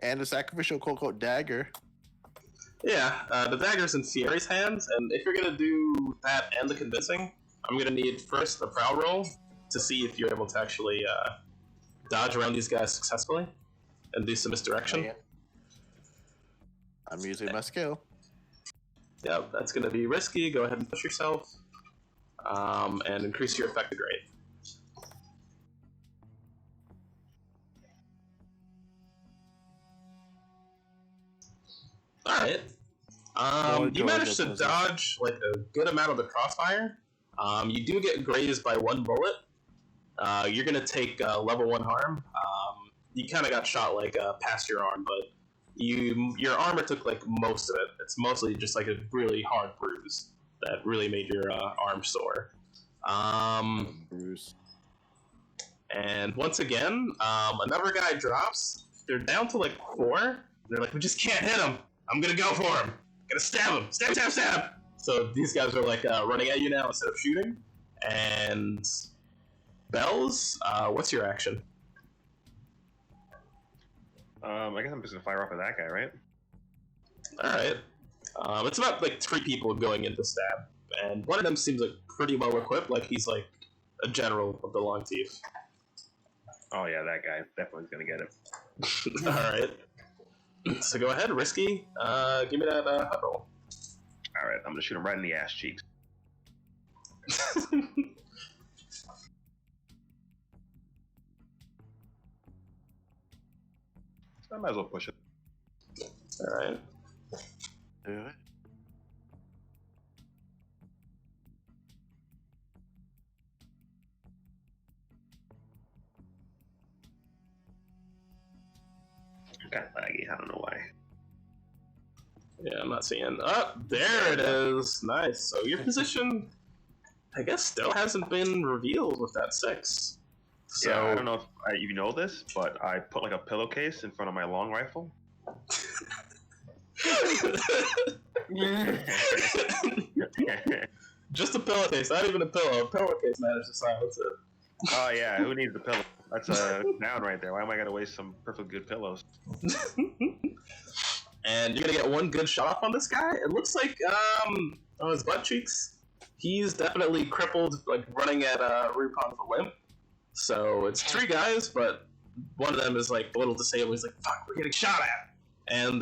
and a sacrificial quote-unquote dagger. Yeah, the dagger's in Fiery's hands, and if you're gonna do that and the convincing, I'm gonna need first the prowl roll to see if you're able to actually dodge around these guys successfully and do some misdirection. Man. I'm using my skill. Yeah, that's gonna be risky. Go ahead and push yourself, and increase your effective rate. Alright. You managed to dodge like a good amount of the crossfire. You do get grazed by one bullet. You're gonna take level 1 harm. You kind of got shot like past your arm, but your armor took like most of it. It's mostly just like a really hard bruise that really made your arm sore. Bruce. And once again, another guy drops. They're down to like 4. They're like, we just can't hit him. I'm gonna go for him. Gonna stab him. Stab, stab, stab. So these guys are like running at you now instead of shooting. And Bells, what's your action? I guess I'm just gonna fire off at that guy, right? Alright. It's about like 3 people going into stab. And one of them seems like pretty well equipped, like he's like a general of the Long Teeth. Oh yeah, that guy definitely is gonna get it. Alright. So go ahead, Risky. Give me that hut roll. Alright, I'm gonna shoot him right in the ass cheeks. I might as well push it. Alright. Do it. Kind of laggy, I don't know why. Yeah, I'm not seeing. Oh, there it is. Nice. So your position, I guess, still hasn't been revealed with that 6. So Yeah, I don't know if you know this, but I put like a pillowcase in front of my long rifle. Just a pillowcase, not even a pillow. A pillowcase managed to silence it. Oh yeah, who needs the pillow? That's a noun right there. Why am I gonna waste some perfectly good pillows? And you're gonna get one good shot off on this guy. It looks like on his butt cheeks, he's definitely crippled, like running at Rupon with a limp. So it's 3 guys, but one of them is like a little disabled. He's like, "Fuck, we're getting shot at." And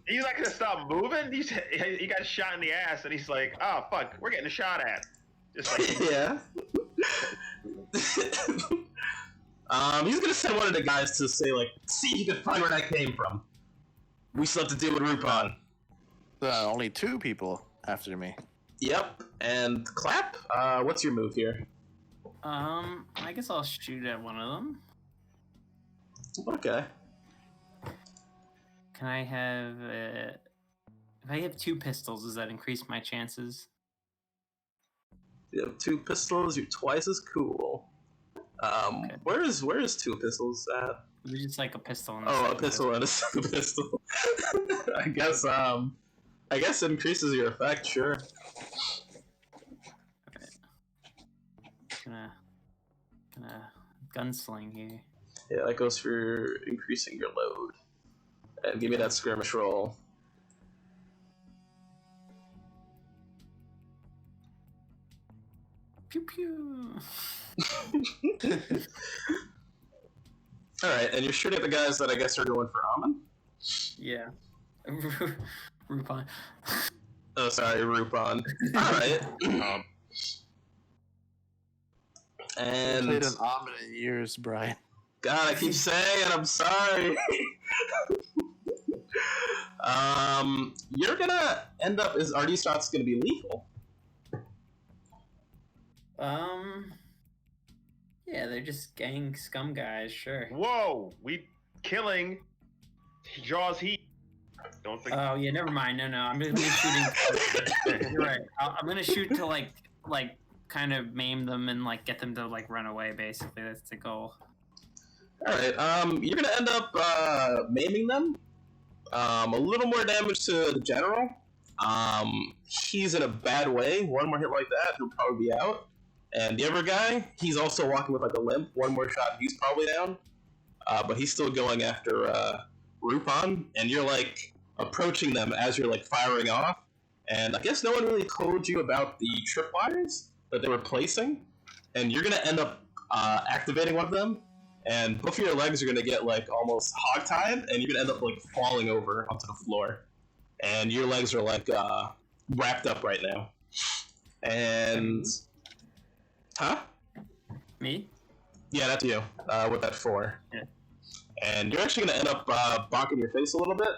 He's not gonna stop moving. He got shot in the ass, and he's like, "Oh fuck, we're getting shot at." Just like yeah. He's gonna send one of the guys to say like, "See if you can find where that came from. We still have to deal with Rupon." Only 2 people after me. Yep. And Clap. What's your move here? I guess I'll shoot at one of them. Okay. Can I have if I have 2 pistols, does that increase my chances? You have 2 pistols. You're twice as cool. Okay. Where is 2 pistols at? It's just like a pistol. And Oh, a pistol and a second pistol. I guess it increases your effect. Sure. Gonna gunsling here. Yeah, that goes for increasing your load. And give me that skirmish roll. Pew pew. Alright, and you're shooting at the guys that I guess are going for Amon? Yeah. Rupon. Oh, sorry, Rupon. Alright. And Played an Amon in years, Brian. God, I keep saying I'm sorry. You're gonna end up. Are these shots gonna be lethal? Yeah, they're just gang scum guys, sure. whoa, we killing Jaws Heat. Don't think. Oh yeah, never mind. No, I'm gonna be shooting. You're right. I'm gonna shoot to like kind of maim them and like get them to like run away. Basically, that's the goal. All right. You're gonna end up maiming them. A little more damage to the general, He's in a bad way. One more hit like that, he'll probably be out. And the other guy, he's also walking with like a limp. One more shot, he's probably down. But he's still going after Rupon, and you're like approaching them as you're like firing off. And I guess no one really told you about the tripwires that they were placing, and you're gonna end up activating one of them, and both of your legs are gonna get like almost hogtied, and you're gonna end up like falling over onto the floor, and your legs are like wrapped up right now. And Me? Yeah, that's you. With that 4. Yeah. And you're actually gonna end up bonking your face a little bit,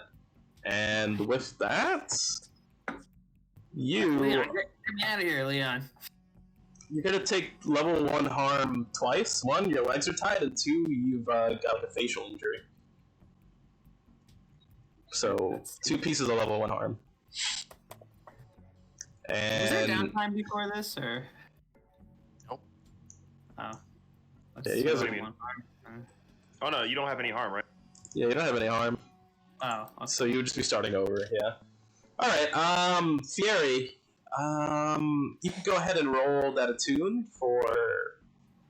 and with that, Leon, get me out of here, Leon. You're gonna take level 1 harm twice. 1, your legs are tied, and 2, you've got like a facial injury. So 2 pieces of level 1 harm. And Was there downtime before this, or? Nope. Oh. Yeah, you guys are- Oh no, you don't have any harm, right? yeah, you don't have any harm, Oh, okay. so you would just be starting over. Yeah. All right. Fieri. You can go ahead and roll that attune for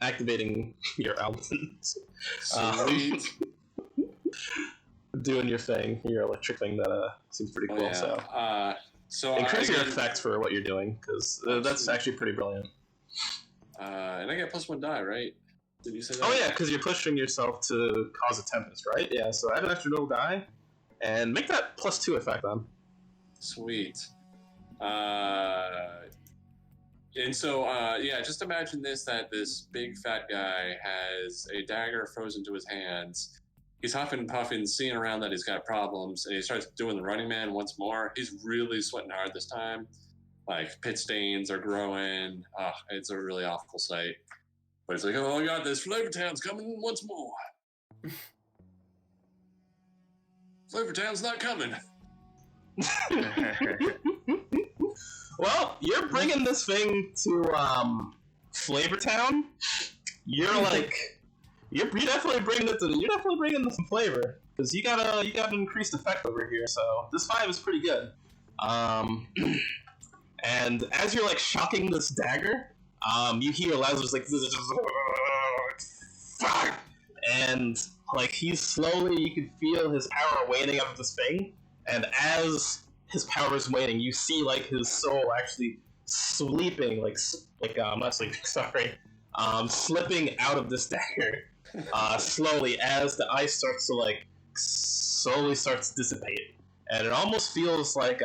activating your elements. Sweet. Doing your thing, your electric thing that seems pretty cool. So increase your effects for what you're doing, because that's actually pretty brilliant. And I get +1 die, right? Did you say that? Oh yeah, because you're pushing yourself to cause a tempest, right? Yeah. So add an extra little die, and make that +2 effect on. Sweet. And so, yeah, just imagine that this big fat guy has a dagger frozen to his hands. He's huffing and puffing, seeing around that he's got problems, and he starts doing the Running Man once more. He's really sweating hard this time. Like, pit stains are growing. It's a really awful sight. But it's like, oh my god, this Flavor Town's coming once more. Flavor Town's not coming. Well, you're bringing this thing to Flavor Town. You're like, you're definitely bringing it to. You're definitely bringing some flavor, because you got an increased effect over here. So this 5 is pretty good. And as you're like shocking this dagger, you hear Lazarus like, fuck, and like he's slowly, you can feel his power waning out of this thing, and as his power is waning, you see like his soul actually sleeping, not sleeping, sorry, slipping out of this dagger, slowly, as the ice starts to slowly starts to dissipate, and it almost feels like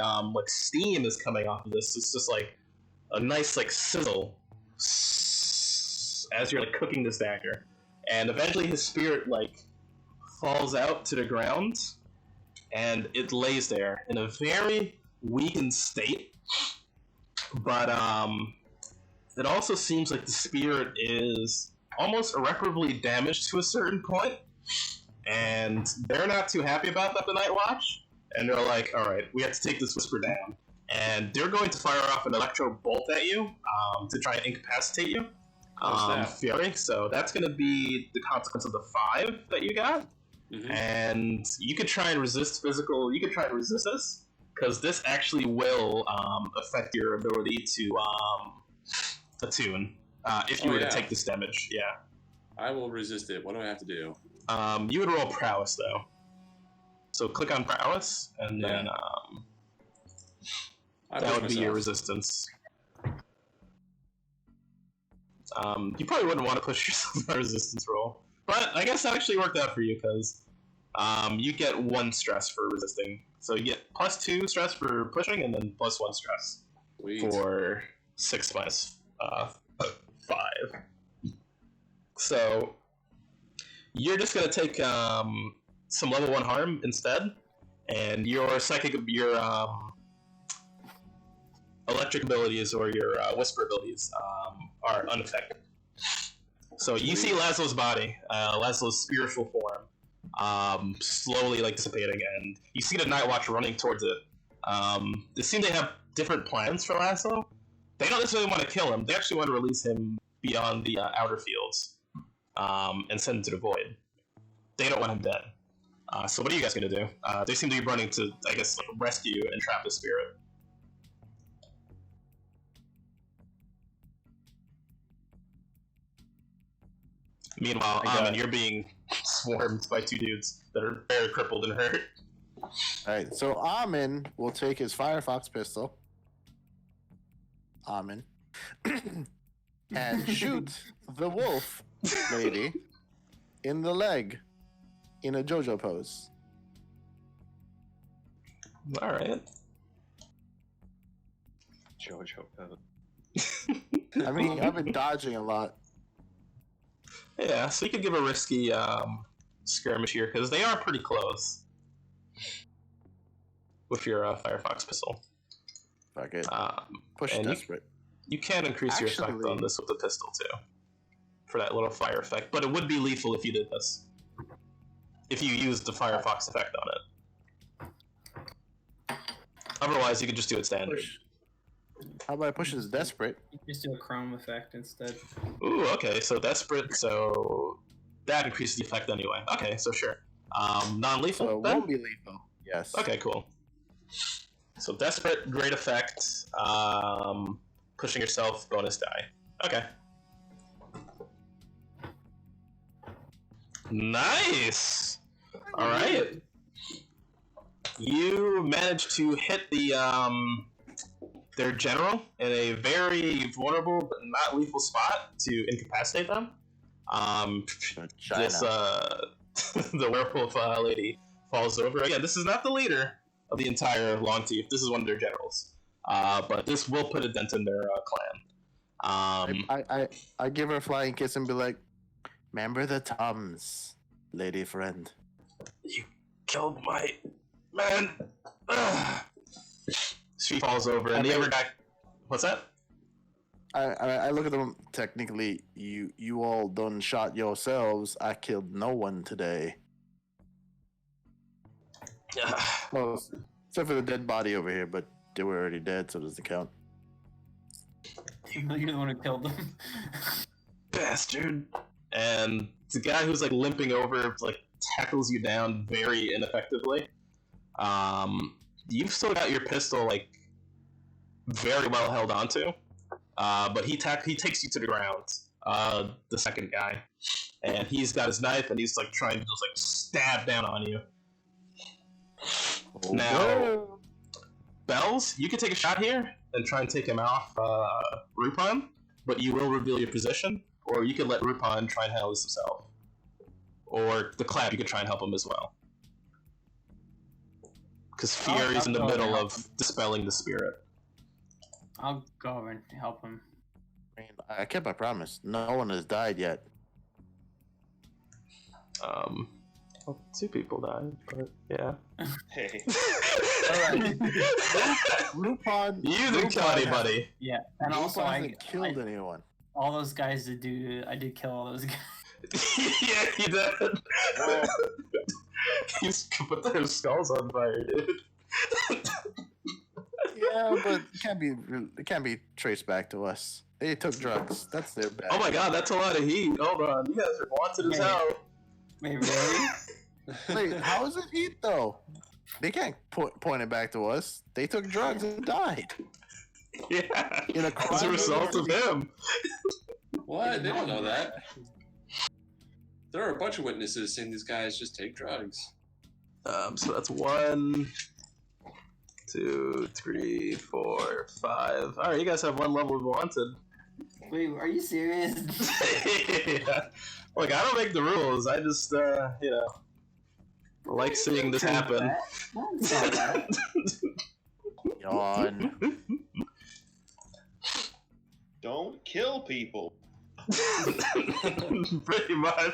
steam is coming off of this. It's just like a nice sizzle as you're cooking this dagger, and eventually his spirit falls out to the ground, and it lays there in a very weakened state. But it also seems like the spirit is almost irreparably damaged to a certain point, and they're not too happy about that, the Night Watch, and they're like, all right, we have to take this Whisper down, and they're going to fire off an electro bolt at you to try and incapacitate you, Fury. So that's going to be the consequence of the 5 that you got. Mm-hmm. And you could try and resist physical. You could try and resist this, because this actually will affect your ability to attune if you were to take this damage. Yeah. I will resist it. What do I have to do? You would roll prowess though. So click on prowess, and then that would be your resistance. You probably wouldn't want to push yourself on a resistance roll, but I guess that actually worked out for you, because you get 1 stress for resisting. So you get +2 stress for pushing, and then +1 stress for 6 minus 5. So you're just gonna take some level 1 harm instead, and your electric abilities or your whisper abilities are unaffected. So you see Laszlo's body, Laszlo's spiritual form, slowly dissipating, and you see the Night Watch running towards it. They seem to have different plans for Laszlo. They don't necessarily want to kill him. They actually want to release him beyond the outer fields and send him to the void. They don't want him dead. So what are you guys going to do? They seem to be running to, I guess, rescue and trap the spirit. Meanwhile, I got Amin, it. you're being swarmed by two dudes that are very crippled and hurt. All right, so Amin will take his Firefox pistol. Amin. And shoot the wolf lady in the leg in a JoJo pose. All right. Jojo. I mean, I've been dodging a lot. Yeah, so you could give a risky skirmish here because they are pretty close with your Firefox pistol. Fuck it. Push and desperate. You can increase your effect Actually- on this with the pistol too, for that little fire effect. But it would be lethal if you did this. If you used the Firefox effect on it. Otherwise, you could just do it standard. Push. How about I push his desperate? You just do a chrome effect instead. Ooh, okay, so desperate, so that increases the effect anyway. Okay, so sure. Non-lethal So it then? won't be lethal. Yes. Okay, cool. So desperate, great effect. Pushing yourself, bonus die. Okay. Nice. All right. You managed to hit their general in a very vulnerable but not lethal spot to incapacitate them. China. This the werewolf lady falls over. Again, this is not the leader of the entire Long Teeth. This is one of their generals. But this will put a dent in their clan. I give her a flying kiss and be like, remember the Tums, lady friend. Killed my man. Ugh. She falls over, and the other guy. What's that? I look at them. Technically, you all done shot yourselves. I killed no one today. Well, except for the dead body over here, but they were already dead, so it doesn't count. You're the one who killed them. Bastard. And the guy who's like limping over like tackles you down very ineffectively. You've still got your pistol like very well held onto, but he takes you to the ground. The second guy, and he's got his knife and he's like trying to just like stab down on you. Now, Bells, you can take a shot here and try and take him off Rupon, but you will reveal your position, or you could let Rupon try and handle this himself. Or the Clap, you could try and help him as well. Because Fury's in the middle of dispelling the spirit. I'll go over and help him. I mean, I kept my promise. No one has died yet. Well, 2 people died, but yeah. Hey. Alright. Lupin. You the Cuddy buddy. Yeah, and also hasn't killed anyone. all those guys did do. I did kill all those guys. Yeah, he did. He's put their skulls on fire, dude. Yeah, but it can't be traced back to us. They took drugs. That's their bad. Oh my god, that's a lot of heat. Hold on, you guys are wanted as hell. Wait, really? Wait, how is it heat though? They can't point it back to us. They took drugs and died. Yeah, In a as a crime result of him. What? They don't know that. There are a bunch of witnesses saying these guys just take drugs. So that's 1, 2, 3, 4, 5. Alright, you guys have 1 level of wanted. Wait, are you serious? Yeah. Look, I don't make the rules. I just, like seeing this happen. That's not bad. Yawn. Don't kill people. Pretty much.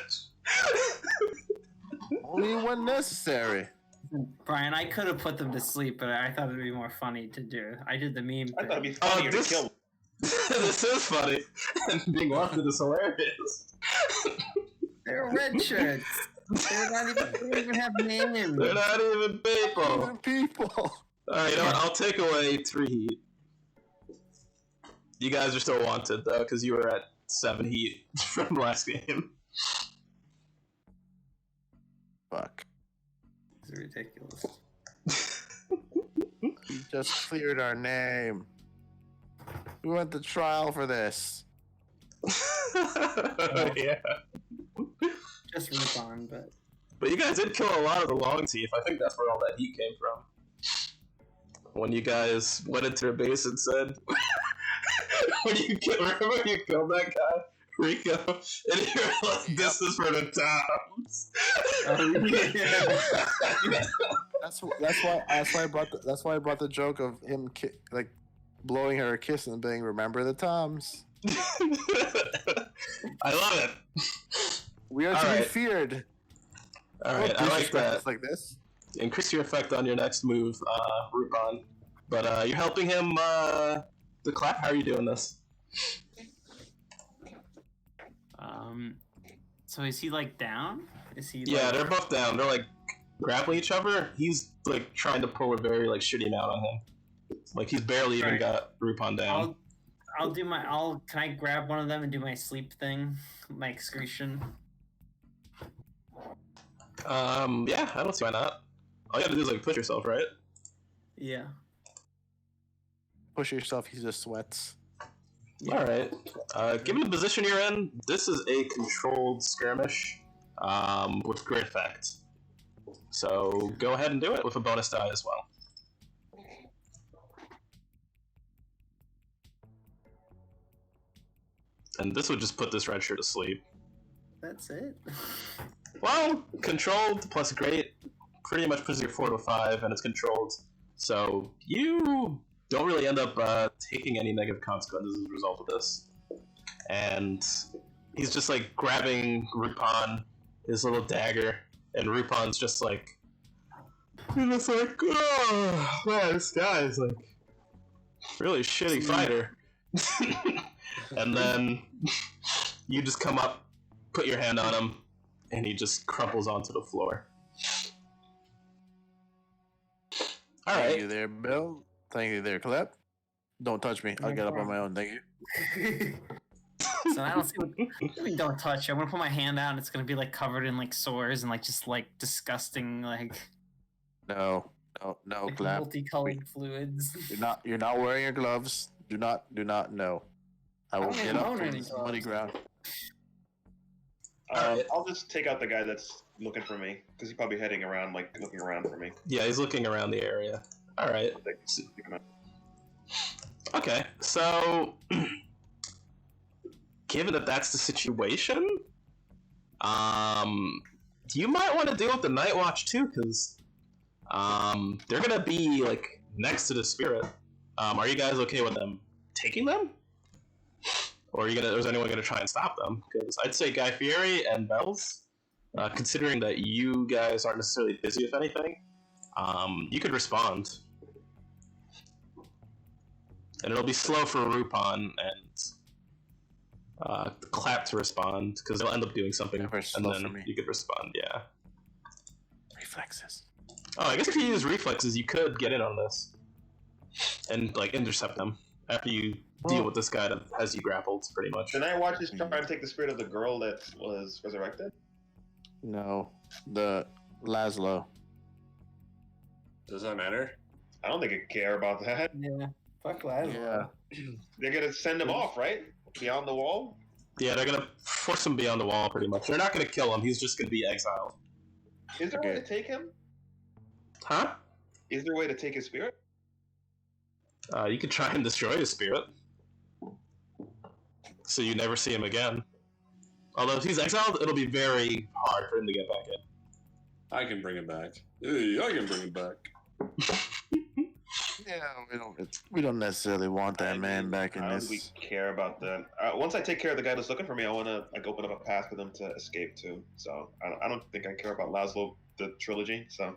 Only when necessary. Brian, I could have put them to sleep, but I thought it'd be more funny to do. I did the meme I thought it'd thing. be funnier this- to kill them. This is funny. And being wanted is hilarious. They're red shirts. They don't even have names. They're not even people. Even people. Alright, you know what? I'll take away 3 heat. You guys are still wanted, though, because you were at 7 heat from last game. Fuck. It's ridiculous. You just cleared our name. We went to trial for this. Yeah. just Rupon, but But you guys did kill a lot of the long teeth. I think that's where all that heat came from. When you guys went into their base and said, remember when you killed that guy, Rico, and you were like, "This is for the toms." That's why I brought the joke of him like blowing her a kiss and being "Remember the Toms." I love it. We are All to be right. feared. All right, I like that. Like this. Increase your effect on your next move, Rupon. But you're helping him. The clap. How are you doing this? so is he like down? Is he? Yeah, like... they're both down. They're like grappling each other. He's like trying to pull a very like shitty mount on him. Like he's barely even Right. got Rupon down. I'll do my. Can I grab one of them and do my sleep thing, my excretion? Yeah, I don't see why not. All you have to do is like push yourself, right? Yeah. Push yourself. He just sweats. All right. Given the position you're in, this is a controlled skirmish with great effect. So go ahead and do it with a bonus die as well. And this would just put this red shirt to sleep. That's it. Well, controlled plus great pretty much puts you 4 to 5, and it's controlled. So you don't really end up taking any negative consequences as a result of this. And he's just like grabbing Rupon, his little dagger, and Rupon's just like, oh man, this guy is like really shitty fighter. And then you just come up, put your hand on him, and he just crumples onto the floor. All Thank right. you there, Bill. Thank you there, Clep. Don't touch me. I'll No get up on problem. my own. Thank you. So I don't see what I mean, don't touch. I'm gonna put my hand out and it's gonna be like covered in like sores and like just like disgusting like No, Clep. multicolored fluids. You're not wearing your gloves. Do not. No. I will don't get even up own from any this muddy gloves. ground. Alright. I'll just take out the guy that's looking for me because he's probably heading around, like looking around for me. Yeah, he's looking around the area. All right. Take him out. Okay, so given that that's the situation, you might want to deal with the Night Watch too, because they're gonna be like next to the spirit. Are you guys okay with them taking them, or is anyone gonna try and stop them? Because I'd say Guy Fieri and Bells, considering that you guys aren't necessarily busy with anything, you could respond. And it'll be slow for Rupon and Clap to respond, because they'll end up doing something, Never and slow for then me. you could respond, yeah. Reflexes. Oh, I guess if you use reflexes, you could get in on this. And, like, intercept them after you deal with this guy that has you grappled, pretty much. The Night Watch is trying to take the spirit of the girl that was resurrected. No, the Laszlo. Does that matter? I don't think I care about that. Yeah. Fuck that. Yeah. They're gonna send him off, right? Beyond the wall. Yeah, they're gonna force him beyond the wall, pretty much. They're not gonna kill him, he's just gonna be exiled. Is there a way Okay. to take him? Huh? Is there a way to take his spirit? You could try and destroy his spirit. So you never see him again. Although if he's exiled, it'll be very hard for him to get back in. I can bring him back. Hey, I can bring him back. Yeah, we don't necessarily want that man back in I don't this. think we care about that. Once I take care of the guy that's looking for me, I want to like open up a path for them to escape too. So I don't think I care about Laszlo the trilogy. So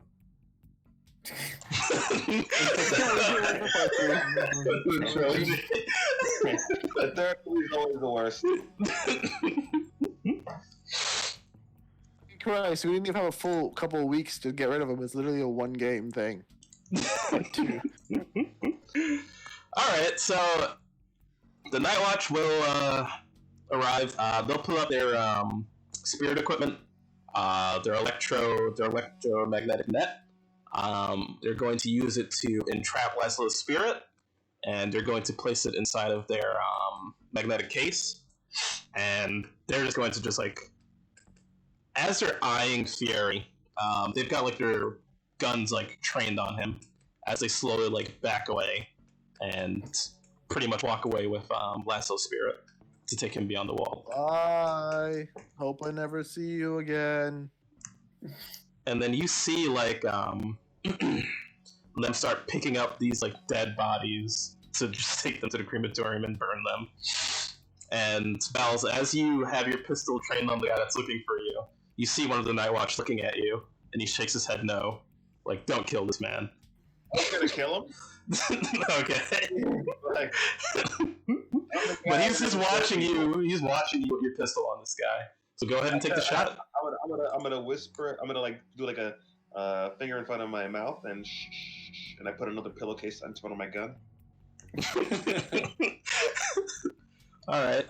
the third movie is always the worst. Christ, we didn't even have a full couple of weeks to get rid of him. It's literally a one game thing. Alright, so the Night Watch will arrive. They'll pull up their spirit equipment, their electromagnetic net. They're going to use it to entrap Laszlo's spirit, and they're going to place it inside of their magnetic case. And they're just going to as they're eyeing Fieri, they've got like their guns like trained on him as they slowly like back away and pretty much walk away with Lasso Spirit to take him beyond the wall. Bye. Hope I never see you again. And then you see like them start picking up these like dead bodies to just take them to the crematorium and burn them. And Bells, as you have your pistol trained on the guy that's looking for you, you see one of the Night Watch looking at you, and he shakes his head no. Like, don't kill this man. I'm gonna kill him. Okay. Like, But he's just watching you. He's watching you with your pistol on this guy. So go ahead and take the shot. I'm gonna whisper. I'm gonna like do like a finger in front of my mouth and shh, and I put another pillowcase on front of my gun. All right.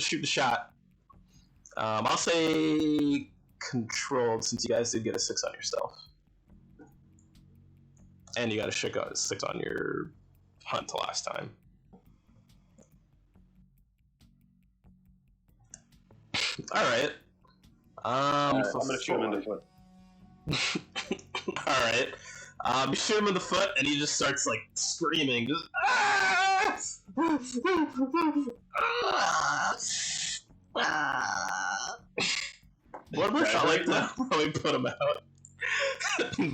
Shoot the shot. I'll say controlled since you guys did get a 6 on your stealth, and you got a 6 on your hunt to last time. All right. I'm gonna shoot him in the foot. All right. You shoot him in the foot, and he just starts like screaming. Just ah! One more shot like that probably put him out.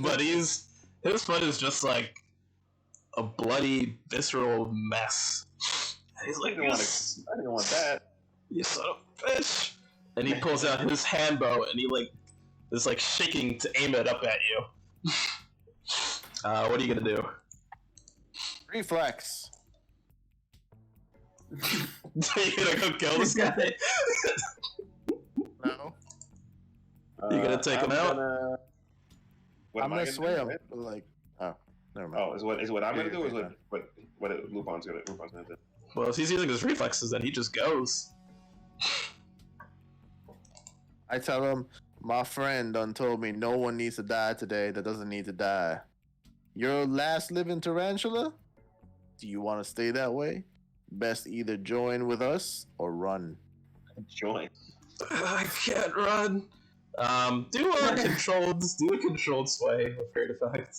But his foot is just like a bloody, visceral mess. And he's like, I didn't want that. You son of a bitch! And he pulls out his handbow and he like is like shaking to aim it up at you. What are you gonna do? Reflex. You gonna go kill this guy? No. You gonna take him out? What I'm am I gonna sway him. do? Like, oh, never mind. Oh, is what I'm gonna do? Or is Yeah. what Lupin's gonna do? Well, if he's using his reflexes, then he just goes. I tell him, my friend done told me no one needs to die today that doesn't need to die. Your last living tarantula? Do you want to stay that way? Best either join with us or run. Join. I can't run. Do a controlled sway with great effect.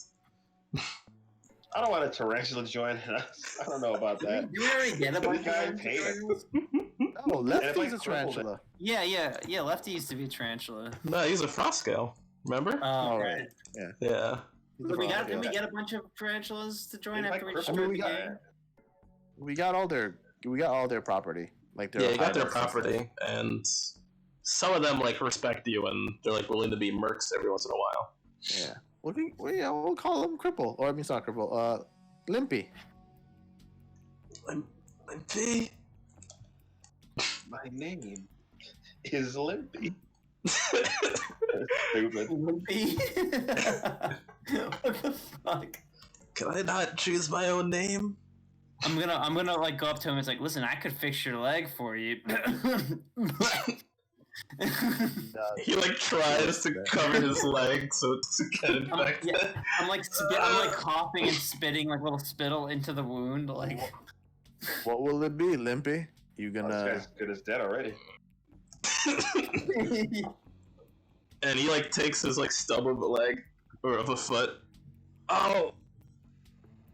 I don't want a tarantula join. I don't know about that. Do we already get a bunch of Guy them? paid it. Oh, Lefty's like a tarantula. Yeah. Lefty used to be a tarantula. No, he's a frost scale. Remember? Oh, All okay. right. Yeah. Did we get a bunch of tarantulas to join He's after like we crippled. destroyed we the got- game? We got all their property. Like their Yeah, you got their hideouts and stuff. property, and some of them like respect you, and they're like willing to be mercs every once in a while. Yeah. We'll call him Cripple. Or I mean, it's not Cripple. Limpy. Limpy. My name is Limpy. Can Stupid. Limpy? What the fuck? I not choose my own name? I'm gonna like go up to him and it's like, listen, I could fix your leg for you. He like tries to cover his leg so to get infected. I'm like coughing and spitting like little spittle into the wound. Like, What will it be, Limpy? You This gonna? guy's good as dead already. And he like takes his like stub of a leg or of a foot. Oh,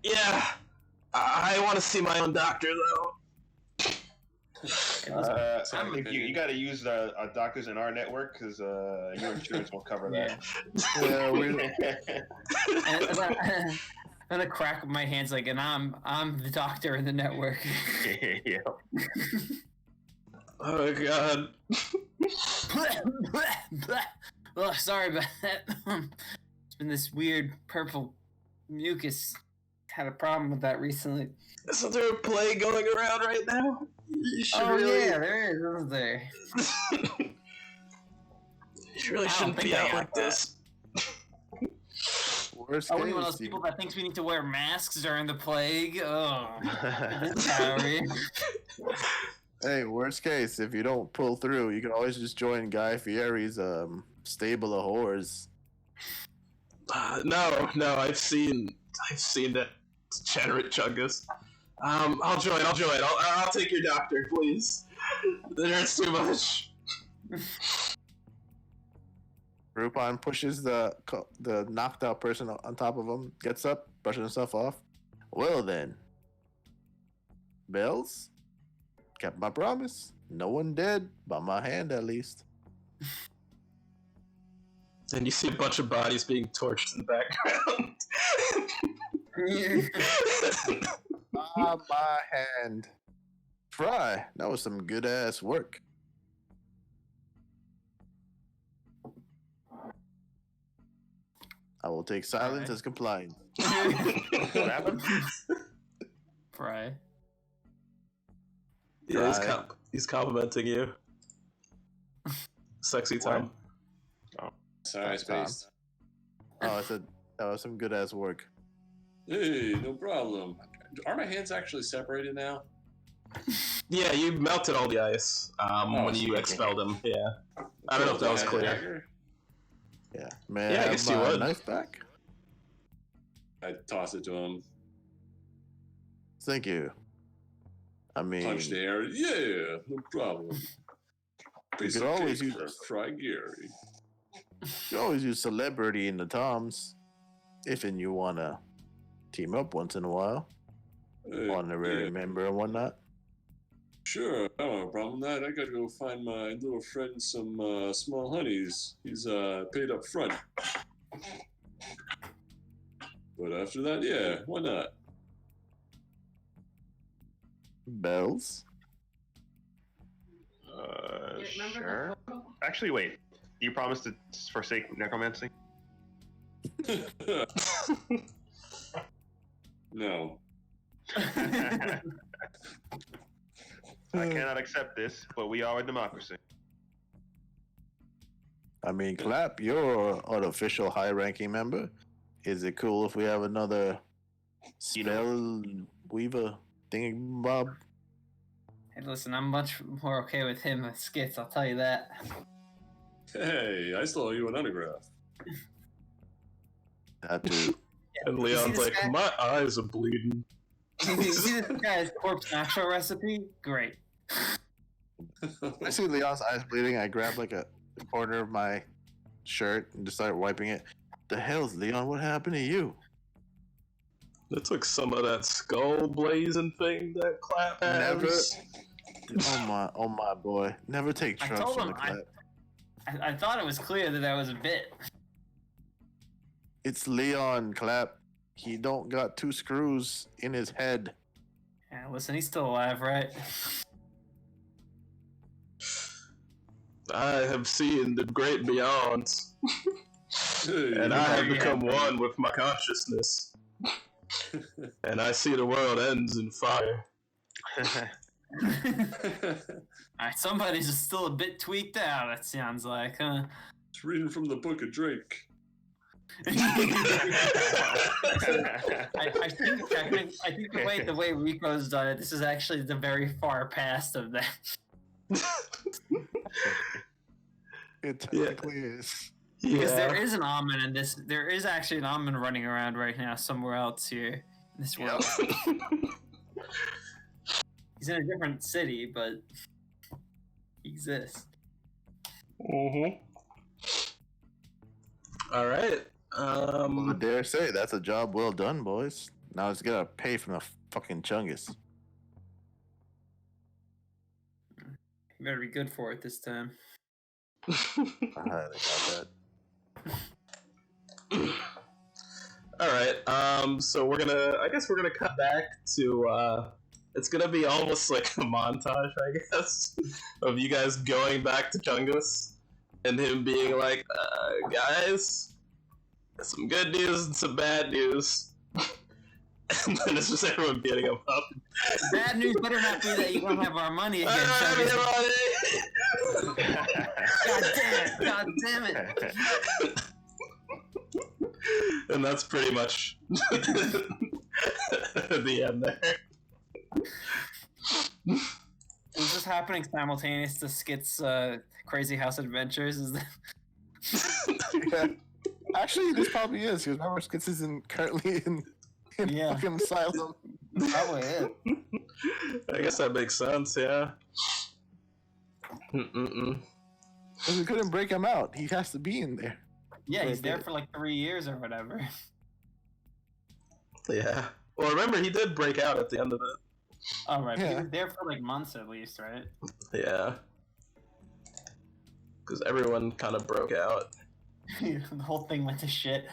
yeah. I want to see my own doctor though. I think you got to use doctors in our network because your insurance won't cover that. Yeah, I'm gonna crack my hands like, and I'm the doctor in the network. Yeah. Oh god. Oh, sorry about that. It's been this weird purple mucus. Had a problem with that recently. Isn't there a plague going around right now? You should Oh really, yeah, there is, isn't there? you really I don't shouldn't think be I out got like that. this. Worst Are we one of case, those people that thinks we need to wear masks during the plague? Oh, this Harry. Hey, worst case, if you don't pull through, you can always just join Guy Fieri's stable of whores. No, I've seen that degenerate chungus. I'll join. I'll take your doctor, please. It hurts too much. Rupon pushes the knocked out person on top of him, gets up, brushes himself off. Well then, Bells, kept my promise. No one dead, by my hand at least. And you see a bunch of bodies being torched in the background. By my hand. Fry, that was some good ass work. I will take silence Alright. as compliance. What happened? Fry. Yeah, Right. he's complimenting you. Sexy Tom. Sorry, Tom. Space. Oh, I said that was some good ass work. Hey, no problem. Are my hands actually separated now? Yeah, you melted all the ice when you sweet. expelled him. Yeah. I don't know if that was Do I have a clear. dagger? Yeah. Man, Yeah, I have guess you my would. knife back? I toss it to him. Thank you. I mean, Punch the air. Yeah, no problem. Piece could of always cake use- for Fry Gary. you always use celebrity in the toms, if and you wanna team up once in a while, Hey, honorary yeah, member and whatnot. sure, I don't have a problem with that. I gotta go find my little friend some small honeys. He's paid up front. But after that, yeah, why not? Bells. Sure. Actually, wait. You promised to forsake necromancy? No. I cannot accept this, but we are a democracy. I mean, Clap, you're an official high-ranking member. Is it cool if we have another You know- spell weaver thingamabob? Hey, listen, I'm much more okay with him with skits, I'll tell you that. Hey, I still owe you an autograph. That too. And You Leon's see like, this guy? my eyes are bleeding. You see this guy's corpse natural recipe? Great. I see Leon's eyes bleeding. I grab like a corner of my shirt and just start wiping it. The hell's Leon? What happened to you? That took some of that skull blazing thing that Clap has. Oh my boy! Never take I trust told from him the Clap. I thought it was clear that was a bit. It's Leon Clap. He don't got 2 screws in his head. Yeah, listen, he's still alive, right? I have seen the great beyond, Hey, and I have Yeah. become one with my consciousness. And I see the world ends in fire. Alright, somebody's still a bit tweaked out, it sounds like, huh? It's reading from the Book of Drake. I think the way Rico's done it, this is actually the very far past of that. It technically is. Because there Yeah. is an almond in this. There is actually an almond running around right now somewhere else here in this world. He's in a different city, but he exists. Mm-hmm. All right. Well, I dare say that's a job well done, boys. Now let's get our pay from the fucking Chungus. You better be good for it this time. I highly doubt All right. So we're gonna. I guess we're gonna cut back to. It's gonna be almost like a montage, I guess, of you guys going back to Chungus and him being like, "Guys, some good news and some bad news." And then it's just everyone beating him up. Bad news better not be that you don't have our money again, Everybody! Chungus. God damn it! And that's pretty much the end there. Is this happening simultaneous to Skit's Crazy House Adventures? Is that... that. Yeah. Actually, this probably is because remember Skits is currently in Yeah. fucking asylum. Probably it. I guess that makes sense, yeah. Mm-mm-mm. Because we couldn't break him out. He has to be in there. Yeah, For a he's there bit. for like 3 years or whatever. Yeah. Well, remember he did break out at the end of it. Oh right, but he Yeah. was there for like months at least, right? Yeah. Because everyone kind of broke out. The whole thing went to shit.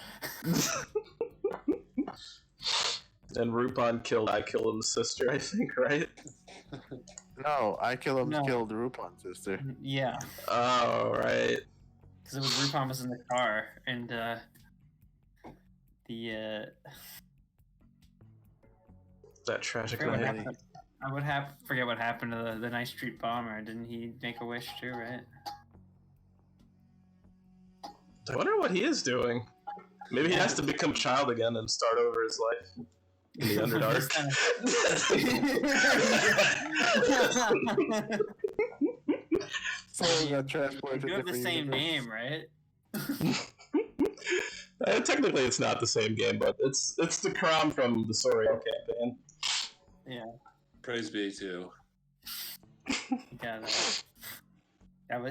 And Rupon killed Him's sister, I think, right? No, I killed No. Rupon's sister. Yeah, Oh, right. because it was Rupon was in the car, and That tragic forget what night. happened. I would forget what happened to the Night Street Bomber. Didn't he make a wish too, right? I wonder what he is doing. Maybe he has to become a child again and start over his life in the Underdark. Someone got transported to You have the different same universe. name, right? Technically, it's not the same game, but it's the Karam from the Soriel campaign. Yeah. Praise be to. Yeah,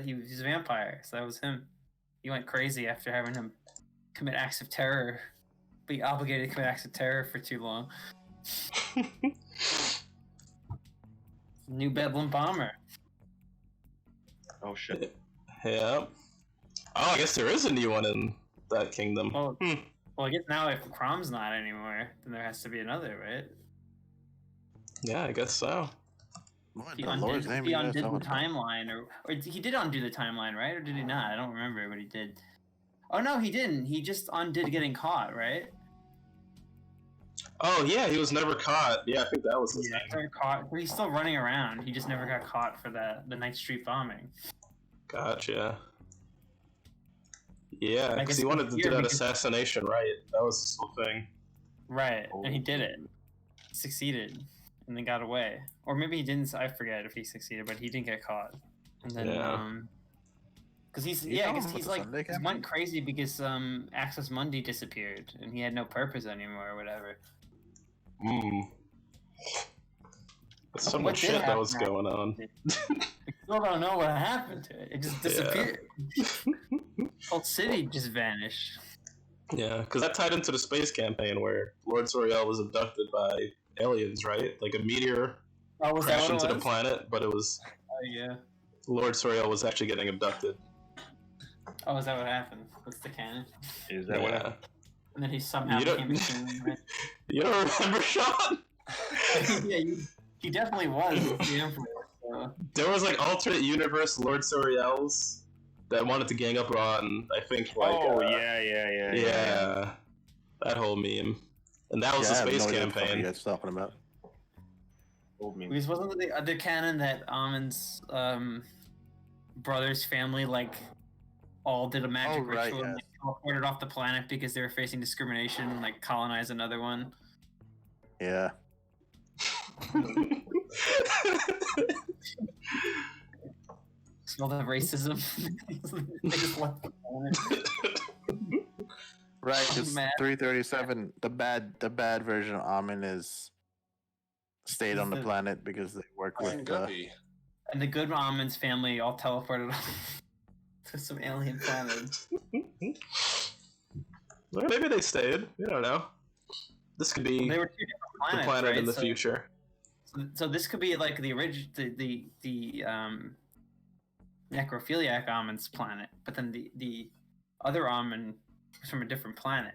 he's a vampire, so that was him. He went crazy after having him commit acts of terror, be obligated to commit acts of terror for too long. New Bedlam Bomber. Oh shit. Yeah. Oh, I guess there is a new one in that kingdom. Well, I guess now if Crom's not anymore, then there has to be another, right? Yeah, I guess so. What He the Lord's undid, name he you guys undid the talking about? timeline, or he did undo the timeline, right? Or did he not? I don't remember what he did. Oh no, he didn't. He just undid getting caught, right? Oh, yeah, he was never caught. Yeah, I think that was his Yeah, name. he never caught. But he's still running around. He just never got caught for the Night Street bombing. Gotcha. Yeah, I because guess he wanted to here do that because- assassination right. That was his whole thing. Right, and he did it. Succeeded, and then got away. Or maybe he didn't. I forget if he succeeded, but he didn't get caught. And then, Yeah. because he's You I know guess him he's with the like Sunday he campaign? went crazy because Access Mundi disappeared and he had no purpose anymore or whatever. There's so What much did shit that happen was after going on. We still don't know what happened to it. It just disappeared. Whole city just vanished. Yeah, because that tied into the space campaign where Lord Soriel was abducted by aliens, right? Like a meteor Oh, was that crashed what into it the was? planet, but it was Oh yeah. Lord Soriel was actually getting abducted. Oh, is that what happened? That's the canon. Is that what Yeah. happened? And then he somehow You don't- became a human. You don't remember, Sean? Yeah, he definitely was the emperor. So. There was like alternate universe Lord Soriels that wanted to gang up on, I think, like yeah, that whole meme, and that was Yeah, I the have space no idea what the fuck campaign. you guys talking about. Old meme. Because wasn't the other canon that Amon's brother's family like all did a magic Oh, right, ritual and yes. like, teleported off the planet because they were facing discrimination and like colonize another one? Yeah. Smell the racism. They just left the planet. Right, it's Mad. 337. The bad version of Amin is stayed on the The- planet because they work Iron with Guppy. And the good Amon's family all teleported off to some alien planet. Well, maybe they stayed. You don't know. This could be They were two different the planets, planet right? in the So- future. So this could be like the original, the necrophiliac Amon's planet, but then the other Amon was from a different planet.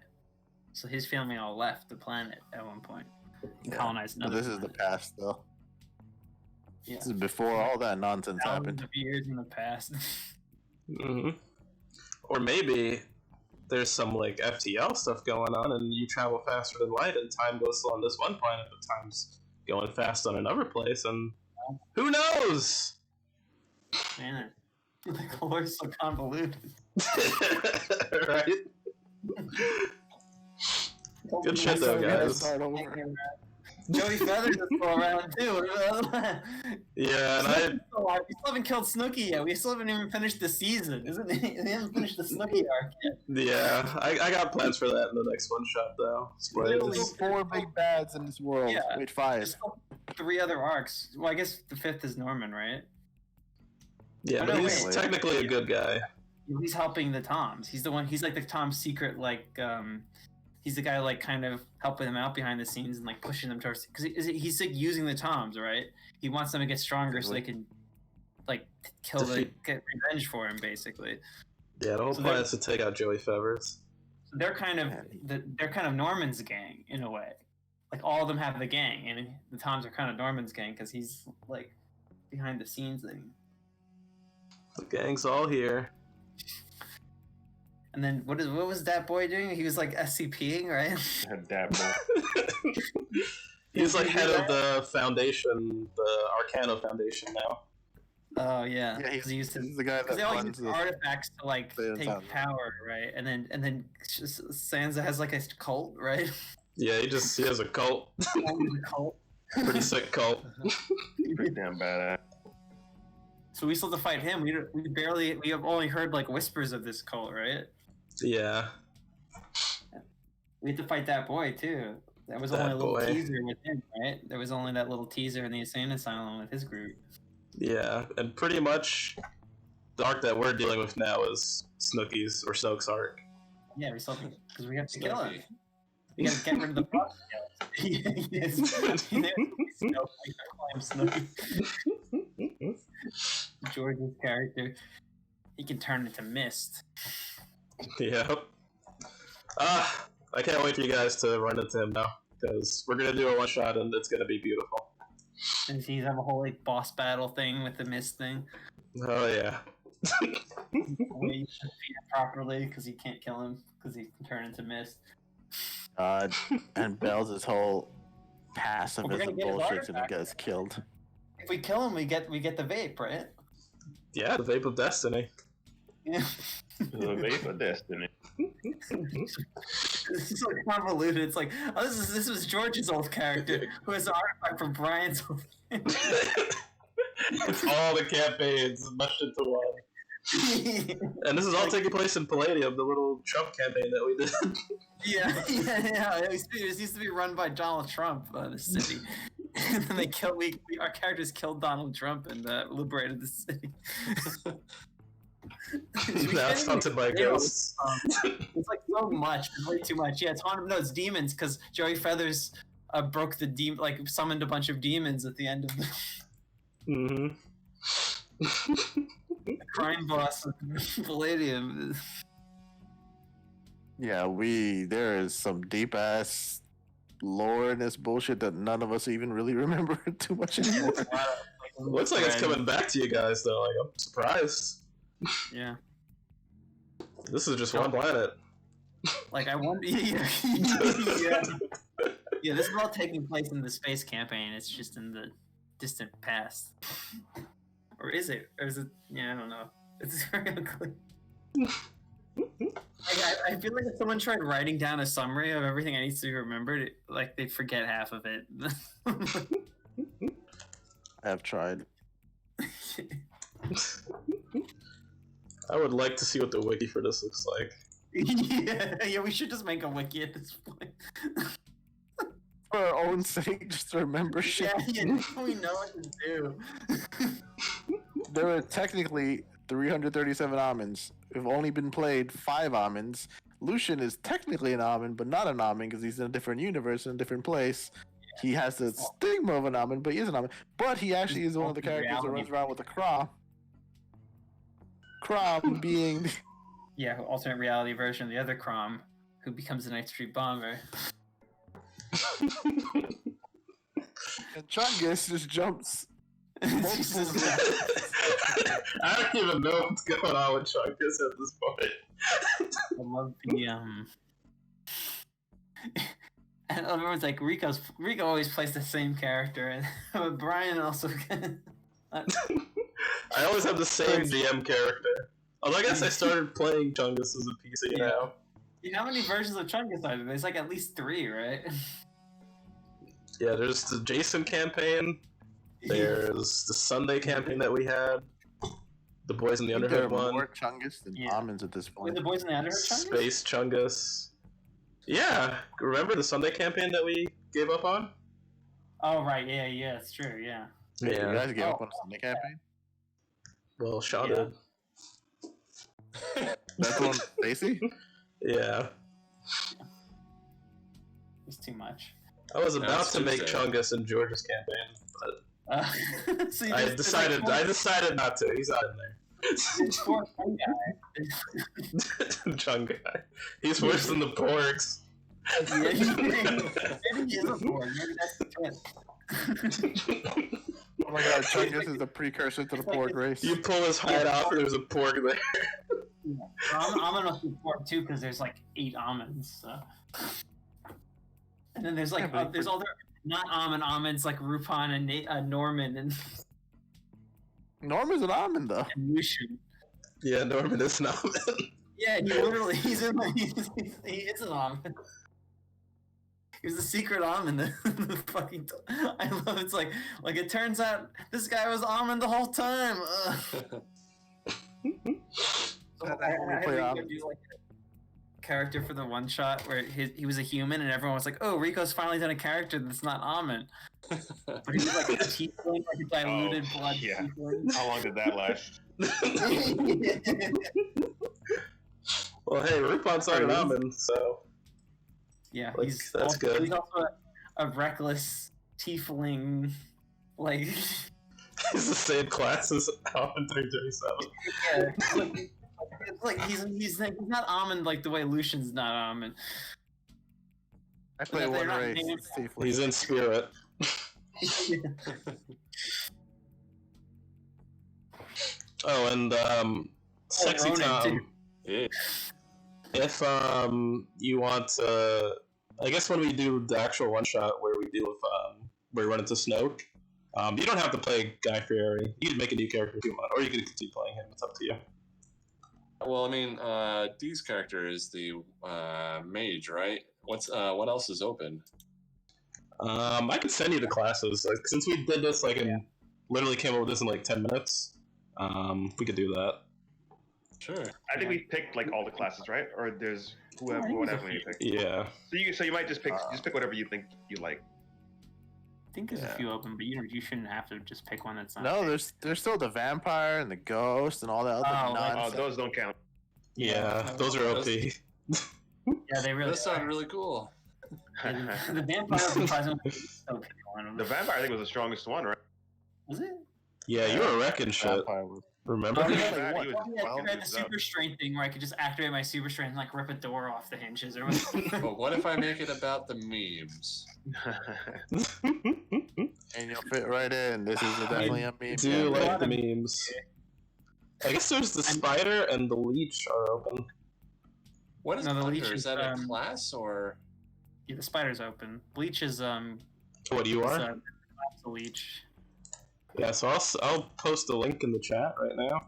So his family all left the planet at one point and Yeah, colonized But another. this is the planet. past, though. Yeah. This is before all that nonsense Thousands happened. of years in the past. hmm Or maybe there's some like FTL stuff going on, and you travel faster than light, and time goes slow on this one planet, but time's going fast on another place, and who knows? Man, the lore's so convoluted. Right? Good shit, though, So we gotta guys. start over. Jody Feathers is still around too. Yeah, and I We still haven't killed Snooki yet. We still haven't even finished the season, isn't it? We haven't finished the Snooki arc yet. I got plans for that in the next one shot though. There's Literally still 4 big bads in this world. Yeah. Wait, There's 5. still 3 other arcs. Well, I guess the 5th is Norman, right? Yeah, Oh, but no, he's wait. technically a good guy. He's helping the Toms. He's the one. He's like the Tom's secret, like he's the guy like kind of helping them out behind the scenes and like pushing them towards. Because he's like using the Toms, right? He wants them to get stronger so they can like get revenge for him, basically. Yeah, the whole So plan they're- is to take out Joey Fevers. They're kind of Norman's gang in a way. Like all of them have the gang, and the Toms are kind of Norman's gang because he's like behind the scenes thing. The gang's all here. And then what was that boy doing? He was like SCPing, right? That boy. He's like head of the foundation, the Arcano Foundation now. Oh yeah, Yeah, he used to. He's the guy Because that they all runs use the. artifacts to like the take town. power, right? And then Sansa has like a cult, right? Yeah, he has a cult. A cult. Pretty sick cult. Pretty damn badass. So we still have to fight him. We have only heard like whispers of this cult, right? Yeah. We have to fight that boy too. That was That only a little boy. teaser with him, right? There was only that little teaser in the insane asylum with his group. Yeah, and pretty much the arc that we're dealing with now is Snooki's or Snoke's arc. Yeah, we still because we have to kill him. Snooki. We gotta get rid of the boss. Yes. Snooki. George's character, he can turn into mist. Yep. I can't wait for you guys to run into him now, because we're gonna do a one shot and it's gonna be beautiful. And he's have a whole like boss battle thing with the mist thing. Oh yeah. Where you can defeat him properly because you can't kill him because he can turn into mist. And Bells' whole Well, we're pacifism gonna get his bullshit and he artifact. gets killed. If we kill him, we get the vape, right? Yeah, the Vape of Destiny. Yeah. The Vape of Destiny. This is so convoluted. It's like, oh, this was George's old character who has an artifact from Brian's old. It's all the campaigns mushed into one. And this is all taking place in Palladium, the little Trump campaign that we did. yeah. It used to be run by Donald Trump, the city. And then they killed. Our characters killed Donald Trump and liberated the city. Now it's haunted by ghosts. It's like so much, it's way too much. Yeah, it's haunted. No, it's demons because Joey Feathers broke the summoned a bunch of demons at the end of the Mm-hmm. crime boss of Palladium. Yeah, there is some deep ass lore in this bullshit that none of us even really remember too much anymore. Looks like it's coming back to you guys, though. Like, I'm surprised. Yeah, This is just one planet. like I wonder. Yeah, this is all taking place in the space campaign. It's just in the distant past, or is it? Or is it? Yeah, I don't know. It's very unclear. I feel like if someone tried writing down a summary of everything I need to be remembered, like they'd forget half of it. I have tried. I would like to see what the wiki for this looks like. yeah, we should just make a wiki at this point. For our own sake, just to remember shit. Yeah, we know what to do. There are technically 337 almonds. We've only been played 5 almonds. Lucian is technically an almond, but not an almond because he's in a different universe, in a different place. He has the stigma of an almond, but he is an almond. But he actually is one of the characters that runs around with a Crom. Crom being... Yeah, alternate reality version of the other Crom, who becomes a Night Street Bomber. And Chungus just jumps. I don't even know what's going on with Chunkus at this point. I love the and everyone's like Rico always plays the same character, and but Brian also. I always have the same DM character. Although I guess I started playing Chungus as a PC now. How many versions of Chungus are there? There's like at least 3, right? Yeah, there's the Jason campaign. There's the Sunday campaign that we had. The Boys in the I think there Underhood are one. more Chungus than Yeah. almonds at this Were point. the boys in the Underhood Chungus? Space Chungus. Yeah, remember the Sunday campaign that we gave up on? Oh right, yeah, it's true, yeah. You guys gave Oh. up on the Sunday campaign? Well, Shaw Yeah. did. That's the one, Stacy. Yeah. It's too much. I was about That's to make Tuesday. Chungus in George's campaign, but So you I just- decided there's, like, I decided not to. He's not in there. there's four fun guys. Chungai. He's worse than the Porgs. Yeah, maybe he is a Borg. Maybe that's the twist. Oh my god, Chungus is the precursor to the Porg race. You pull his hide off, and there's a Porg there. Almond must be Borg too, because there's like 8 almonds. So. And then there's like Yeah, but there's all their not almonds like Rupon and Norman and Norman's an almond though. Lucian. Yeah, Norman is not. Yeah, he literally he's in like he is an almond. He's a secret almond. The fucking I love it's like it turns out this guy was almond the whole time. So That's I when we had play Rico almond. do like a character for the one shot where he was a human and everyone was like, "Oh, Rico's finally done a character that's not almond." But he was like a tiefling, like a diluted blood yeah. tiefling. How long did that last? Well, hey, Rupon's not an almond, so Yeah, Like, he's that's also, good. He's also a reckless tiefling, like he's the same class as Almond 337. yeah, it's like he's not almond like the way Lucian's not almond. I play They're one not race. named- It's safely. He's in spirit. Oh, and Sexy Ronan, Tom. too. Yeah. If you want to, I guess when we do the actual one shot where we deal with where we run into Snoke, you don't have to play Guy Fieri. You can make a new character if you want, or you can continue playing him. It's up to you. Well, I mean, Dee's character is the mage, right? What else is open? I could send you the classes. Like, since we did this, literally came up with this in like 10 minutes. We could do that. Sure. I think we picked like all the classes, right? Or there's whoever, whatever you pick. Yeah. So you might just pick whatever you think you like. I think there's Yeah. a few open, but you shouldn't have to just pick one that's not. No, there's still the vampire and the ghost and all that other Oh, like- Oh, nonsense. those don't count. Yeah, those are OP. Yeah, they really. That sounded really cool. The vampire surprisingly so good one. The vampire, I think, was the strongest one, right? Was it? Yeah, you were wrecking shit. Vampire was- Remember? Oh, Yeah, yeah, he was I well had the mixed up. super strength thing where I could just activate my super strength and like rip a door off the hinges or whatever. But what if I make it about the memes? And you'll fit right in. This is definitely a meme. Do you yeah. like the memes? I guess there's the spider and the leech are open. What is No, the Hunter? leech Is is, that a class or? Yeah, the spider's open. Bleach is What you is, are? the leech. Yeah, so I'll post a link in the chat right now.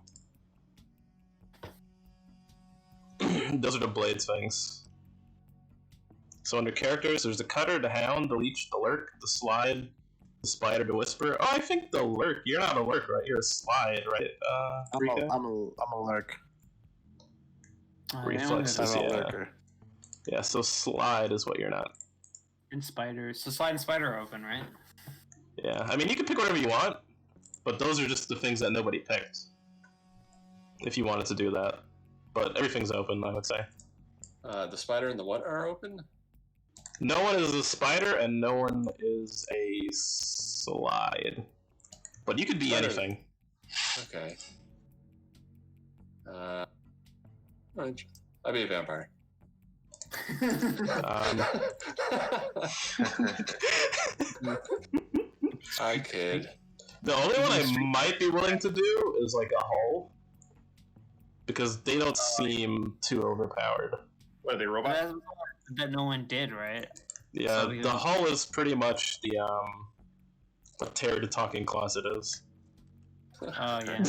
Those are the blades things. So under characters, there's the cutter, the hound, the leech, the lurk, the slide, the spider, the whisper. Oh, I think the lurk. You're not a lurk, right? You're a slide, right? Rika? I'm a lurk. Reflexes, I'm a yeah. lurker. Yeah, so slide is what you're not. And spiders. So slide and spider are open, right? Yeah, I mean, you can pick whatever you want, but those are just the things that nobody picked. If you wanted to do that. But everything's open, I would say. The spider and the what are open? No one is a spider, and no one is a slide. But you could be Spider. anything. Okay. Alright. I'd be a vampire. I kid. The only one I might be willing to do is like a hull. Because they don't seem too overpowered. What are they, robots? That's that no one did, right? Yeah, So, yeah. the hull is pretty much the what Terry the Talking Closet is. Oh yeah.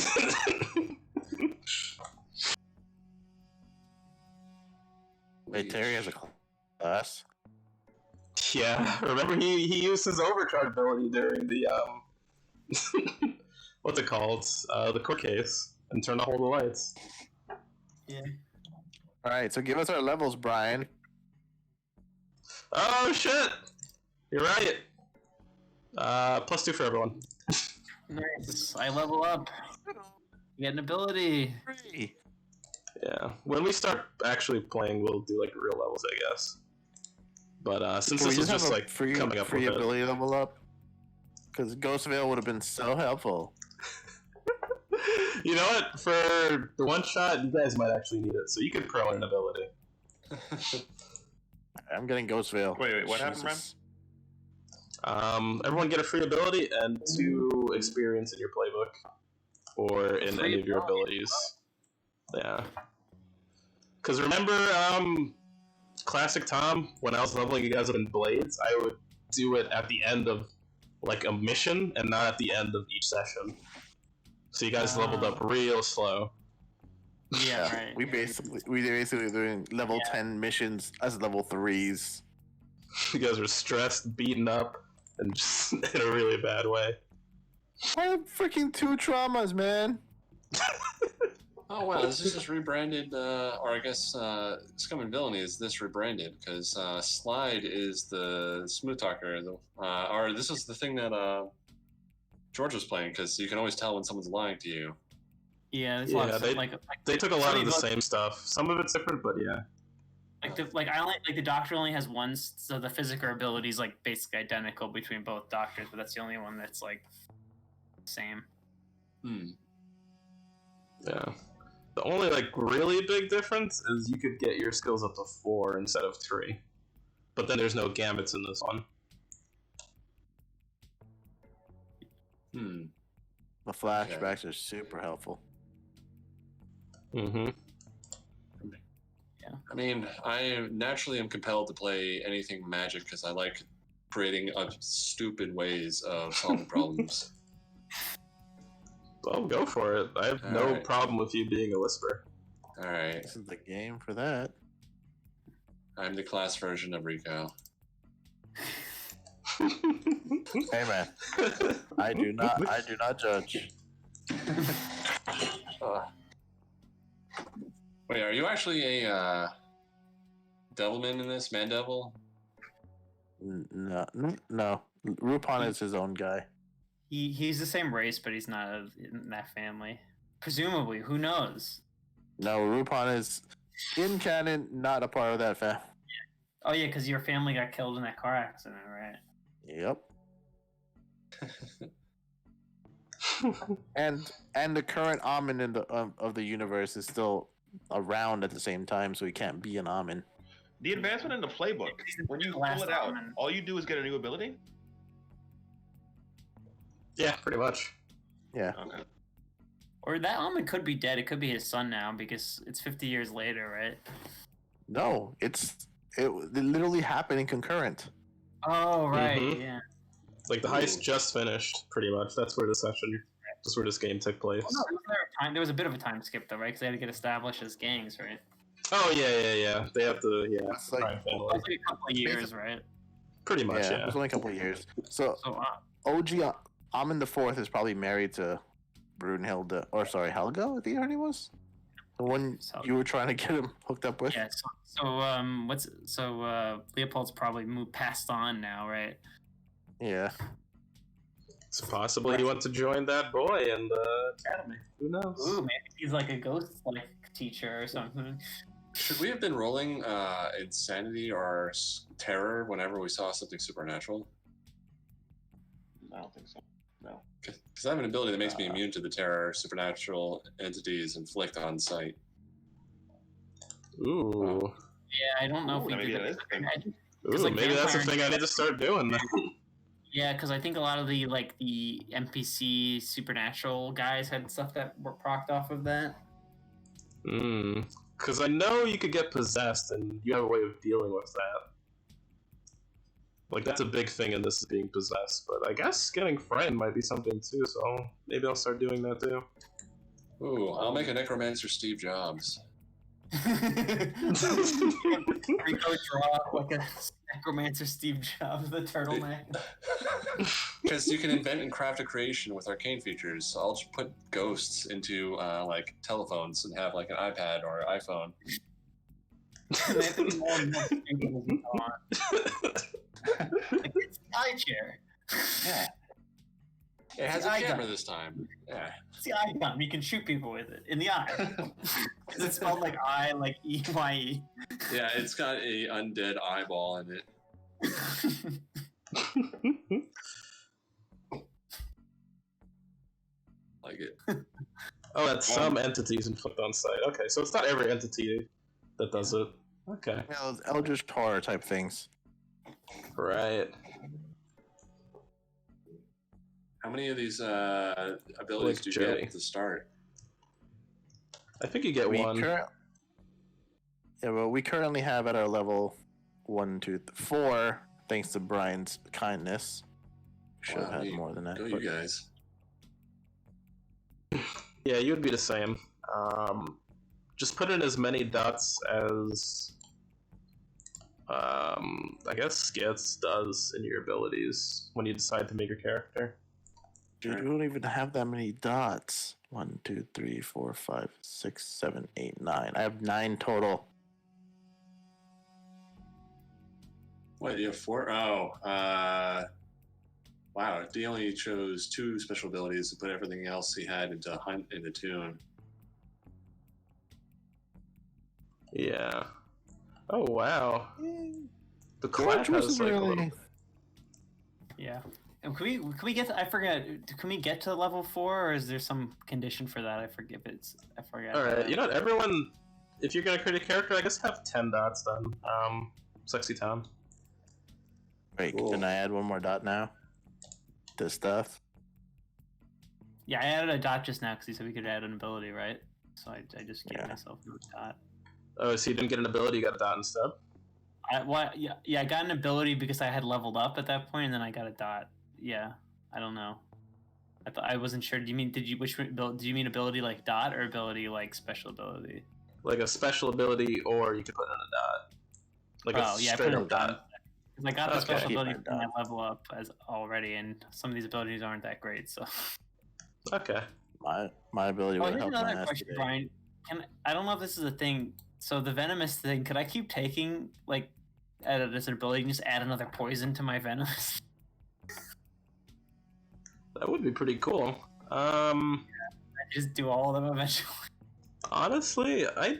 Wait, Terry has a class. Yeah, remember he used his overcharge ability during the what's it called? The court case, and turned off all the lights. Yeah. All right, so give us our levels, Brian. Oh shit! You're right. +2 for everyone. Nice. I level up. Get an ability. Three. Yeah. When we start actually playing, we'll do like real levels, I guess. But since Can we this was have just a like free coming up with it, ability level up? Because Ghost Veil would have been so helpful. you know what? For the one shot, you guys might actually need it, so you could pro an ability. I'm getting Ghost Veil. Wait, what happened, Ren? Jesus. Everyone get a free ability and 2 experience in your playbook or in any of your abilities. Yeah. Because remember, Classic Tom, when I was leveling you guys up in Blades, I would do it at the end of like a mission and not at the end of each session. So you guys leveled up real slow. Yeah, right. We basically doing level 10 missions as level 3s. You guys were stressed, beaten up, and just in a really bad way. I have freaking 2 traumas, man. Oh wow, this is just rebranded, or I guess Scum and Villainy is this rebranded because Slide is the smooth talker, or this is the thing that George was playing because you can always tell when someone's lying to you. Yeah, there's a lot of they- stuff, like They took a lot of the Somebody same stuff. Some of it's different, but yeah. the doctor only has one, so the physical ability is like basically identical between both doctors, but that's the only one that's like same. Yeah. The only like really big difference is you could get your skills up to 4 instead of 3. But then there's no gambits in this one. The flashbacks are super helpful. Mm-hmm. I mean, I naturally am compelled to play anything magic because I like creating stupid ways of solving problems. Well, go for it. I have no Alright. problem with you being a whisper. All right, This is the game for that. I'm the class version of Rico. Hey man, I do not judge. Wait, are you actually a Devilman in this? Man Devil? No. Rupon is his own guy. He's the same race, but he's not in that family. Presumably, who knows? No, Rupon is in canon, not a part of that family. Oh yeah, because your family got killed in that car accident, right? Yep. and the current Amin in the of the universe is still around at the same time, so he can't be an Amin. The advancement in the playbook, when you Last pull it out, Amin. all you do is get a new ability? Yeah, pretty much. Yeah. Okay. Or that almond could be dead. It could be his son now because it's 50 years later, right? No, it literally happened in concurrent. Oh right, Mhm. yeah. Like the heist just finished, pretty much. That's where this game took place. Oh, no, there was a bit of a time skip though, right? Because they had to get established as gangs, right? Oh yeah. They have to, It's like- crime It family. was like a couple of years, right? Pretty much, It yeah. was only a couple of years. So So OG Amin the Fourth is probably married to Brunhilde, or sorry, Helga. I think her name was the one you were trying to get him hooked up with. yeah. Leopold's probably passed on now, right? Yeah. So possibly he went to join that boy in the academy. Who knows? Ooh, maybe he's like a ghost like teacher or something. Should we have been rolling insanity or terror whenever we saw something supernatural? I don't think so. No. Because I have an ability that makes me immune to the terror supernatural entities inflict on sight. Ooh. Yeah, I don't know if we maybe did that it. is the thing. Ooh, like maybe that's the vampire- thing I need to start doing then. Yeah, because I think a lot of the NPC supernatural guys had stuff that were procced off of that. Because I know you could get possessed, and you have a way of dealing with that. Like, that's a big thing in this, is being possessed. But I guess getting frightened might be something too, so maybe I'll start doing that too. Ooh, I'll make a necromancer Steve Jobs. Rico draw like a necromancer Steve Jobs, the turtleneck. Because you can invent and craft a creation with arcane features. So I'll just put ghosts into like telephones and have like an iPad or an iPhone. They have to be more and more distinctive as you go on. Like, it's an eye chair. Yeah. It has a I got camera it. this time. Yeah. It's the eye gun. You can shoot people with it in the eye. Is it spelled like I, like EYE? Yeah, it's got a undead eyeball in it. Like it. Oh, that's some entities inflict on sight. Okay, so it's not every entity that does it. Okay. Yeah, those Eldritch Horror type things. Right. How many of these abilities Like do you Joey. get to start? I think you get one. We currently have at our level 4, thanks to Brian's kindness. Should have Wow, had more than that. Go but- you guys. Yeah, you would be the same. Just put in as many dots as, I guess Skits does in your abilities when you decide to make your character. Dude, we don't even have that many dots. 1, 2, 3, 4, 5, 6, 7, 8, 9. I have 9 total. What, you have 4? Oh, wow. He only chose 2 special abilities to put everything else he had into Hunt and Attune. Yeah. Oh wow. The George clap has wasn't like a really. little. Yeah. And can we get? I forget. Can we get to level 4, or is there some condition for that? I forget. I forget. All right. You know what? Everyone, if you're gonna create a character, I guess have 10 dots then. Sexy Tom. Wait, Cool. can I add one more dot now? To stuff? Yeah, I added a dot just now because he said we could add an ability, right? So I just gave Yeah. myself a dot. Oh, so you didn't get an ability, you got a dot instead? Yeah, I got an ability because I had leveled up at that point, and then I got a dot. Yeah, I don't know. I wasn't sure. Do you mean do you mean ability like dot or ability like special ability? Like a special ability, or you could put in a dot. Like Oh, a yeah, I straight put up a dot. dot. 'Cause I got the Okay. special Keep ability my from my dot. level up as already, and some of these abilities aren't that great. So. Okay. My ability Oh, would here's help my another ass question, today. Brian. I don't know if this is a thing. So the venomous thing, could I keep taking like as an ability and just add another poison to my venomous? That would be pretty cool. Just do all of them eventually. Honestly, I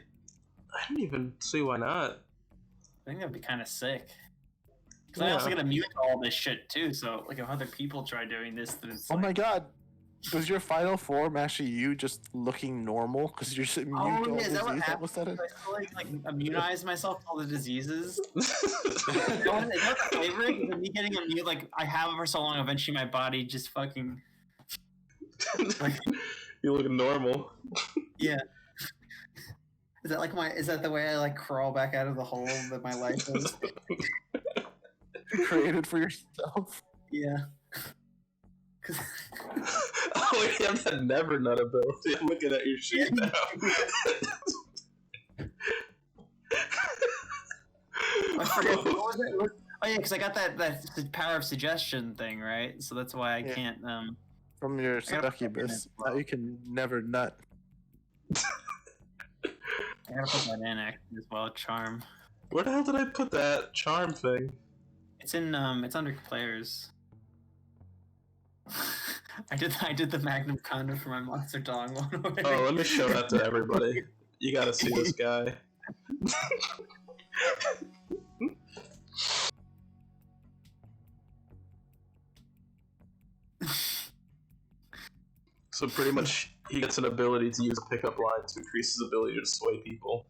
don't even see why not. I think that'd be kind of sick. Because I also Yeah. get immune to all this shit too. So like if other people try doing this, then it's Oh like, my god. Was your final form actually you just looking normal? Because you're just immune Oh, to all yeah, is that what disease all of a happened? sudden? I still, like immunize myself to all the diseases. Is that the favorite? Is it me getting immune? Like I have it for so long, eventually my body just fucking You look normal. yeah. Is that like is that the way I like crawl back out of the hole that my life is? You created for yourself. Yeah. 'Cause- Oh, you have that never nut ability. I'm looking at your sheet now. I forget what was it? Oh yeah, because I got that the power of suggestion thing, right? So that's why I Yeah. can't. From your gotta put succubus. that in as well. Now you can never nut. I gotta put that in actually as well. Charm. Where the hell did I put that charm thing? It's in it's under players. I did the Magnum Condom for my Monster Dong one already. Oh, let me show that to everybody. You gotta see this guy. So pretty much, he gets an ability to use a pickup line to increase his ability to sway people.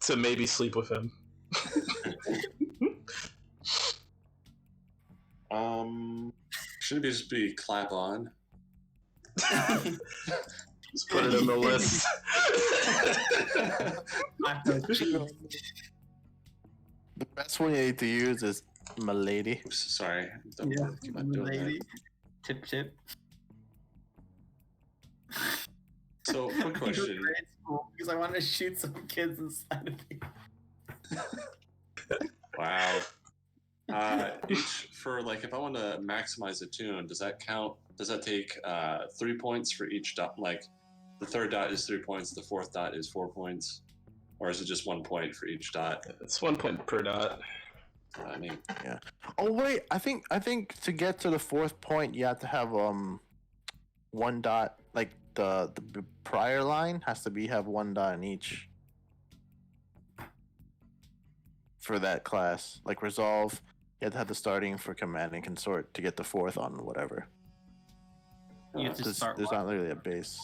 To maybe sleep with him. Should it just be clap on? Just put it in the list. The best one you need to use is Milady. Oops, sorry. Don't Yeah, keep on doing lady. that. Tip. So, quick question. Grade school because I wanted to shoot some kids inside of me. Wow. Each for like, if I want to maximize a tune, does that count? Does that take 3 points for each dot? Like, the third dot is 3 points, the fourth dot is 4 points, or is it just 1 point for each dot? It's 1 point per dot. I mean, Oh wait, I think to get to the 4th point you have to have 1 dot. Like the prior line has to have 1 dot in each for that class. Like resolve, you have to have the starting for command and consort to get the 4th on whatever. You have to start. There's not really a base.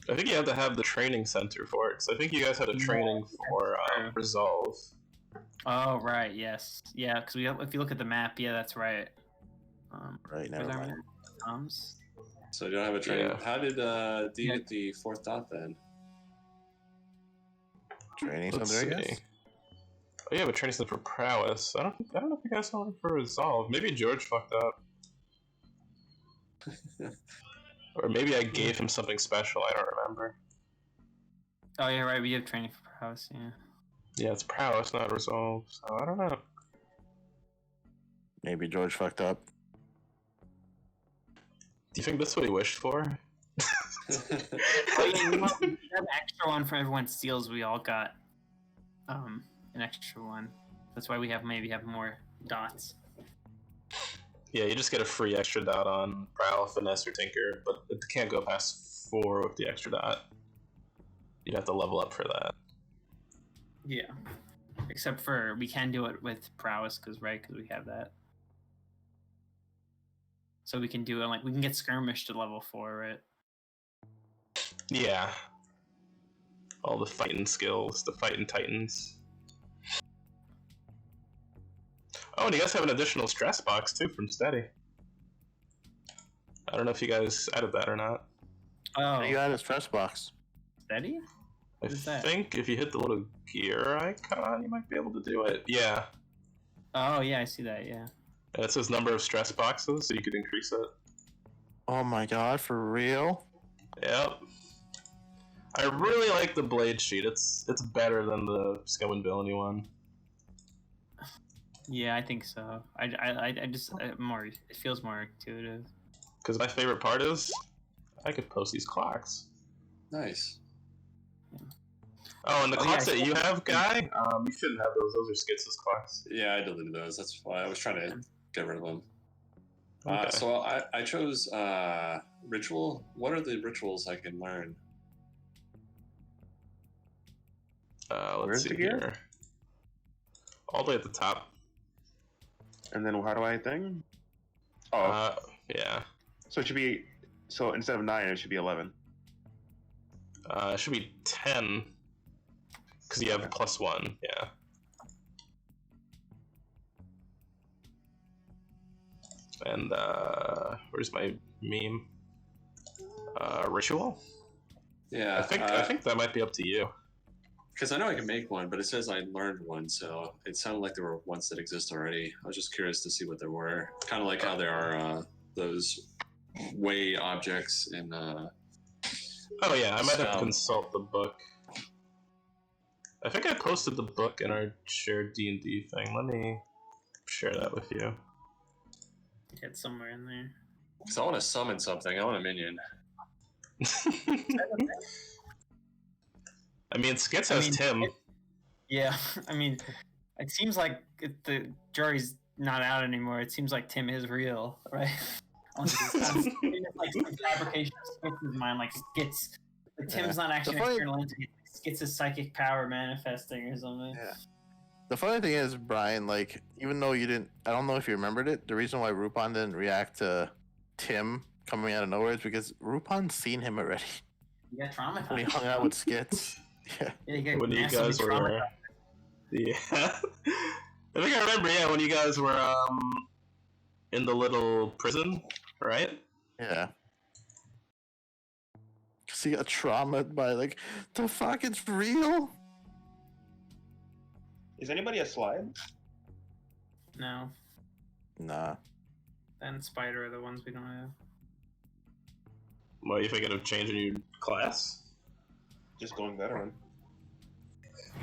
I think you have to have the training center for it, because I think you guys had a training for Resolve. Oh right, yes, yeah. Because if you look at the map, yeah, that's right. Right, where's never our mind. map? Tom's. So you don't have a training. Yeah. How did D get the 4th dot then? Training Let's center, I see. guess. Oh yeah, but training center for prowess. I don't know if you guys saw it for Resolve. Maybe George fucked up. Or maybe I gave him something special, I don't remember. Oh yeah, right. We have training for prowess. Yeah. Yeah, it's prowess, not Resolve, so I don't know. Maybe George fucked up. Do you think that's what he wished for? Oh yeah, we have an extra one for everyone steals. We all got an extra one. That's why we maybe have more dots. Yeah, you just get a free extra dot on Prowl, Finesse, or Tinker, but it can't go past 4 with the extra dot. You have to level up for that. Yeah. Except for we can do it with prowess, because we have that. So we can do it we can get skirmish to level 4, right? Yeah. All the fighting skills, the fighting titans. Oh, and you guys have an additional stress box too from Steady. I don't know if you guys added that or not. Oh, You got a stress box. steady? I What is that? think if you hit the little gear icon, you might be able to do it. Yeah. Oh yeah, I see that. Yeah. And it says number of stress boxes, so you could increase it. Oh my god, for real? Yep. I really like the blade sheet. It's better than the Scum and Villainy one. Yeah, I think so. I just more. It feels more intuitive. Because my favorite part is I could post these clocks. Nice. Oh, and the Oh, clocks yeah, that you have, Guy, you shouldn't have those. Those are Skits' clocks. Yeah, I deleted those. That's why I was trying to get rid of them. Okay. So I chose ritual. What are the rituals I can learn? Let's Where's see the gear? here. All the way at the top. And then how do I thing? Oh, Yeah. so it should be. So instead of 9, it should be 11. It should be 10. Because you have +1, yeah. And, where's my meme? Ritual? Yeah, I think that might be up to you. because I know I can make one, but it says I learned one, so it sounded like there were ones that exist already. I was just curious to see what there were. Kind of like how there are those way objects in. Oh yeah, I might have to consult the book. I think I posted the book in our shared D&D thing. Let me share that with you. It's somewhere in there. Because I want to summon something. I want a minion. I mean, Skits has Tim. Yeah, I mean, it seems like the jury's not out anymore. It seems like Tim is real, right? Like some fabrication of Skits' mind, like Skits. Like Tim's not actually an external entity. Skits' psychic power manifesting or something. Yeah. The funny thing is, Brian, like, even though you didn't, I don't know if you remembered it, the reason why Rupon didn't react to Tim coming out of nowhere is because Rupon's seen him already You got traumatized. when he hung out with Skits. Yeah. Yeah, you got When you massively guys were, traumatized. yeah, I think I remember. Yeah, when you guys were in the little prison, right? Yeah. Because he got traumatized by, like, the fuck, it's real? Is anybody a slide? No, Nah. and Spider are the ones we don't have. What, you thinking of changing your class? Just going veteran.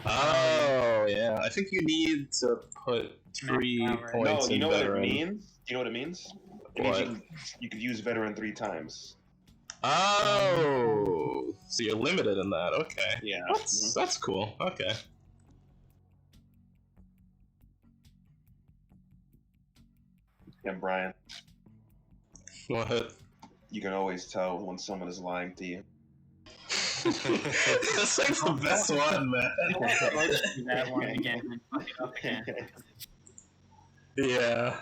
Oh yeah, I think you need to put 3 Max power. points No, you in know veteran. what it means? Do you know what it means? It What? means you could use veteran 3 times. Oh, so you're limited in that. Okay, Yeah. that's cool. Okay. Yeah, Brian. What? You can always tell when someone is lying to you. That's like the best one, man. Let's do that one again and fuck it up again. Yeah.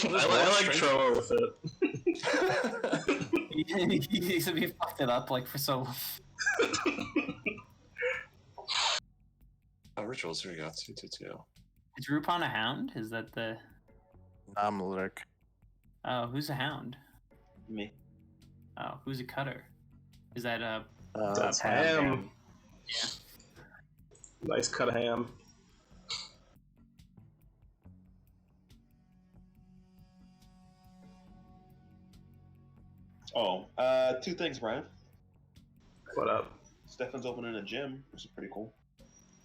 I like Trevor with it. He said we fucked it up like for so long. Rituals, here we go. 222. Is Rupon a hound? Is that the... I'm Lurk. Oh, who's a hound? Me. Oh, who's a cutter? Is that That's Pam. ham. Yeah. Nice cut of ham. Oh, two things, Brian. What up? Stefan's opening a gym, which is pretty cool.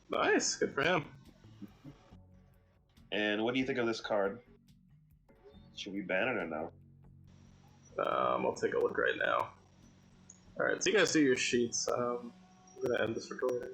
Nice. Good for him. And what do you think of this card? Should we ban it or no? I'll take a look right now. Alright, so you guys do your sheets. I'm gonna end this recording.